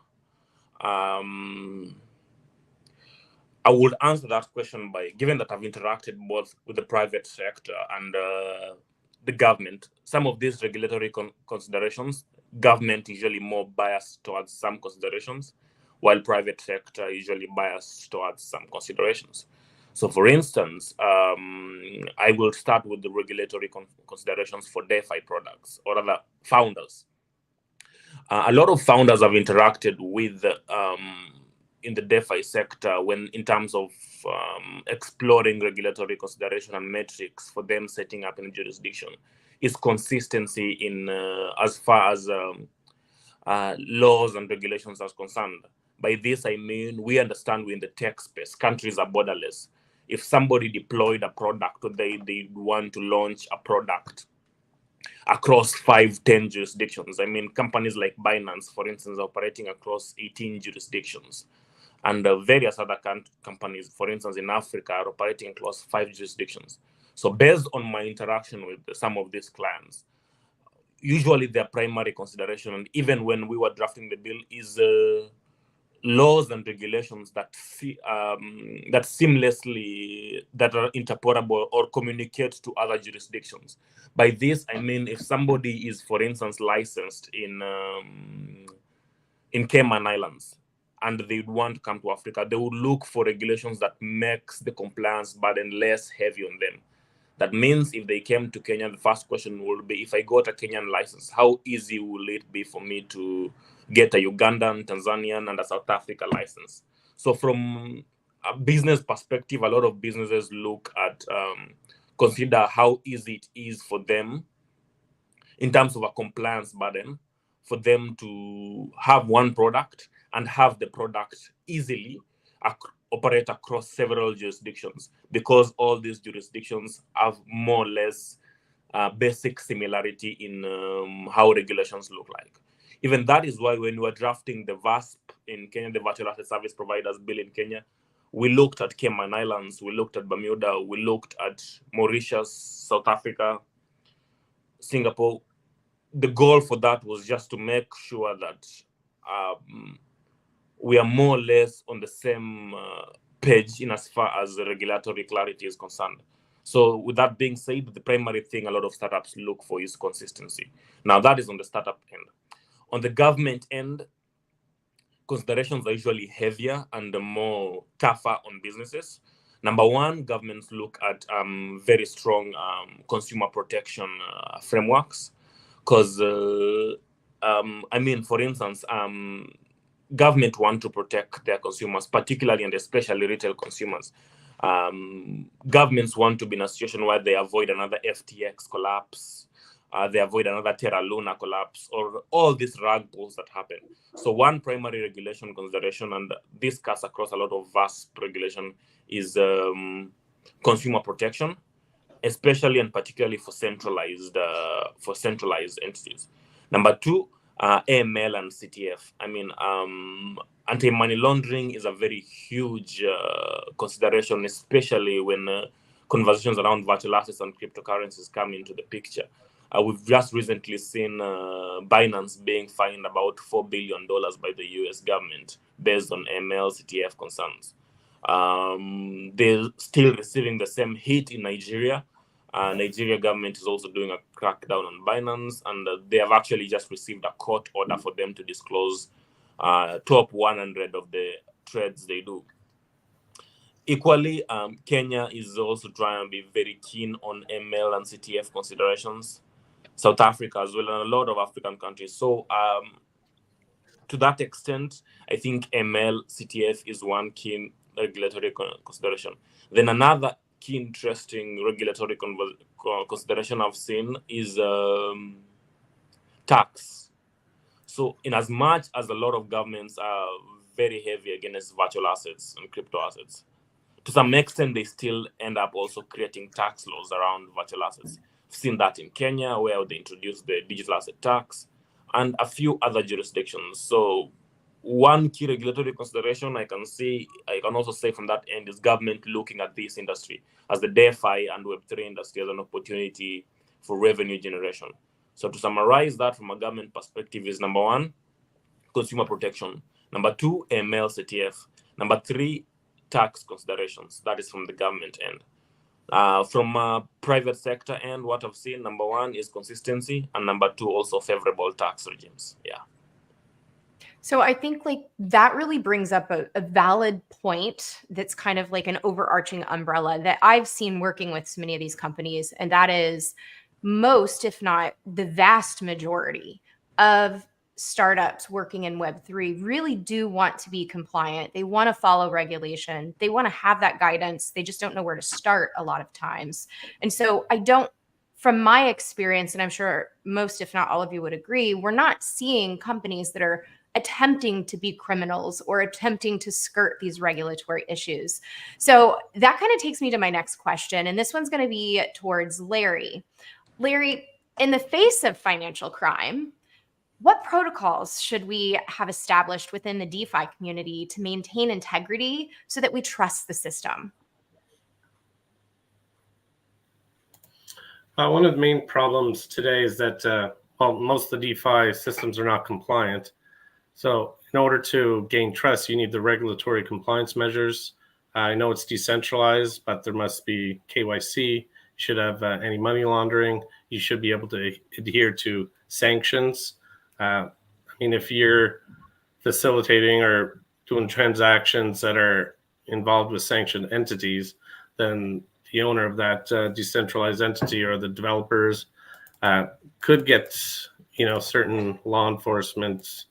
I would answer that question by, given that I've interacted both with the private sector and the government, some of these regulatory considerations, government usually more biased towards some considerations, while private sector usually biased towards some considerations. So for instance, I will start with the regulatory considerations for DeFi products, or rather founders. A lot of founders have interacted with in the DeFi sector when in terms of exploring regulatory consideration and metrics for them setting up in jurisdiction is consistency in as far as laws and regulations are concerned. By this, I mean, we understand we're in the tech space. Countries are borderless. If somebody deployed a product, or they want to launch a product across 5-10 jurisdictions. I mean, companies like Binance, for instance, are operating across 18 jurisdictions. And various other companies, for instance, in Africa, are operating across 5 jurisdictions. So based on my interaction with some of these clients, usually their primary consideration, and even when we were drafting the bill, is laws and regulations that seamlessly that are interpretable or communicate to other jurisdictions. By this, I mean, if somebody is, for instance, licensed in Cayman Islands and they would want to come to Africa, they would look for regulations that makes the compliance burden less heavy on them. That means if they came to Kenya, the first question would be, if I got a Kenyan license, how easy will it be for me to get a Ugandan, Tanzanian, and a South Africa license? So from a business perspective, a lot of businesses look at, consider how easy it is for them in terms of a compliance burden for them to have one product and have the product easily operate across several jurisdictions, because all these jurisdictions have more or less basic similarity in how regulations look like. Even that is why when we were drafting the VASP in Kenya, the Virtual Asset Service Providers Bill in Kenya, we looked at Cayman Islands, we looked at Bermuda, we looked at Mauritius, South Africa, Singapore. The goal for that was just to make sure that we are more or less on the same page in as far as the regulatory clarity is concerned. So with that being said, the primary thing a lot of startups look for is consistency. Now that is on the startup end. On the government end, considerations are usually heavier and more tougher on businesses. Number one, governments look at very strong consumer protection frameworks. Because, I mean, for instance, government want to protect their consumers, particularly and especially retail consumers. Governments want to be in a situation where they avoid another FTX collapse, they avoid another Terra Luna collapse, or all these rug pulls that happen. So one primary regulation consideration, and this cuts across a lot of vast regulation, is consumer protection, especially and particularly for centralized entities. Number two, AML and CTF. I mean, anti-money laundering is a very huge consideration, especially when conversations around virtual assets and cryptocurrencies come into the picture. We've just recently seen Binance being fined about $4 billion by the US government based on AML, CTF concerns. They're still receiving the same hit in Nigeria. Nigeria government is also doing a crackdown on Binance, and they have actually just received a court order for them to disclose top 100 of the trades they do. Equally, Kenya is also trying to be very keen on ML and CTF considerations. South Africa as well, and a lot of African countries. So to that extent, I think ML, CTF is one key regulatory consideration. Then another key interesting regulatory consideration I've seen is tax. So in as much as a lot of governments are very heavy against virtual assets and crypto assets, to some extent they still end up also creating tax laws around virtual assets. We've seen that in Kenya, where they introduced the digital asset tax, and a few other jurisdictions. So one key regulatory consideration I can also say from that end is government looking at this industry as the DeFi and Web3 industry as an opportunity for revenue generation. So to summarize that from a government perspective is number one, consumer protection. Number two, ML, CTF. Number three, tax considerations. That is from the government end. From a private sector end, what I've seen, number one is consistency, and number two, also favorable tax regimes. Yeah. So I think like that really brings up a valid point that's kind of like an overarching umbrella that I've seen working with so many of these companies, and that is most, if not the vast majority of startups working in Web3 really do want to be compliant. They want to follow regulation. They want to have that guidance. They just don't know where to start a lot of times. And so from my experience, and I'm sure most, if not all of you would agree, we're not seeing companies that are attempting to be criminals or attempting to skirt these regulatory issues. So that kind of takes me to my next question. And this one's going to be towards Larry. Larry, in the face of financial crime, what protocols should we have established within the DeFi community to maintain integrity so that we trust the system? One of the main problems today is that most of the DeFi systems are not compliant. So in order to gain trust, you need the regulatory compliance measures. I know it's decentralized, but there must be KYC. You should have anti-money laundering. You should be able to adhere to sanctions. I mean, if you're facilitating or doing transactions that are involved with sanctioned entities, then the owner of that decentralized entity or the developers could get, certain law enforcement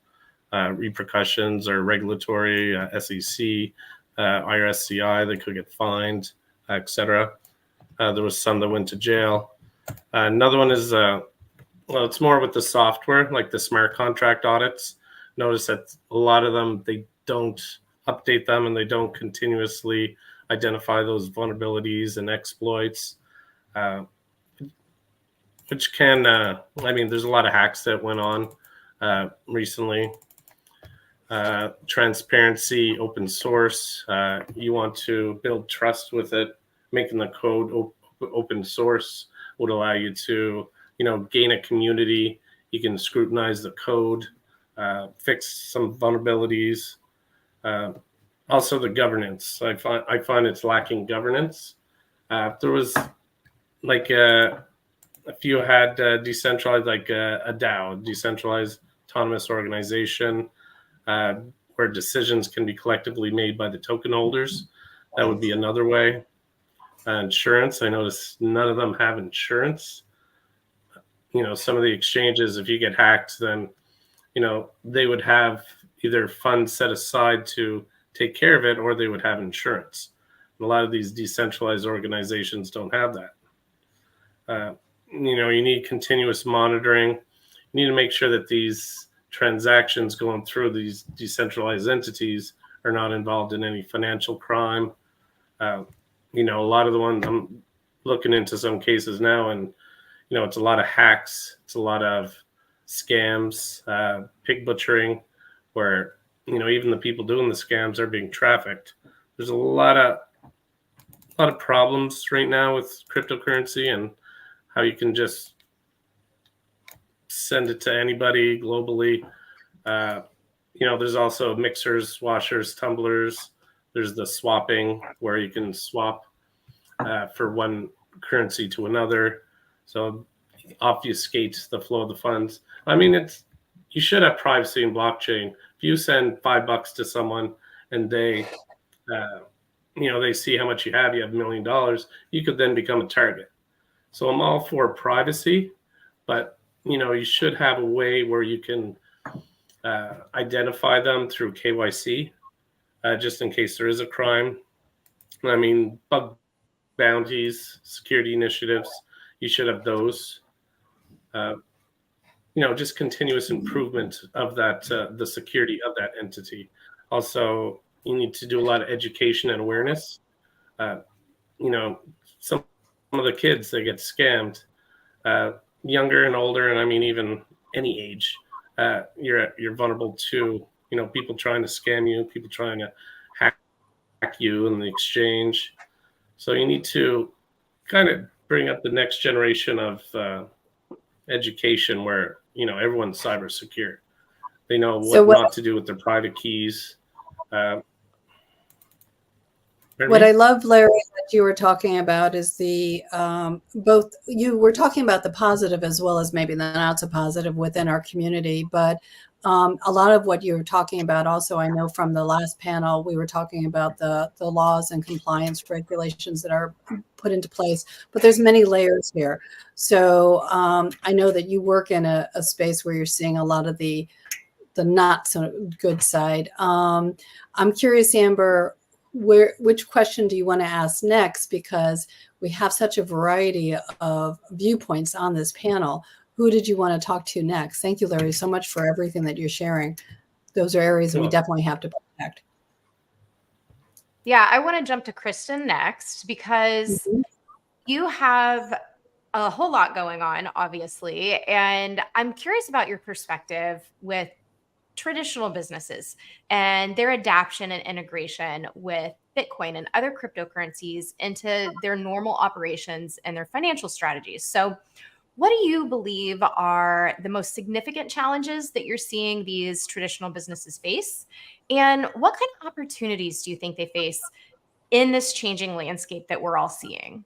repercussions or regulatory SEC, IRSCI, they could get fined, etc. There was some that went to jail. Another one is Well, it's more with the software, like the smart contract audits. Notice that a lot of them, they don't update them and they don't continuously identify those vulnerabilities and exploits, which can, I mean, there's a lot of hacks that went on recently. Transparency, open source. You want to build trust with it. Making the code open source would allow you to, gain a community. You can scrutinize the code, fix some vulnerabilities. Also, the governance. I find it's lacking governance. There was like if you had decentralized, like a DAO, decentralized autonomous organization, where decisions can be collectively made by the token holders. That would be another way. Insurance, I notice none of them have insurance. Some of the exchanges, if you get hacked, then, they would have either funds set aside to take care of it, or they would have insurance. And a lot of these decentralized organizations don't have that. You need continuous monitoring. You need to make sure that these transactions going through these decentralized entities are not involved in any financial crime. A lot of the ones I'm looking into some cases now, and it's a lot of hacks, it's a lot of scams, pig butchering, where even the people doing the scams are being trafficked. There's a lot of problems right now with cryptocurrency and how you can just send it to anybody globally. There's also mixers, washers, tumblers. There's the swapping, where you can swap for one currency to another. So obfuscate the flow of the funds. I mean, you should have privacy in blockchain. If you send $5 to someone and they see how much you have $1 million, you could then become a target. So I'm all for privacy, but you should have a way where you can identify them through KYC, just in case there is a crime. I mean, bug bounties, security initiatives, you should have those. Just continuous improvement of that, the security of that entity. Also, you need to do a lot of education and awareness. Some of the kids, they get scammed, younger and older, and I mean even any age. You're vulnerable to people trying to scam you, people trying to hack you in the exchange. So you need to kind of bring up the next generation of education where everyone's cyber secure. They know what not to do with their private keys. What I love, Larry, that you were talking about is the both you were talking about the positive as well as maybe the not so positive within our community. But a lot of what you were talking about also, I know from the last panel, we were talking about the laws and compliance regulations that are put into place, but there's many layers here. So I know that you work in a space where you're seeing a lot of the not so good side. I'm curious, Amber, which question do you want to ask next? Because we have such a variety of viewpoints on this panel. Who did you want to talk to next? Thank you, Larry, so much for everything that you're sharing. Those are areas that we definitely have to protect. Yeah, I want to jump to Kristen next because you have a whole lot going on, obviously. And I'm curious about your perspective with traditional businesses and their adaptation and integration with Bitcoin and other cryptocurrencies into their normal operations and their financial strategies. So what do you believe are the most significant challenges that you're seeing these traditional businesses face? And what kind of opportunities do you think they face in this changing landscape that we're all seeing?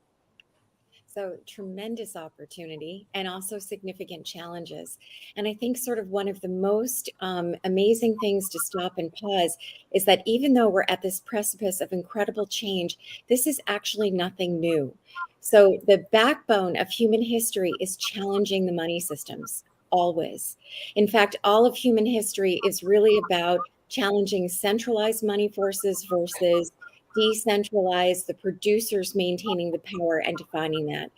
So tremendous opportunity and also significant challenges. And I think sort of one of the most amazing things to stop and pause is that even though we're at this precipice of incredible change, this is actually nothing new. So the backbone of human history is challenging the money systems, always. In fact, all of human history is really about challenging centralized money forces versus decentralized, the producers maintaining the power and defining that.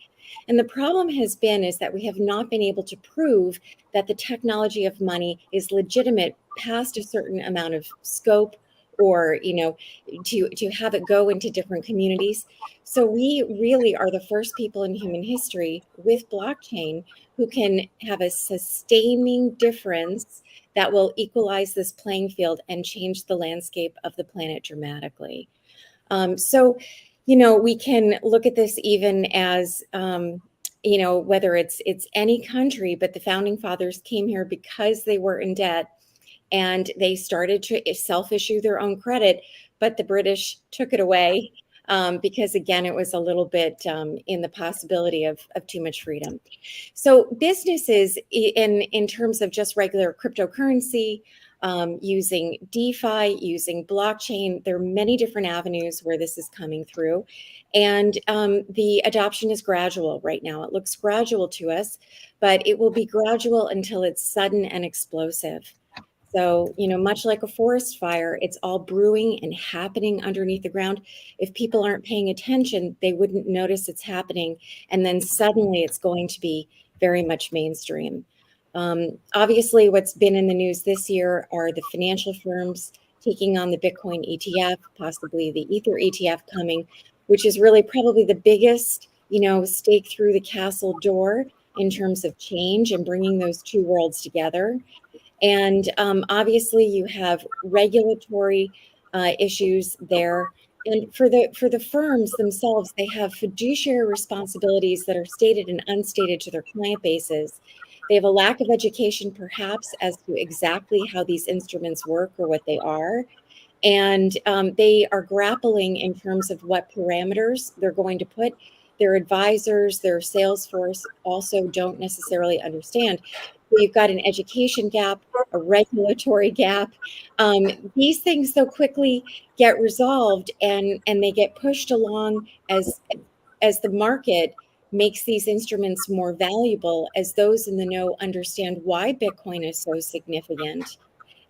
And the problem has been is that we have not been able to prove that the technology of money is legitimate past a certain amount of scope, or to have it go into different communities. So we really are the first people in human history with blockchain who can have a sustaining difference that will equalize this playing field and change the landscape of the planet dramatically. So we can look at this even as whether it's any country, but the founding fathers came here because they were in debt, and they started to self-issue their own credit, but the British took it away because, again, it was a little bit in the possibility of too much freedom. So businesses, in terms of just regular cryptocurrency, using DeFi, using blockchain, there are many different avenues where this is coming through. And the adoption is gradual right now. It looks gradual to us, but it will be gradual until it's sudden and explosive. So, much like a forest fire, it's all brewing and happening underneath the ground. If people aren't paying attention, they wouldn't notice it's happening. And then suddenly it's going to be very much mainstream. Obviously, what's been in the news this year are the financial firms taking on the Bitcoin ETF, possibly the Ether ETF coming, which is really probably the biggest, stake through the castle door in terms of change and bringing those two worlds together. And obviously, you have regulatory issues there. And for the firms themselves, they have fiduciary responsibilities that are stated and unstated to their client bases. They have a lack of education, perhaps, as to exactly how these instruments work or what they are. And they are grappling in terms of what parameters they're going to put. Their advisors, their sales force also don't necessarily understand. So you've got an education gap, a regulatory gap. These things so quickly get resolved, and they get pushed along as the market makes these instruments more valuable, as those in the know understand why Bitcoin is so significant.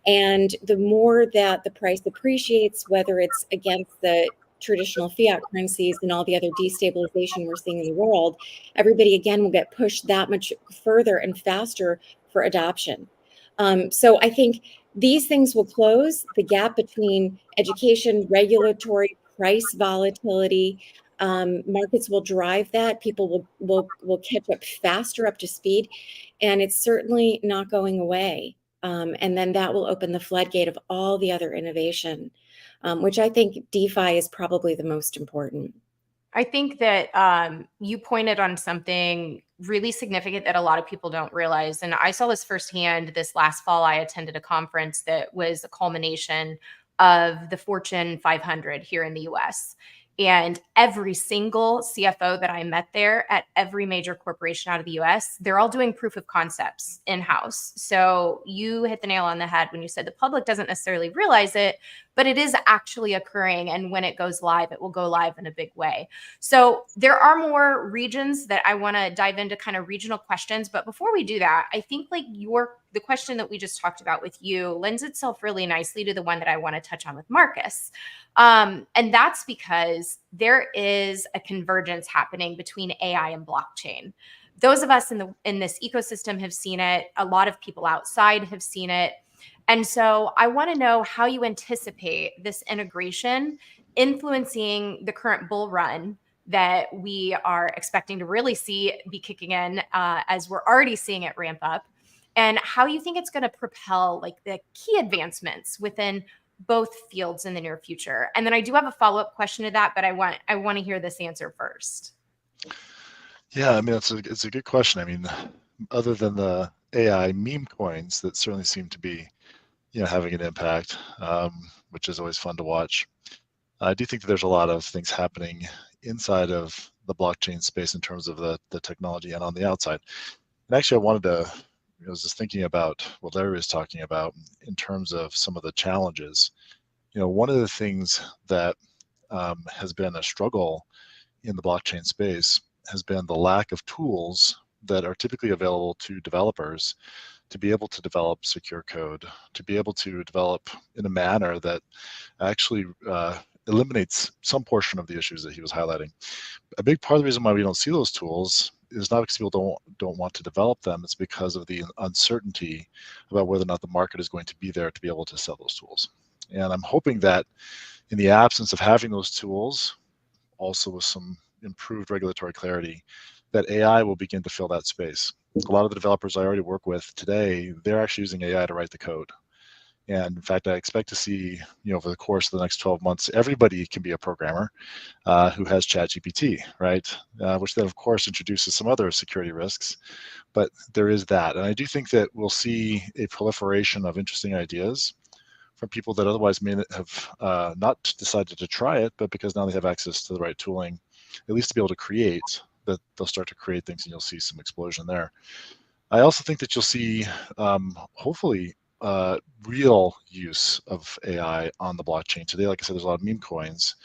And the more that the price appreciates, whether it's against the traditional fiat currencies and all the other destabilization we're seeing in the world, everybody again will get pushed that much further and faster for adoption. So I think these things will close the gap between education, regulatory, price volatility. Markets will drive that. People will catch up faster up to speed, and it's certainly not going away. And then that will open the floodgate of all the other innovation, which I think DeFi is probably the most important. I think that you pointed on something really significant that a lot of people don't realize. And I saw this firsthand this last fall. I attended a conference that was a culmination of the Fortune 500 here in the US. And every single CFO that I met there at every major corporation out of the US, they're all doing proof of concepts in-house. So you hit the nail on the head when you said the public doesn't necessarily realize it, but it is actually occurring. And when it goes live, it will go live in a big way. So there are more regions that I want to dive into, kind of regional questions. But before we do that, I think like the question that we just talked about with you lends itself really nicely to the one that I want to touch on with Marcus. And that's because there is a convergence happening between AI and blockchain. Those of us in this ecosystem have seen it. A lot of people outside have seen it. And so I want to know how you anticipate this integration influencing the current bull run that we are expecting to really see be kicking in as we're already seeing it ramp up, and how you think it's going to propel like the key advancements within both fields in the near future. And then I do have a follow-up question to that, but I want to hear this answer first. Yeah, I mean, it's a good question. I mean, other than the AI meme coins that certainly seem to be, having an impact, which is always fun to watch. I do think that there's a lot of things happening inside of the blockchain space in terms of the technology and on the outside. And actually, I was just thinking about what Larry was talking about in terms of some of the challenges. One of the things that has been a struggle in the blockchain space has been the lack of tools that are typically available to developers to be able to develop secure code, to be able to develop in a manner that actually eliminates some portion of the issues that he was highlighting. A big part of the reason why we don't see those tools is not because people don't want to develop them. It's because of the uncertainty about whether or not the market is going to be there to be able to sell those tools. And I'm hoping that in the absence of having those tools, also with some improved regulatory clarity, that AI will begin to fill that space. A lot of the developers I already work with today, they're actually using AI to write the code. And in fact, I expect to see, over the course of the next 12 months, everybody can be a programmer who has ChatGPT, right? Which then, of course, introduces some other security risks. But there is that. And I do think that we'll see a proliferation of interesting ideas from people that otherwise may have not decided to try it, but because now they have access to the right tooling, at least to be able to create, that they'll start to create things and you'll see some explosion there. I also think that you'll see, hopefully, real use of AI on the blockchain. Today, like I said, there's a lot of meme coins,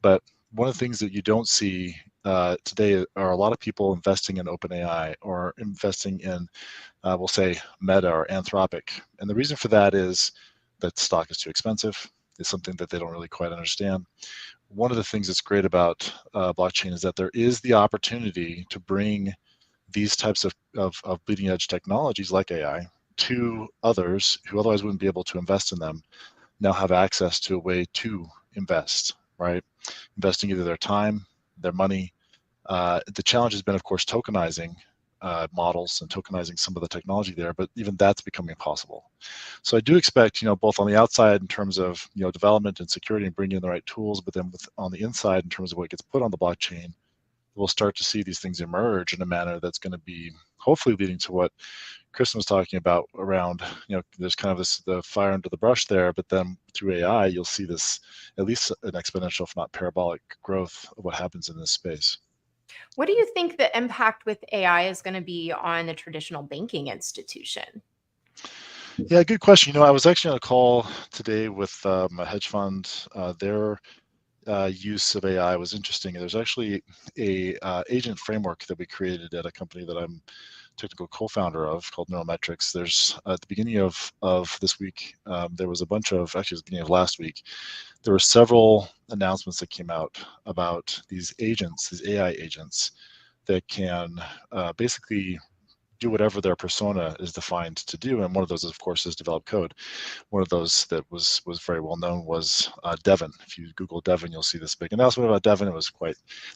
but one of the things that you don't see today are a lot of people investing in OpenAI or investing in, we'll say, Meta or Anthropic. And the reason for that is that stock is too expensive. It's something that they don't really quite understand. One of the things that's great about blockchain is that there is the opportunity to bring these types of bleeding edge technologies like AI to others who otherwise wouldn't be able to invest in them, now have access to a way to invest, right? Investing either their time, their money. The challenge has been, of course, tokenizing models and tokenizing some of the technology there, but even that's becoming possible. So I do expect, both on the outside in terms of, development and security and bringing in the right tools, but then on the inside in terms of what gets put on the blockchain, we'll start to see these things emerge in a manner that's going to be hopefully leading to what Kristen was talking about around, there's kind of the fire under the brush there, but then through AI, you'll see this, at least an exponential, if not parabolic growth of what happens in this space. What do you think the impact with AI is going to be on the traditional banking institution? Yeah, good question. I was actually on a call today with a hedge fund. Their use of AI was interesting. There's actually a agent framework that we created at a company that I'm technical co-founder of called Neurometrics. There's at the beginning of this week, there was a bunch of, actually it was the beginning of last week, there were several announcements that came out about these agents, these AI agents that can basically do whatever their persona is defined to do. And one of those, of course, is develop code. One of those that was very well known was Devin. If you Google Devin, you'll see this big announcement about Devin. It was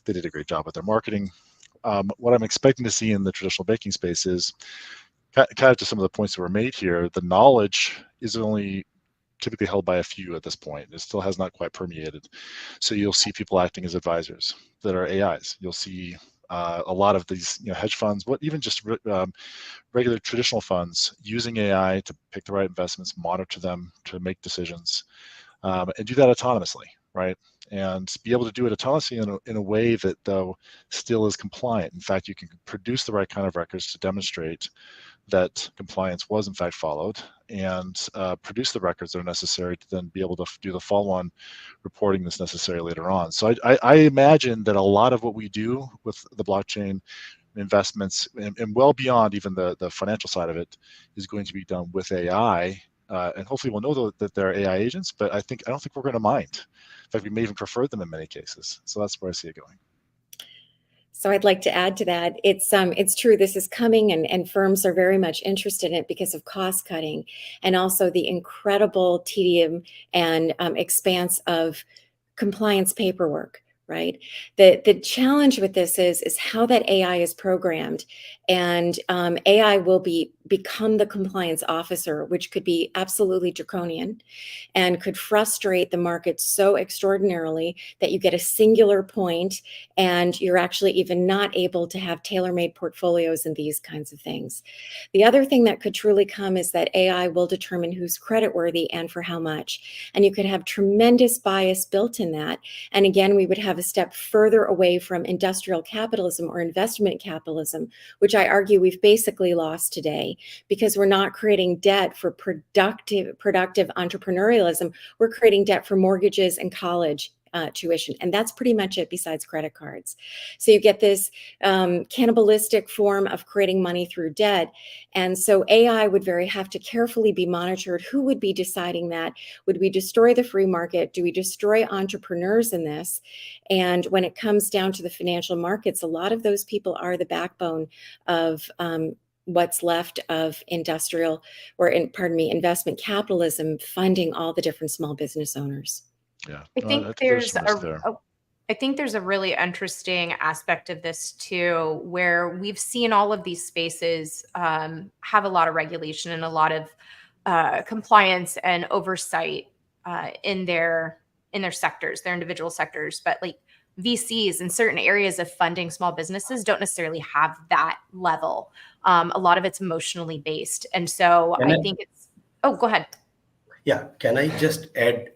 they did a great job with their marketing. What I'm expecting to see in the traditional banking space is kind of to some of the points that were made here, the knowledge is only typically held by a few at this point. It still has not quite permeated. So you'll see people acting as advisors that are AIs. You'll see a lot of these hedge funds, even just regular traditional funds using AI to pick the right investments, monitor them, to make decisions, and do that autonomously, right? And be able to do it autonomously in a way that, though, still is compliant. In fact, you can produce the right kind of records to demonstrate that compliance was in fact followed, and produce the records that are necessary to then be able to do the follow-on reporting that's necessary later on. So I imagine that a lot of what we do with the blockchain investments and well beyond even the financial side of it is going to be done with AI. And hopefully we'll know that they're AI agents, but I don't think we're going to mind. In fact, we may even prefer them in many cases. So that's where I see it going. So I'd like to add to that. It's true, this is coming, and firms are very much interested in it because of cost cutting and also the incredible tedium and expanse of compliance paperwork, right? The challenge with this is how that AI is programmed, and AI will become the compliance officer, which could be absolutely draconian and could frustrate the market so extraordinarily that you get a singular point and you're actually even not able to have tailor-made portfolios and these kinds of things. The other thing that could truly come is that AI will determine who's creditworthy and for how much. And you could have tremendous bias built in that. And again, we would have a step further away from industrial capitalism or investment capitalism, which I argue we've basically lost today because we're not creating debt for productive entrepreneurialism. We're creating debt for mortgages and college tuition. And that's pretty much it besides credit cards. So you get this cannibalistic form of creating money through debt. And so AI would have to carefully be monitored. Who would be deciding that? Would we destroy the free market? Do we destroy entrepreneurs in this? And when it comes down to the financial markets, a lot of those people are the backbone of what's left of investment capitalism funding all the different small business owners. Yeah, I think there's there's so much there. I think there's a really interesting aspect of this too, where we've seen all of these spaces have a lot of regulation and a lot of compliance and oversight in their sectors, their individual sectors. But like VCs in certain areas of funding small businesses don't necessarily have that level. A lot of it's emotionally based, and so I think it's. Oh, go ahead. Yeah, can I just add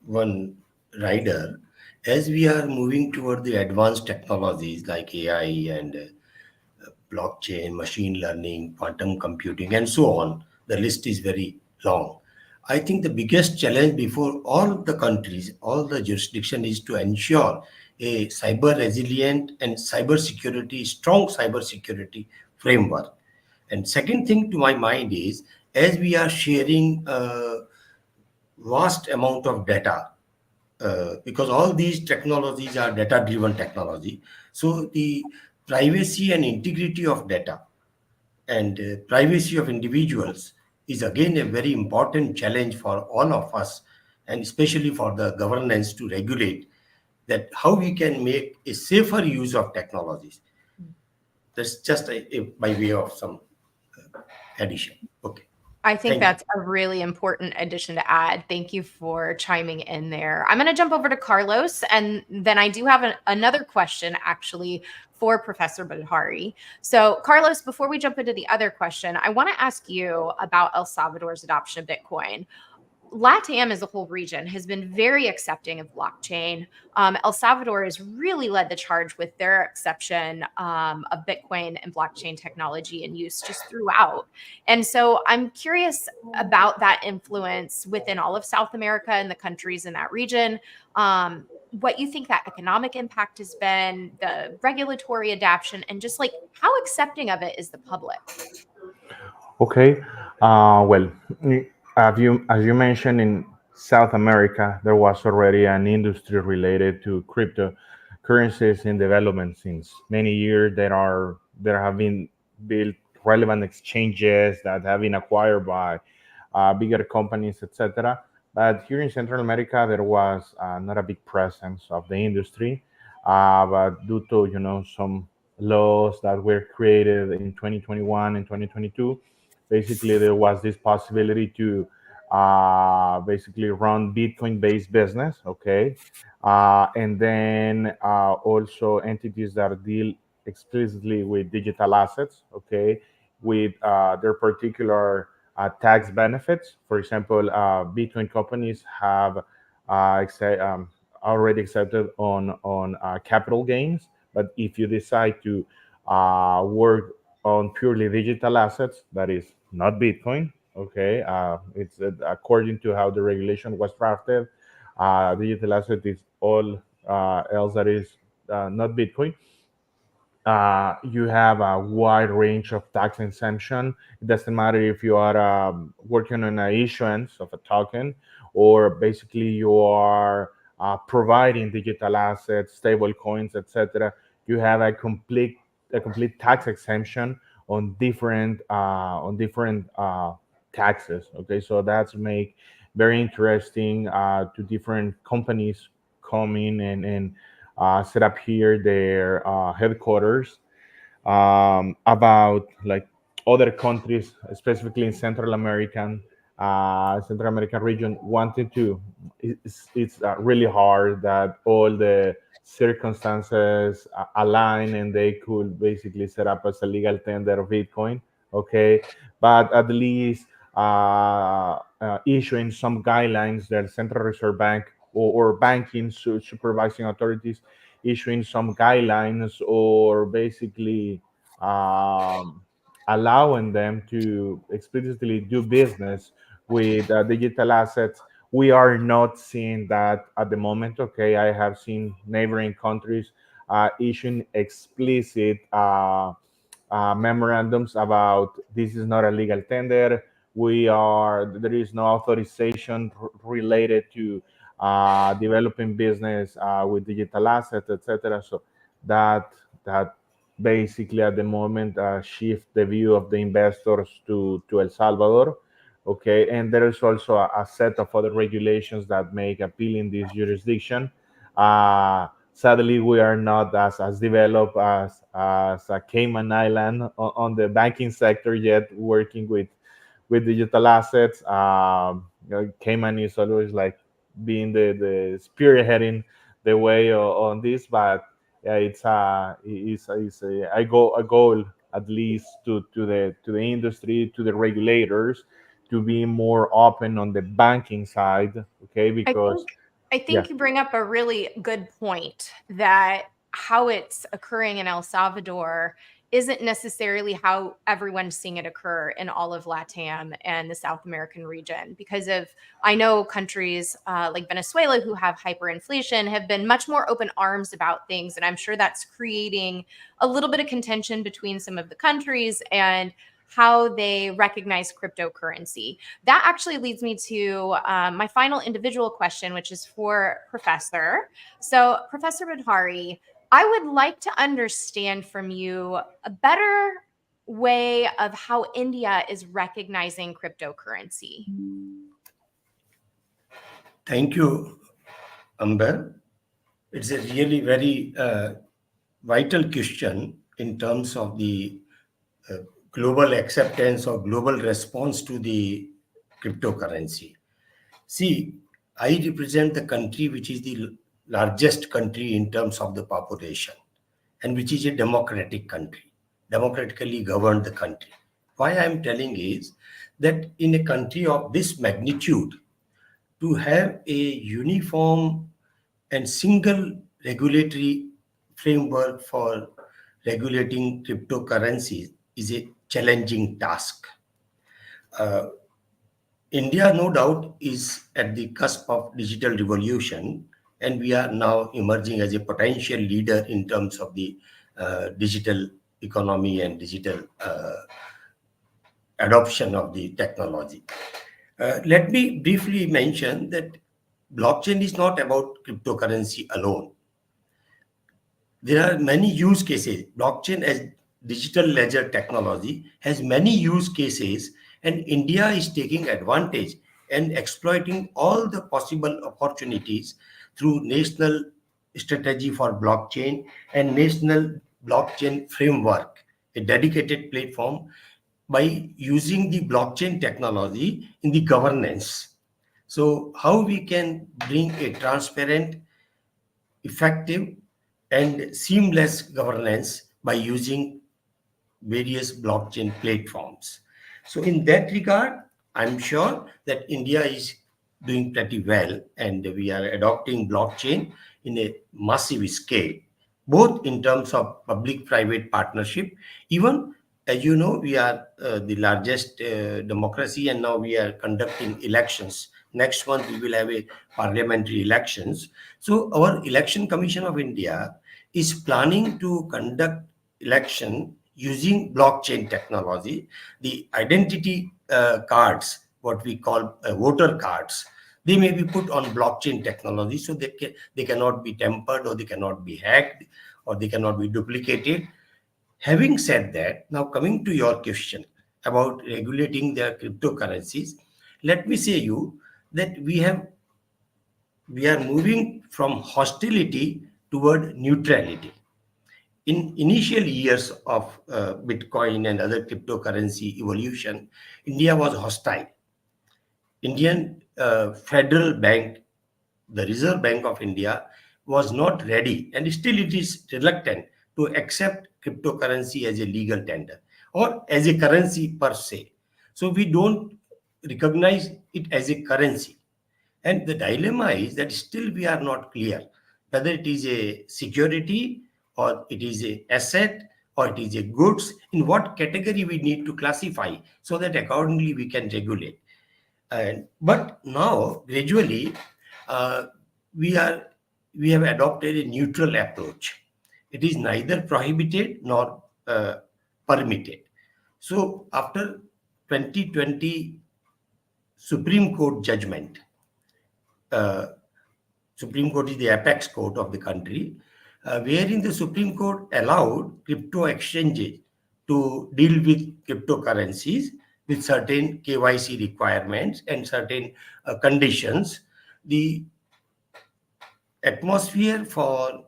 one rider? As we are moving toward the advanced technologies like AI and blockchain, machine learning, quantum computing, and so on, the list is very long. I think the biggest challenge before all the countries, all the jurisdiction is to ensure a cyber resilient and strong cyber security framework. And second thing to my mind is, as we are sharing vast amount of data, because all these technologies are data-driven technology. So the privacy and integrity of data and privacy of individuals is again a very important challenge for all of us, and especially for the governance to regulate that how we can make a safer use of technologies. That's just by way of some addition. Okay. I think Thank that's a really important addition to add. Thank you for chiming in there. I'm going to jump over to Carlos, and then I do have another question actually for Professor Badhari. So, Carlos, before we jump into the other question, I want to ask you about El Salvador's adoption of Bitcoin. LATAM as a whole region has been very accepting of blockchain. El Salvador has really led the charge with their acceptance of Bitcoin and blockchain technology and use just throughout. And so I'm curious about that influence within all of South America and the countries in that region. What you think that economic impact has been, the regulatory adoption, and just like how accepting of it is the public? Okay. Well, as you mentioned, in South America, there was already an industry related to cryptocurrencies in development since many years. There have been built relevant exchanges that have been acquired by bigger companies, etc. But here in Central America, there was not a big presence of the industry. But due to some laws that were created in 2021 and 2022, basically there was this possibility to basically run Bitcoin-based business, okay, and then also entities that deal explicitly with digital assets, okay, with their particular tax benefits. For example, Bitcoin companies have already accepted on capital gains, but if you decide to work on purely digital assets, that is not Bitcoin. Okay, it's according to how the regulation was drafted. Digital asset is all else that is not Bitcoin. You have a wide range of tax exemption. It doesn't matter if you are working on an issuance of a token, or basically you are providing digital assets, stable coins, etc. You have a complete tax exemption on different taxes. Okay, so that's make very interesting to different companies come in and set up here their headquarters. About like other countries, specifically in Central American region, wanted to. It's really hard that all the circumstances align and they could basically set up as a legal tender of Bitcoin. Okay, but at least issuing some guidelines that Central Reserve Bank or banking supervising authorities issuing some guidelines, or basically allowing them to explicitly do business with digital assets we are not seeing that at the moment. Okay, I have seen neighboring countries issuing explicit memorandums about this is not a legal tender. There is no authorization related to developing business with digital assets, etc. So that basically at the moment shift the view of the investors to El Salvador. Okay, and there is also a set of other regulations that make appealing this jurisdiction. Sadly, we are not as developed as a Cayman Island on the banking sector yet, working with digital assets. Cayman is always like being the spearheading the way on this, but yeah, it's a goal at least to the industry, to the regulators, to be more open on the banking side. Okay, because I think you bring up a really good point that how it's occurring in El Salvador isn't necessarily how everyone's seeing it occur in all of LATAM and the South American region. Because I know countries like Venezuela who have hyperinflation have been much more open arms about things. And I'm sure that's creating a little bit of contention between some of the countries and how they recognize cryptocurrency. That actually leads me to my final individual question, which is for Professor. So, Professor Bidhari, I would like to understand from you a better way of how India is recognizing cryptocurrency. Thank you, Amber. It's a really very vital question in terms of the global acceptance or global response to the cryptocurrency. See, I represent the country which is the largest country in terms of the population and which is a democratic country, democratically governed the country. Why I'm telling is that in a country of this magnitude, to have a uniform and single regulatory framework for regulating cryptocurrencies is a challenging task. India, no doubt, is at the cusp of digital revolution, and we are now emerging as a potential leader in terms of the digital economy and digital adoption of the technology. Let me briefly mention that blockchain is not about cryptocurrency alone. There are many use cases. Blockchain as digital ledger technology has many use cases, and India is taking advantage and exploiting all the possible opportunities through national strategy for blockchain and national blockchain framework, a dedicated platform by using the blockchain technology in the governance. So how we can bring a transparent, effective, and seamless governance by using various blockchain platforms. So in that regard, I'm sure that India is doing pretty well, and we are adopting blockchain in a massive scale, both in terms of public-private partnership. Even as you know, we are the largest democracy, and now we are conducting elections. Next month, we will have a parliamentary elections. So our Election Commission of India is planning to conduct election using blockchain technology. The identity cards, what we call voter cards, they may be put on blockchain technology, so they cannot be tampered, or they cannot be hacked, or they cannot be duplicated. Having said that, now coming to your question about regulating their cryptocurrencies, let me say you that we are moving from hostility toward neutrality. In initial years of Bitcoin and other cryptocurrency evolution, India was hostile. Indian Federal Bank, the Reserve Bank of India, was not ready, and still it is reluctant to accept cryptocurrency as a legal tender or as a currency per se. So we don't recognize it as a currency. And the dilemma is that still we are not clear whether it is a security, or it is a asset, or it is a goods, in what category we need to classify, so that accordingly we can regulate. But now gradually we have adopted a neutral approach. It is neither prohibited nor permitted. So after 2020 Supreme Court judgment, Supreme Court is the apex court of the country, wherein the Supreme Court allowed crypto exchanges to deal with cryptocurrencies with certain KYC requirements and certain conditions. The atmosphere for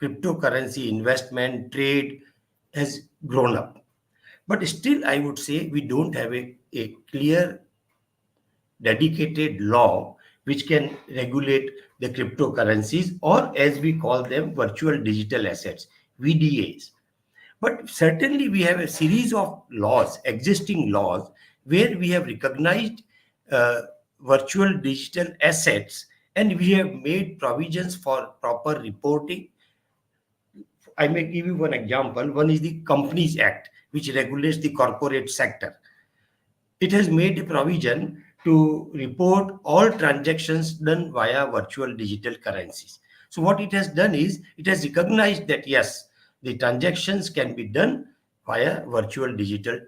cryptocurrency investment, trade has grown up. But still, I would say we don't have a clear, dedicated law which can regulate the cryptocurrencies, or as we call them, virtual digital assets, VDAs. But certainly we have a series of laws, existing laws, where we have recognized virtual digital assets, and we have made provisions for proper reporting. I may give you one example. One is the Companies Act, which regulates the corporate sector. It has made a provision to report all transactions done via virtual digital currencies. So what it has done is, it has recognized that yes, the transactions can be done via virtual digital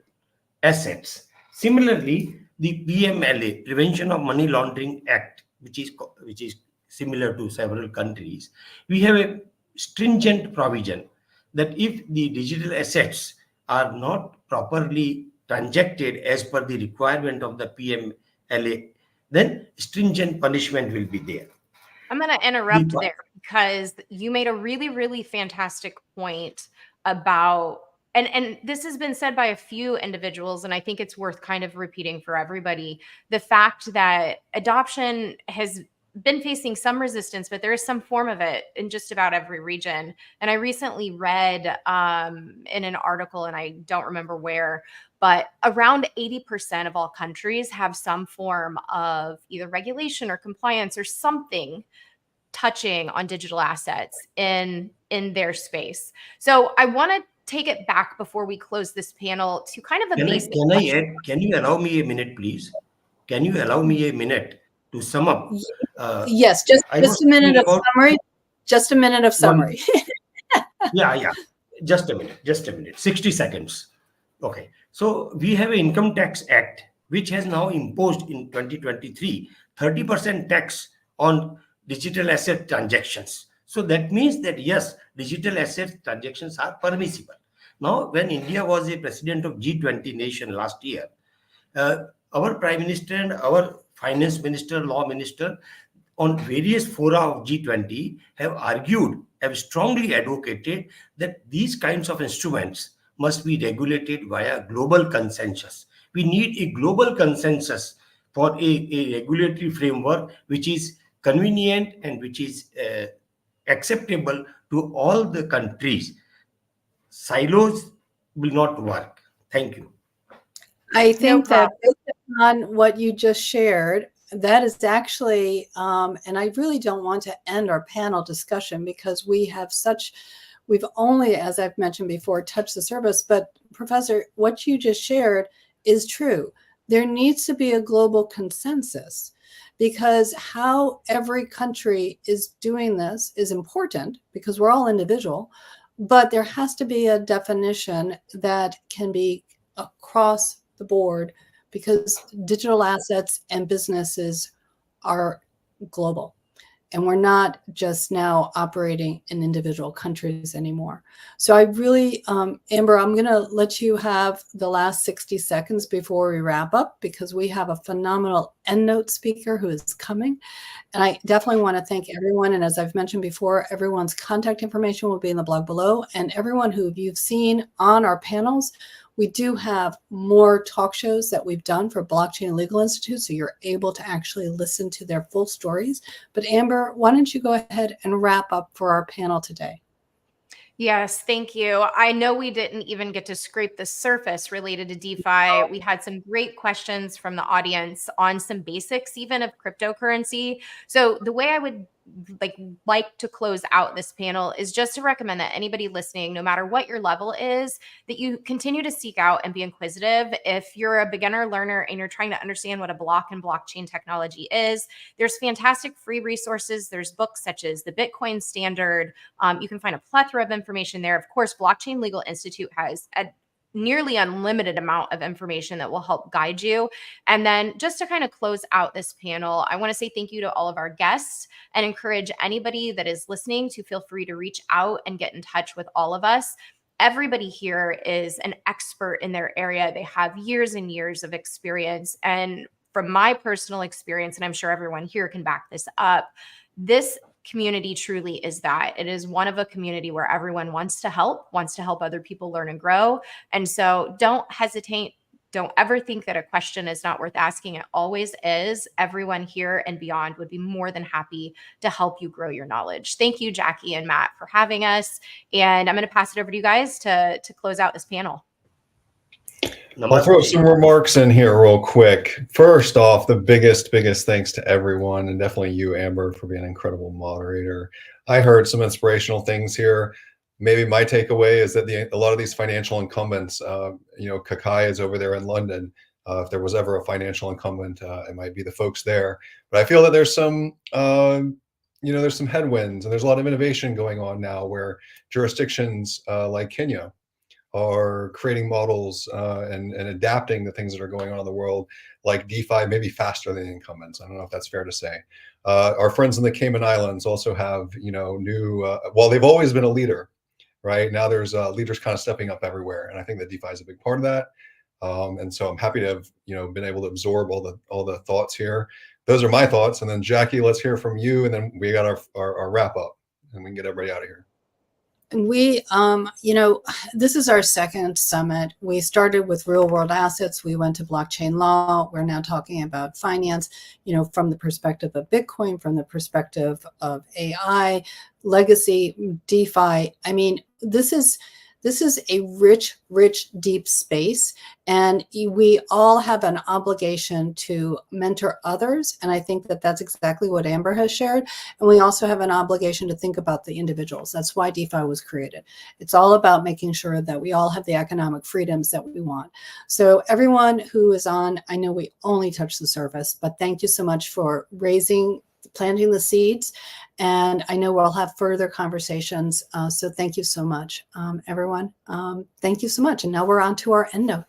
assets. Similarly, the PMLA, Prevention of Money Laundering Act, which is similar to several countries, we have a stringent provision that if the digital assets are not properly transacted as per the requirement of the PMLA, then stringent punishment will be there. I'm going to interrupt there because you made a really, really fantastic point about, and this has been said by a few individuals, and I think it's worth kind of repeating for everybody, the fact that adoption has been facing some resistance, but there is some form of it in just about every region. And I recently read in an article, and I don't remember where, but around 80% of all countries have some form of either regulation or compliance or something touching on digital assets in their space. So I want to take it back before we close this panel to kind of a basic question. Can you allow me a minute, please? Can you allow me a minute to sum up? Yes, just a minute of summary. Just a minute of summary. Yeah. Just a minute. 60 seconds. Okay. So we have an Income Tax Act, which has now imposed in 2023 30% tax on digital asset transactions. So that means that yes, digital asset transactions are permissible. Now, when India was a president of G20 nation last year, our Prime Minister and our Finance Minister, Law Minister, on various fora of G20 have strongly advocated that these kinds of instruments must be regulated via global consensus. We need a global consensus for a regulatory framework which is convenient and which is acceptable to all the countries. Silos will not work. Thank you. I think that based on what you just shared, that is actually, and I really don't want to end our panel discussion because we've only, as I've mentioned before, touched the surface. But Professor, what you just shared is true. There needs to be a global consensus because how every country is doing this is important because we're all individual, but there has to be a definition that can be across the board because digital assets and businesses are global and we're not just now operating in individual countries anymore. So I really, Amber, I'm going to let you have the last 60 seconds before we wrap up because we have a phenomenal EndNote speaker who is coming. And I definitely want to thank everyone. And as I've mentioned before, everyone's contact information will be in the blog below. And everyone who you've seen on our panels, we do have more talk shows that we've done for Blockchain and Legal Institute, so you're able to actually listen to their full stories. But Amber, why don't you go ahead and wrap up for our panel today? Yes, thank you. I know we didn't even get to scrape the surface related to DeFi. We had some great questions from the audience on some basics even of cryptocurrency. So the way I would like to close out this panel is just to recommend that anybody listening, no matter what your level is, that you continue to seek out and be inquisitive. If you're a beginner learner and you're trying to understand what a block and blockchain technology is, there's fantastic free resources. There's books such as the Bitcoin Standard. You can find a plethora of information there. Of course, Blockchain Legal Institute has a nearly unlimited amount of information that will help guide you. And then just to kind of close out this panel, I want to say thank you to all of our guests and encourage anybody that is listening to feel free to reach out and get in touch with all of us. Everybody here is an expert in their area. They have years and years of experience. And from my personal experience, and I'm sure everyone here can back this up, this community truly is that. It is one of a community where everyone wants to help other people learn and grow. And so don't hesitate. Don't ever think that a question is not worth asking. It always is. Everyone here and beyond would be more than happy to help you grow your knowledge. Thank you, Jackie and Matt, for having us. And I'm going to pass it over to you guys to close out this panel. I'll throw some remarks in here real quick. First off, the biggest thanks to everyone, and definitely you, Amber, for being an incredible moderator. I heard some inspirational things here. Maybe my takeaway is that a lot of these financial incumbents, Kakai is over there in London. If there was ever a financial incumbent, it might be the folks there. But I feel that there's some, there's some headwinds, and there's a lot of innovation going on now where jurisdictions like Kenya are creating models and adapting the things that are going on in the world, like DeFi, maybe faster than the incumbents. I don't know if that's fair to say. Our friends in the Cayman Islands also have, new, well, they've always been a leader, right? Now there's leaders kind of stepping up everywhere. And I think that DeFi is a big part of that. And so I'm happy to have, been able to absorb all the thoughts here. Those are my thoughts. And then Jackie, let's hear from you. And then we got our wrap up and we can get everybody out of here. And we, this is our second summit. We started with real world assets. We went to blockchain law. We're now talking about finance, from the perspective of Bitcoin, from the perspective of AI, legacy, DeFi. I mean, this is a rich, deep space. And we all have an obligation to mentor others. And I think that that's exactly what Amber has shared. And we also have an obligation to think about the individuals. That's why DeFi was created. It's all about making sure that we all have the economic freedoms that we want. So everyone who is on, I know we only touched the surface, but thank you so much for planting the seeds. And I know we'll have further conversations. So thank you so much, everyone. Thank you so much. And now we're on to our end note.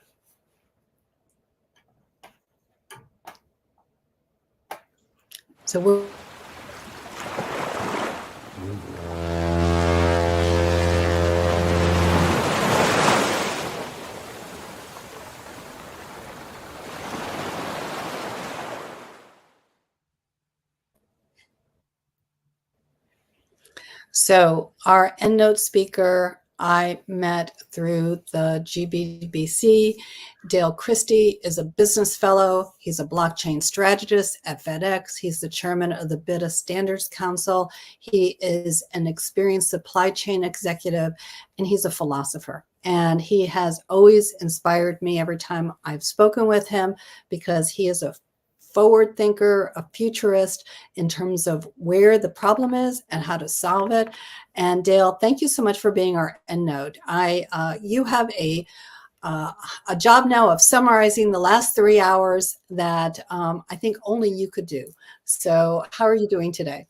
So we're So our EndNote speaker, I met through the GBDC. Dale Christie is a business fellow. He's a blockchain strategist at FedEx. He's the chairman of the BIDA Standards Council. He is an experienced supply chain executive, and he's a philosopher. And he has always inspired me every time I've spoken with him because he is a forward thinker, a futurist in terms of where the problem is and how to solve it. And Dale, thank you so much for being our EndNote. You have a job now of summarizing the last 3 hours that I think only you could do. So how are you doing today?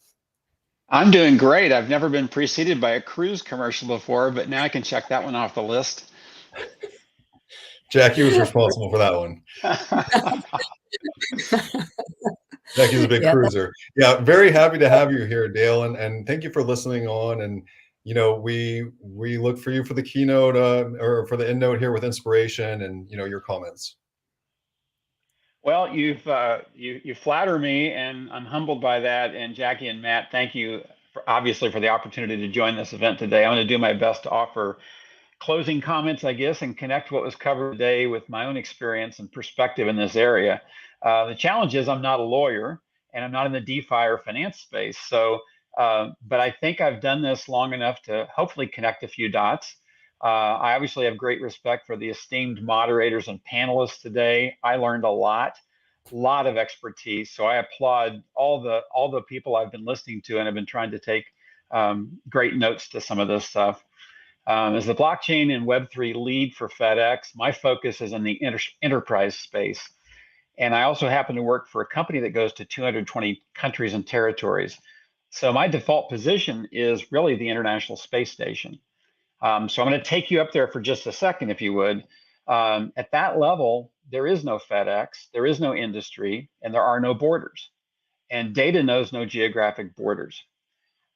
I'm doing great. I've never been preceded by a cruise commercial before, but now I can check that one off the list. Jackie was responsible for that one. Jackie's a big cruiser. Yeah, very happy to have you here, Dale, and thank you for listening on. And we look for you for the keynote or for the EndNote here with inspiration and your comments. Well, you flatter me, and I'm humbled by that. And Jackie and Matt, thank you obviously for the opportunity to join this event today. I'm going to do my best to offer closing comments, I guess, and connect what was covered today with my own experience and perspective in this area. The challenge is I'm not a lawyer and I'm not in the DeFi or finance space. So, but I think I've done this long enough to hopefully connect a few dots. I obviously have great respect for the esteemed moderators and panelists today. I learned a lot. lot of expertise. So I applaud all the people I've been listening to, and I've been trying to take great notes to some of this stuff. As the blockchain and Web3 lead for FedEx, my focus is in the enterprise space. And I also happen to work for a company that goes to 220 countries and territories. So my default position is really the International Space Station. So I'm going to take you up there for just a second, if you would. At that level, there is no FedEx, there is no industry, and there are no borders. And data knows no geographic borders.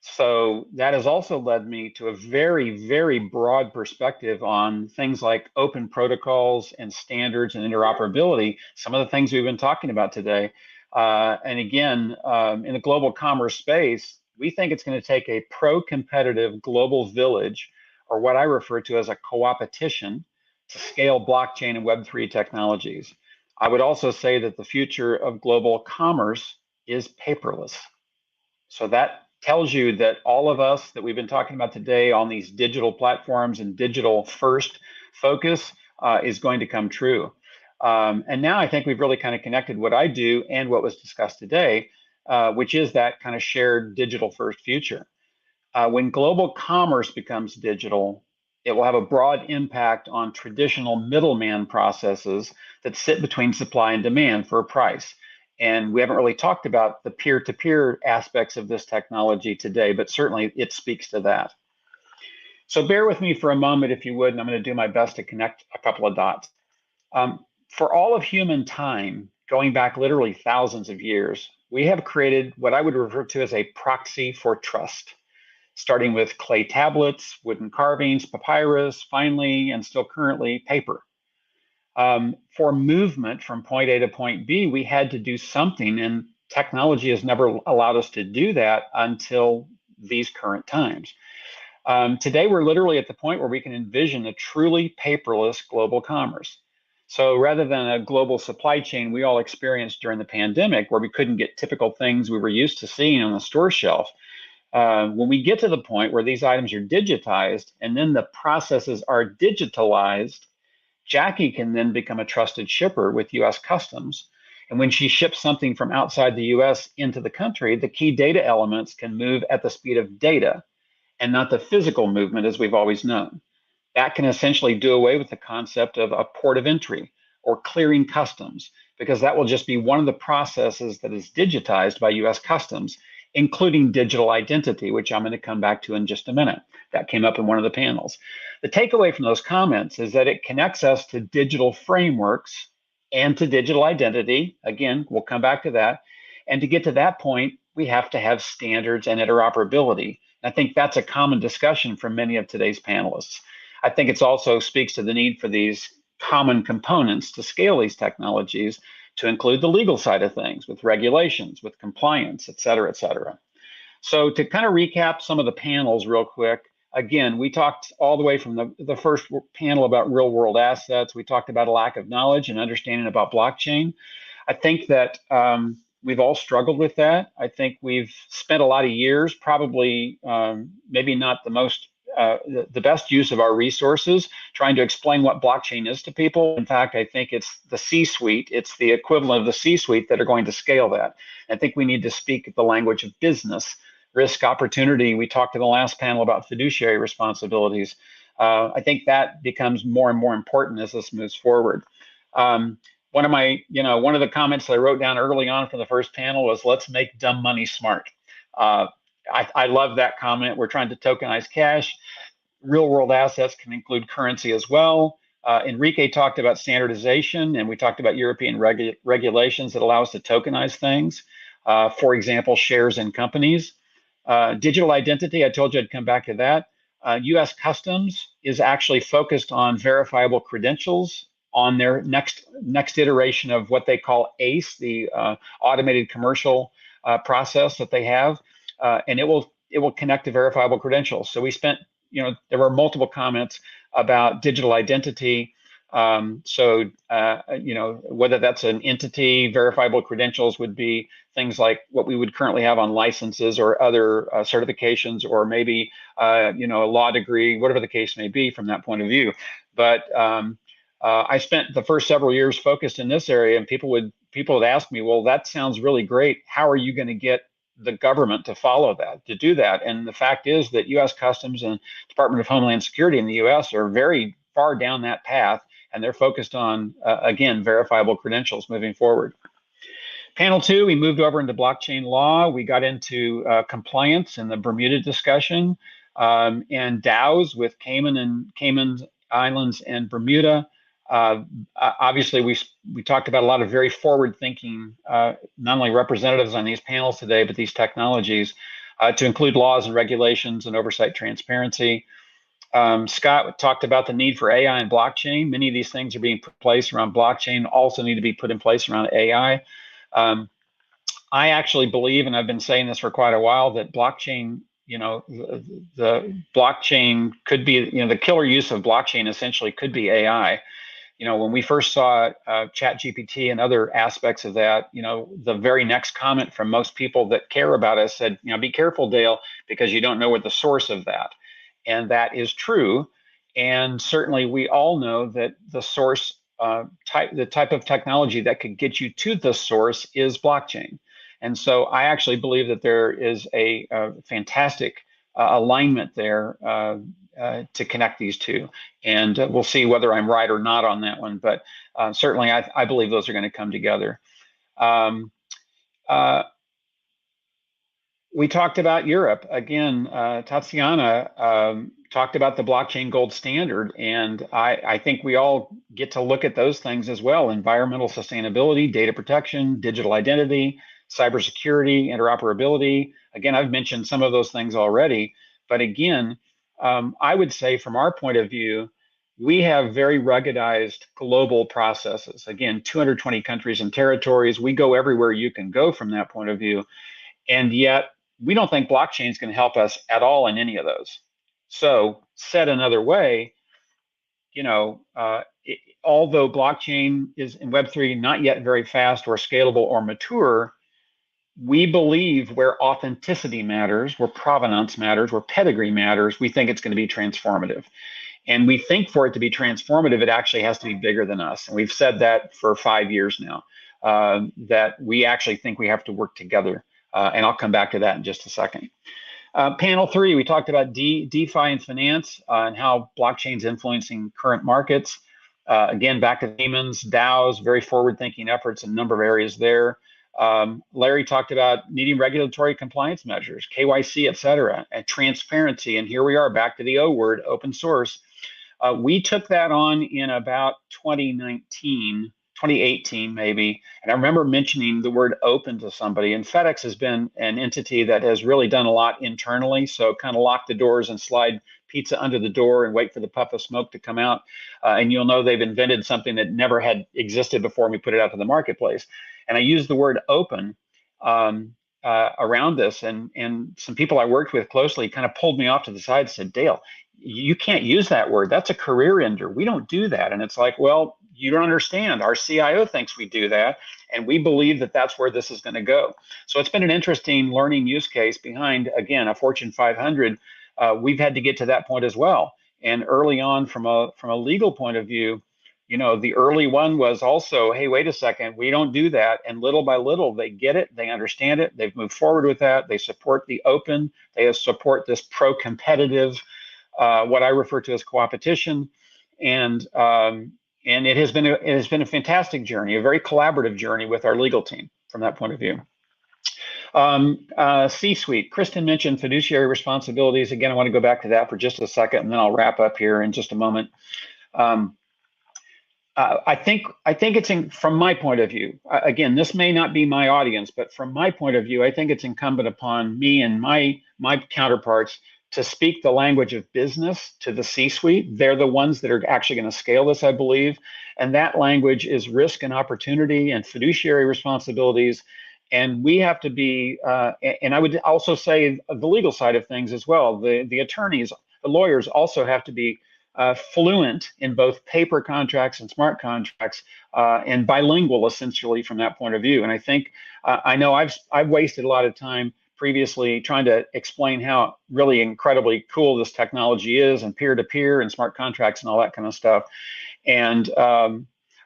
So that has also led me to a very, very broad perspective on things like open protocols and standards and interoperability, some of the things we've been talking about today. And again, in the global commerce space, we think it's going to take a pro-competitive global village, or what I refer to as a co-opetition, to scale blockchain and Web3 technologies. I would also say that the future of global commerce is paperless. So that tells you that all of us that we've been talking about today on these digital platforms and digital first focus is going to come true. And now I think we've really kind of connected what I do and what was discussed today, which is that kind of shared digital first future. When global commerce becomes digital, it will have a broad impact on traditional middleman processes that sit between supply and demand for a price. And we haven't really talked about the peer-to-peer aspects of this technology today, but certainly it speaks to that. So bear with me for a moment, if you would, and I'm going to do my best to connect a couple of dots. For all of human time, going back literally thousands of years, we have created what I would refer to as a proxy for trust, starting with clay tablets, wooden carvings, papyrus, finally, and still currently, paper. For movement from point A to point B, we had to do something, and technology has never allowed us to do that until these current times. Today, we're literally at the point where we can envision a truly paperless global commerce. So rather than a global supply chain we all experienced during the pandemic, where we couldn't get typical things we were used to seeing on the store shelf, when we get to the point where these items are digitized and then the processes are digitalized, Jackie can then become a trusted shipper with US Customs. And when she ships something from outside the US into the country, the key data elements can move at the speed of data and not the physical movement as we've always known. That can essentially do away with the concept of a port of entry or clearing customs, because that will just be one of the processes that is digitized by US Customs, including digital identity, which I'm going to come back to in just a minute. That came up in one of the panels. The takeaway from those comments is that it connects us to digital frameworks and to digital identity. Again, we'll come back to that. And to get to that point, we have to have standards and interoperability. I think that's a common discussion from many of today's panelists. I think it also speaks to the need for these common components to scale these technologies, to include the legal side of things with regulations, with compliance, et cetera, et cetera. So to kind of recap some of the panels real quick, again, we talked all the way from the first panel about real world assets. We talked about a lack of knowledge and understanding about blockchain. I think that we've all struggled with that. I think we've spent a lot of years, probably maybe not the most the best use of our resources, trying to explain what blockchain is to people. In fact, I think it's the C-suite, it's the equivalent of the C-suite that are going to scale that. I think we need to speak the language of business, risk, opportunity. We talked in the last panel about fiduciary responsibilities. I think that becomes more and more important as this moves forward. One of the comments that I wrote down early on for the first panel was, let's make dumb money smart. I love that comment. We're trying to tokenize cash. Real world assets can include currency as well. Enrique talked about standardization, and we talked about European regulations that allow us to tokenize things. For example, shares in companies. Digital identity, I told you I'd come back to that. US Customs is actually focused on verifiable credentials on their next iteration of what they call ACE, the automated commercial process that they have. And it will connect to verifiable credentials. So we spent, there were multiple comments about digital identity. Whether that's an entity, verifiable credentials would be things like what we would currently have on licenses or other certifications, or maybe, a law degree, whatever the case may be from that point of view. But I spent the first several years focused in this area, and people would people had asked me, well, that sounds really great. How are you going to get the government to follow that, to do that? And the fact is that U.S. Customs and Department of Homeland Security in the U.S. are very far down that path, and they're focused on, again, verifiable credentials moving forward. Panel 2, we moved over into blockchain law. We got into compliance and the Bermuda discussion, and DAOs with Cayman Islands and Bermuda. Obviously, we talked about a lot of very forward-thinking, not only representatives on these panels today, but these technologies, to include laws and regulations and oversight transparency. Scott talked about the need for AI and blockchain. Many of these things are being put in place around blockchain, also need to be put in place around AI. I actually believe, and I've been saying this for quite a while, that blockchain, the blockchain could be, the killer use of blockchain essentially could be AI. When we first saw ChatGPT and other aspects of that, the very next comment from most people that care about us said, be careful, Dale, because you don't know what the source of that. And that is true. And certainly we all know that the source the type of technology that could get you to the source is blockchain. And so I actually believe that there is a fantastic alignment there to connect these two. And we'll see whether I'm right or not on that one. But certainly I believe those are going to come together. We talked about Europe. Again, Tatiana talked about the blockchain gold standard, and I think we all get to look at those things as well: environmental sustainability, data protection, digital identity, cybersecurity, interoperability. Again, I've mentioned some of those things already, but again, I would say from our point of view, we have very ruggedized global processes. Again, 220 countries and territories. We go everywhere you can go from that point of view, and yet we don't think blockchain is going to help us at all in any of those. So said another way, although blockchain is in Web3 not yet very fast or scalable or mature, we believe where authenticity matters, where provenance matters, where pedigree matters, we think it's going to be transformative. And we think for it to be transformative, it actually has to be bigger than us. And we've said that for 5 years now, that we actually think we have to work together. And I'll come back to that in just a second. Panel 3, we talked about DeFi and finance and how blockchain is influencing current markets. Again, back to payments, DAOs, very forward-thinking efforts in a number of areas there. Larry talked about needing regulatory compliance measures, KYC, et cetera, and transparency. And here we are back to the O word, open source. We took that on in about 2018 maybe. And I remember mentioning the word open to somebody, and FedEx has been an entity that has really done a lot internally. So kind of lock the doors and slide pizza under the door and wait for the puff of smoke to come out. And you'll know they've invented something that never had existed before and we put it out to the marketplace. And I used the word open around this, and some people I worked with closely kind of pulled me off to the side and said, Dale, you can't use that word. That's a career ender. We don't do that. And it's like, well, you don't understand. Our CIO thinks we do that, and we believe that that's where this is going to go. So it's been an interesting learning use case behind, again, a Fortune 500. We've had to get to that point as well. And early on, from a legal point of view, the early one was also, hey, wait a second, we don't do that. And little by little, they get it, they understand it, they've moved forward with that, they support the open, they support this pro-competitive, what I refer to as co-opetition, and it has been a fantastic journey, a very collaborative journey with our legal team from that point of view. C-suite. Kristen mentioned fiduciary responsibilities. Again, I want to go back to that for just a second, and then I'll wrap up here in just a moment. I think it's from my point of view. Again, this may not be my audience, but from my point of view, I think it's incumbent upon me and my counterparts to speak the language of business to the C-suite. They're the ones that are actually going to scale this, I believe. And that language is risk and opportunity and fiduciary responsibilities. And we have to be, and I would also say the legal side of things as well. The attorneys, the lawyers also have to be fluent in both paper contracts and smart contracts, and bilingual essentially from that point of view. And I think, I know I've wasted a lot of time previously trying to explain how really incredibly cool this technology is, and peer-to-peer and smart contracts and all that kind of stuff. And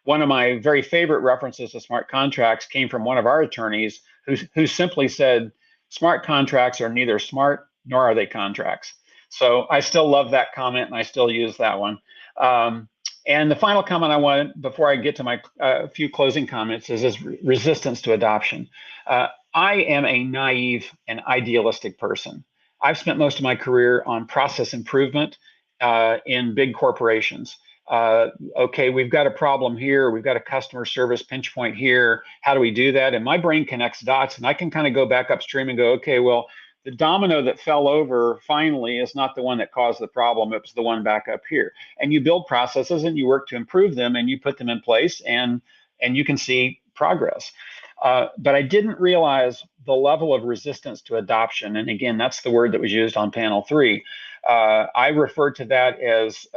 one of my very favorite references to smart contracts came from one of our attorneys who simply said, smart contracts are neither smart nor are they contracts. So I still love that comment, and I still use that one. And the final comment I want, before I get to my few closing comments, is this resistance to adoption. I am a naive and idealistic person. I've spent most of my career on process improvement in big corporations. Okay, we've got a problem here. We've got a customer service pinch point here. How do we do that? And my brain connects dots, and I can kind of go back upstream and go, okay, well, the domino that fell over finally is not the one that caused the problem. It was the one back up here. And you build processes and you work to improve them and you put them in place, and you can see progress. But I didn't realize the level of resistance to adoption. And again, that's the word that was used on panel 3. I refer to that as,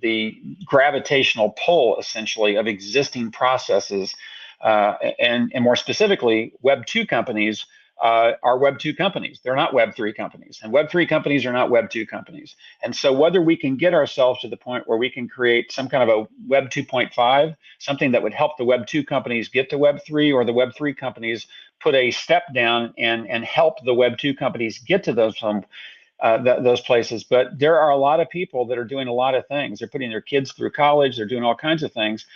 the gravitational pull, essentially, of existing processes, and more specifically, Web 2 companies are Web 2 companies. They're not Web 3 companies, and Web 3 companies are not Web 2 companies. And so whether we can get ourselves to the point where we can create some kind of a Web 2.5, something that would help the Web 2 companies get to Web 3, or the Web 3 companies put a step down and help the Web 2 companies get to those places. But there are a lot of people that are doing a lot of things. They're putting their kids through college. They're doing all kinds of things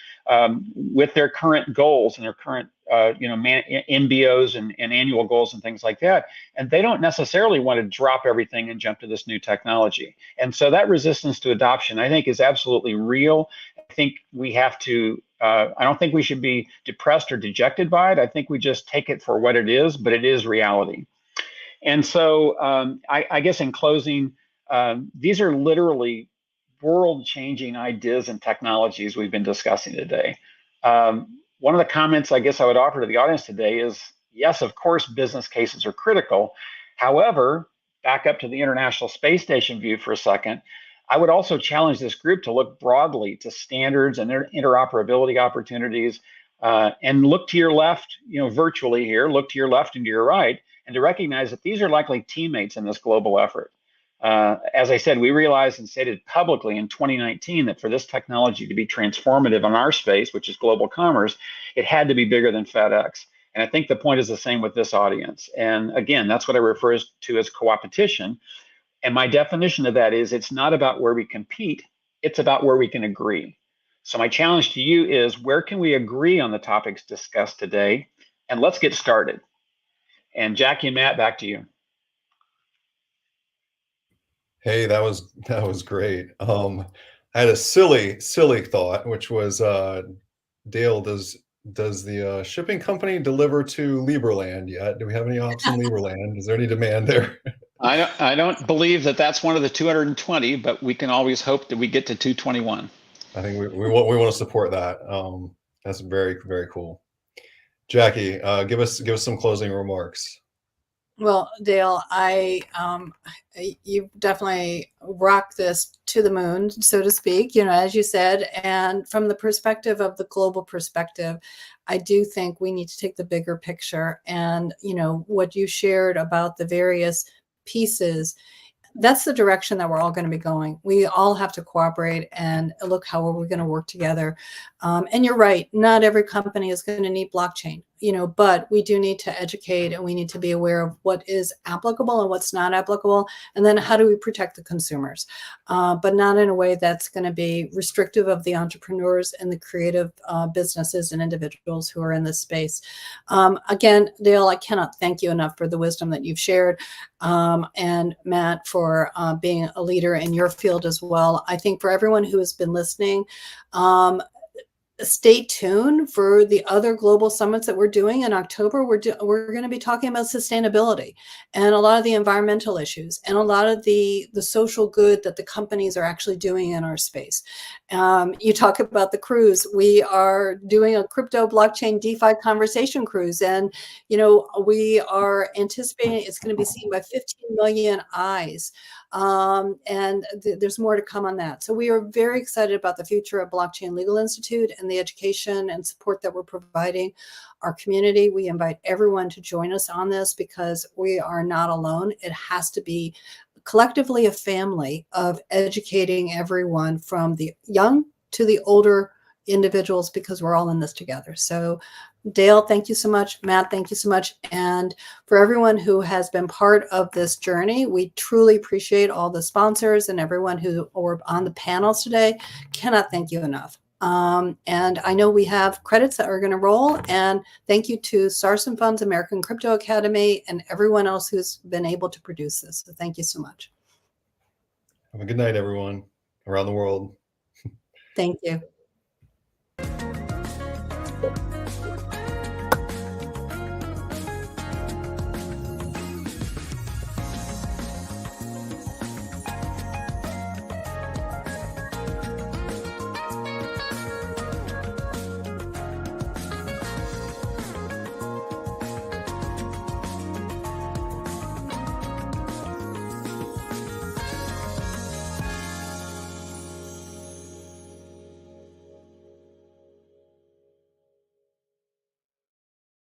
with their current goals and their current MBOs and annual goals and things like that. And they don't necessarily want to drop everything and jump to this new technology. And so that resistance to adoption, I think, is absolutely real. I think we have to, I don't think we should be depressed or dejected by it. I think we just take it for what it is, but it is reality. And so I guess in closing, these are literally world-changing ideas and technologies we've been discussing today. One of the comments I guess I would offer to the audience today is, yes, of course, business cases are critical. However, back up to the International Space Station view for a second, I would also challenge this group to look broadly to standards and interoperability opportunities, and look to your left, virtually here, look to your left and to your right, and to recognize that these are likely teammates in this global effort. As I said, we realized and stated publicly in 2019 that for this technology to be transformative in our space, which is global commerce, it had to be bigger than FedEx. And I think the point is the same with this audience. And again, that's what I refer to as co-opetition. And my definition of that is, it's not about where we compete, it's about where we can agree. So my challenge to you is, where can we agree on the topics discussed today? And let's get started. And Jackie and Matt, back to you. Hey, that was great. I had a silly thought, which was, Dale, does the shipping company deliver to Liberland yet? Do we have any ops in Liberland? Is there any demand there? I don't believe that that's one of the 220, but we can always hope that we get to 221. I think we want to support that. That's very, very cool. Jackie, give us some closing remarks. Well, Dale, you definitely rocked this to the moon, so to speak, as you said. And from the perspective of the global perspective, I do think we need to take the bigger picture. And, what you shared about the various pieces, that's the direction that we're all going to be going. We all have to cooperate and look how are we going to work together. And you're right, not every company is going to need blockchain, but we do need to educate, and we need to be aware of what is applicable and what's not applicable. And then how do we protect the consumers, but not in a way that's going to be restrictive of the entrepreneurs and the creative businesses and individuals who are in this space. Again, Dale, I cannot thank you enough for the wisdom that you've shared, and Matt for being a leader in your field as well. I think for everyone who has been listening, stay tuned for the other global summits that we're doing in October. We're going to be talking about sustainability and a lot of the environmental issues and a lot of the social good that the companies are actually doing in our space. You talk about the cruise. We are doing a crypto blockchain DeFi conversation cruise, and we are anticipating it's going to be seen by 15 million eyes. And there's more to come on that. So we are very excited about the future of Blockchain Legal Institute and the education and support that we're providing our community. We invite everyone to join us on this, because we are not alone. It has to be collectively a family of educating everyone, from the young to the older individuals, because we're all in this together. So Dale, thank you so much. Matt, thank you so much. And for everyone who has been part of this journey, we truly appreciate all the sponsors and everyone who were on the panels today. Cannot thank you enough. And I know we have credits that are going to roll. And thank you to Stars and Funds, American Crypto Academy, and everyone else who's been able to produce this. So thank you so much. Have a good night, everyone around the world. Thank you.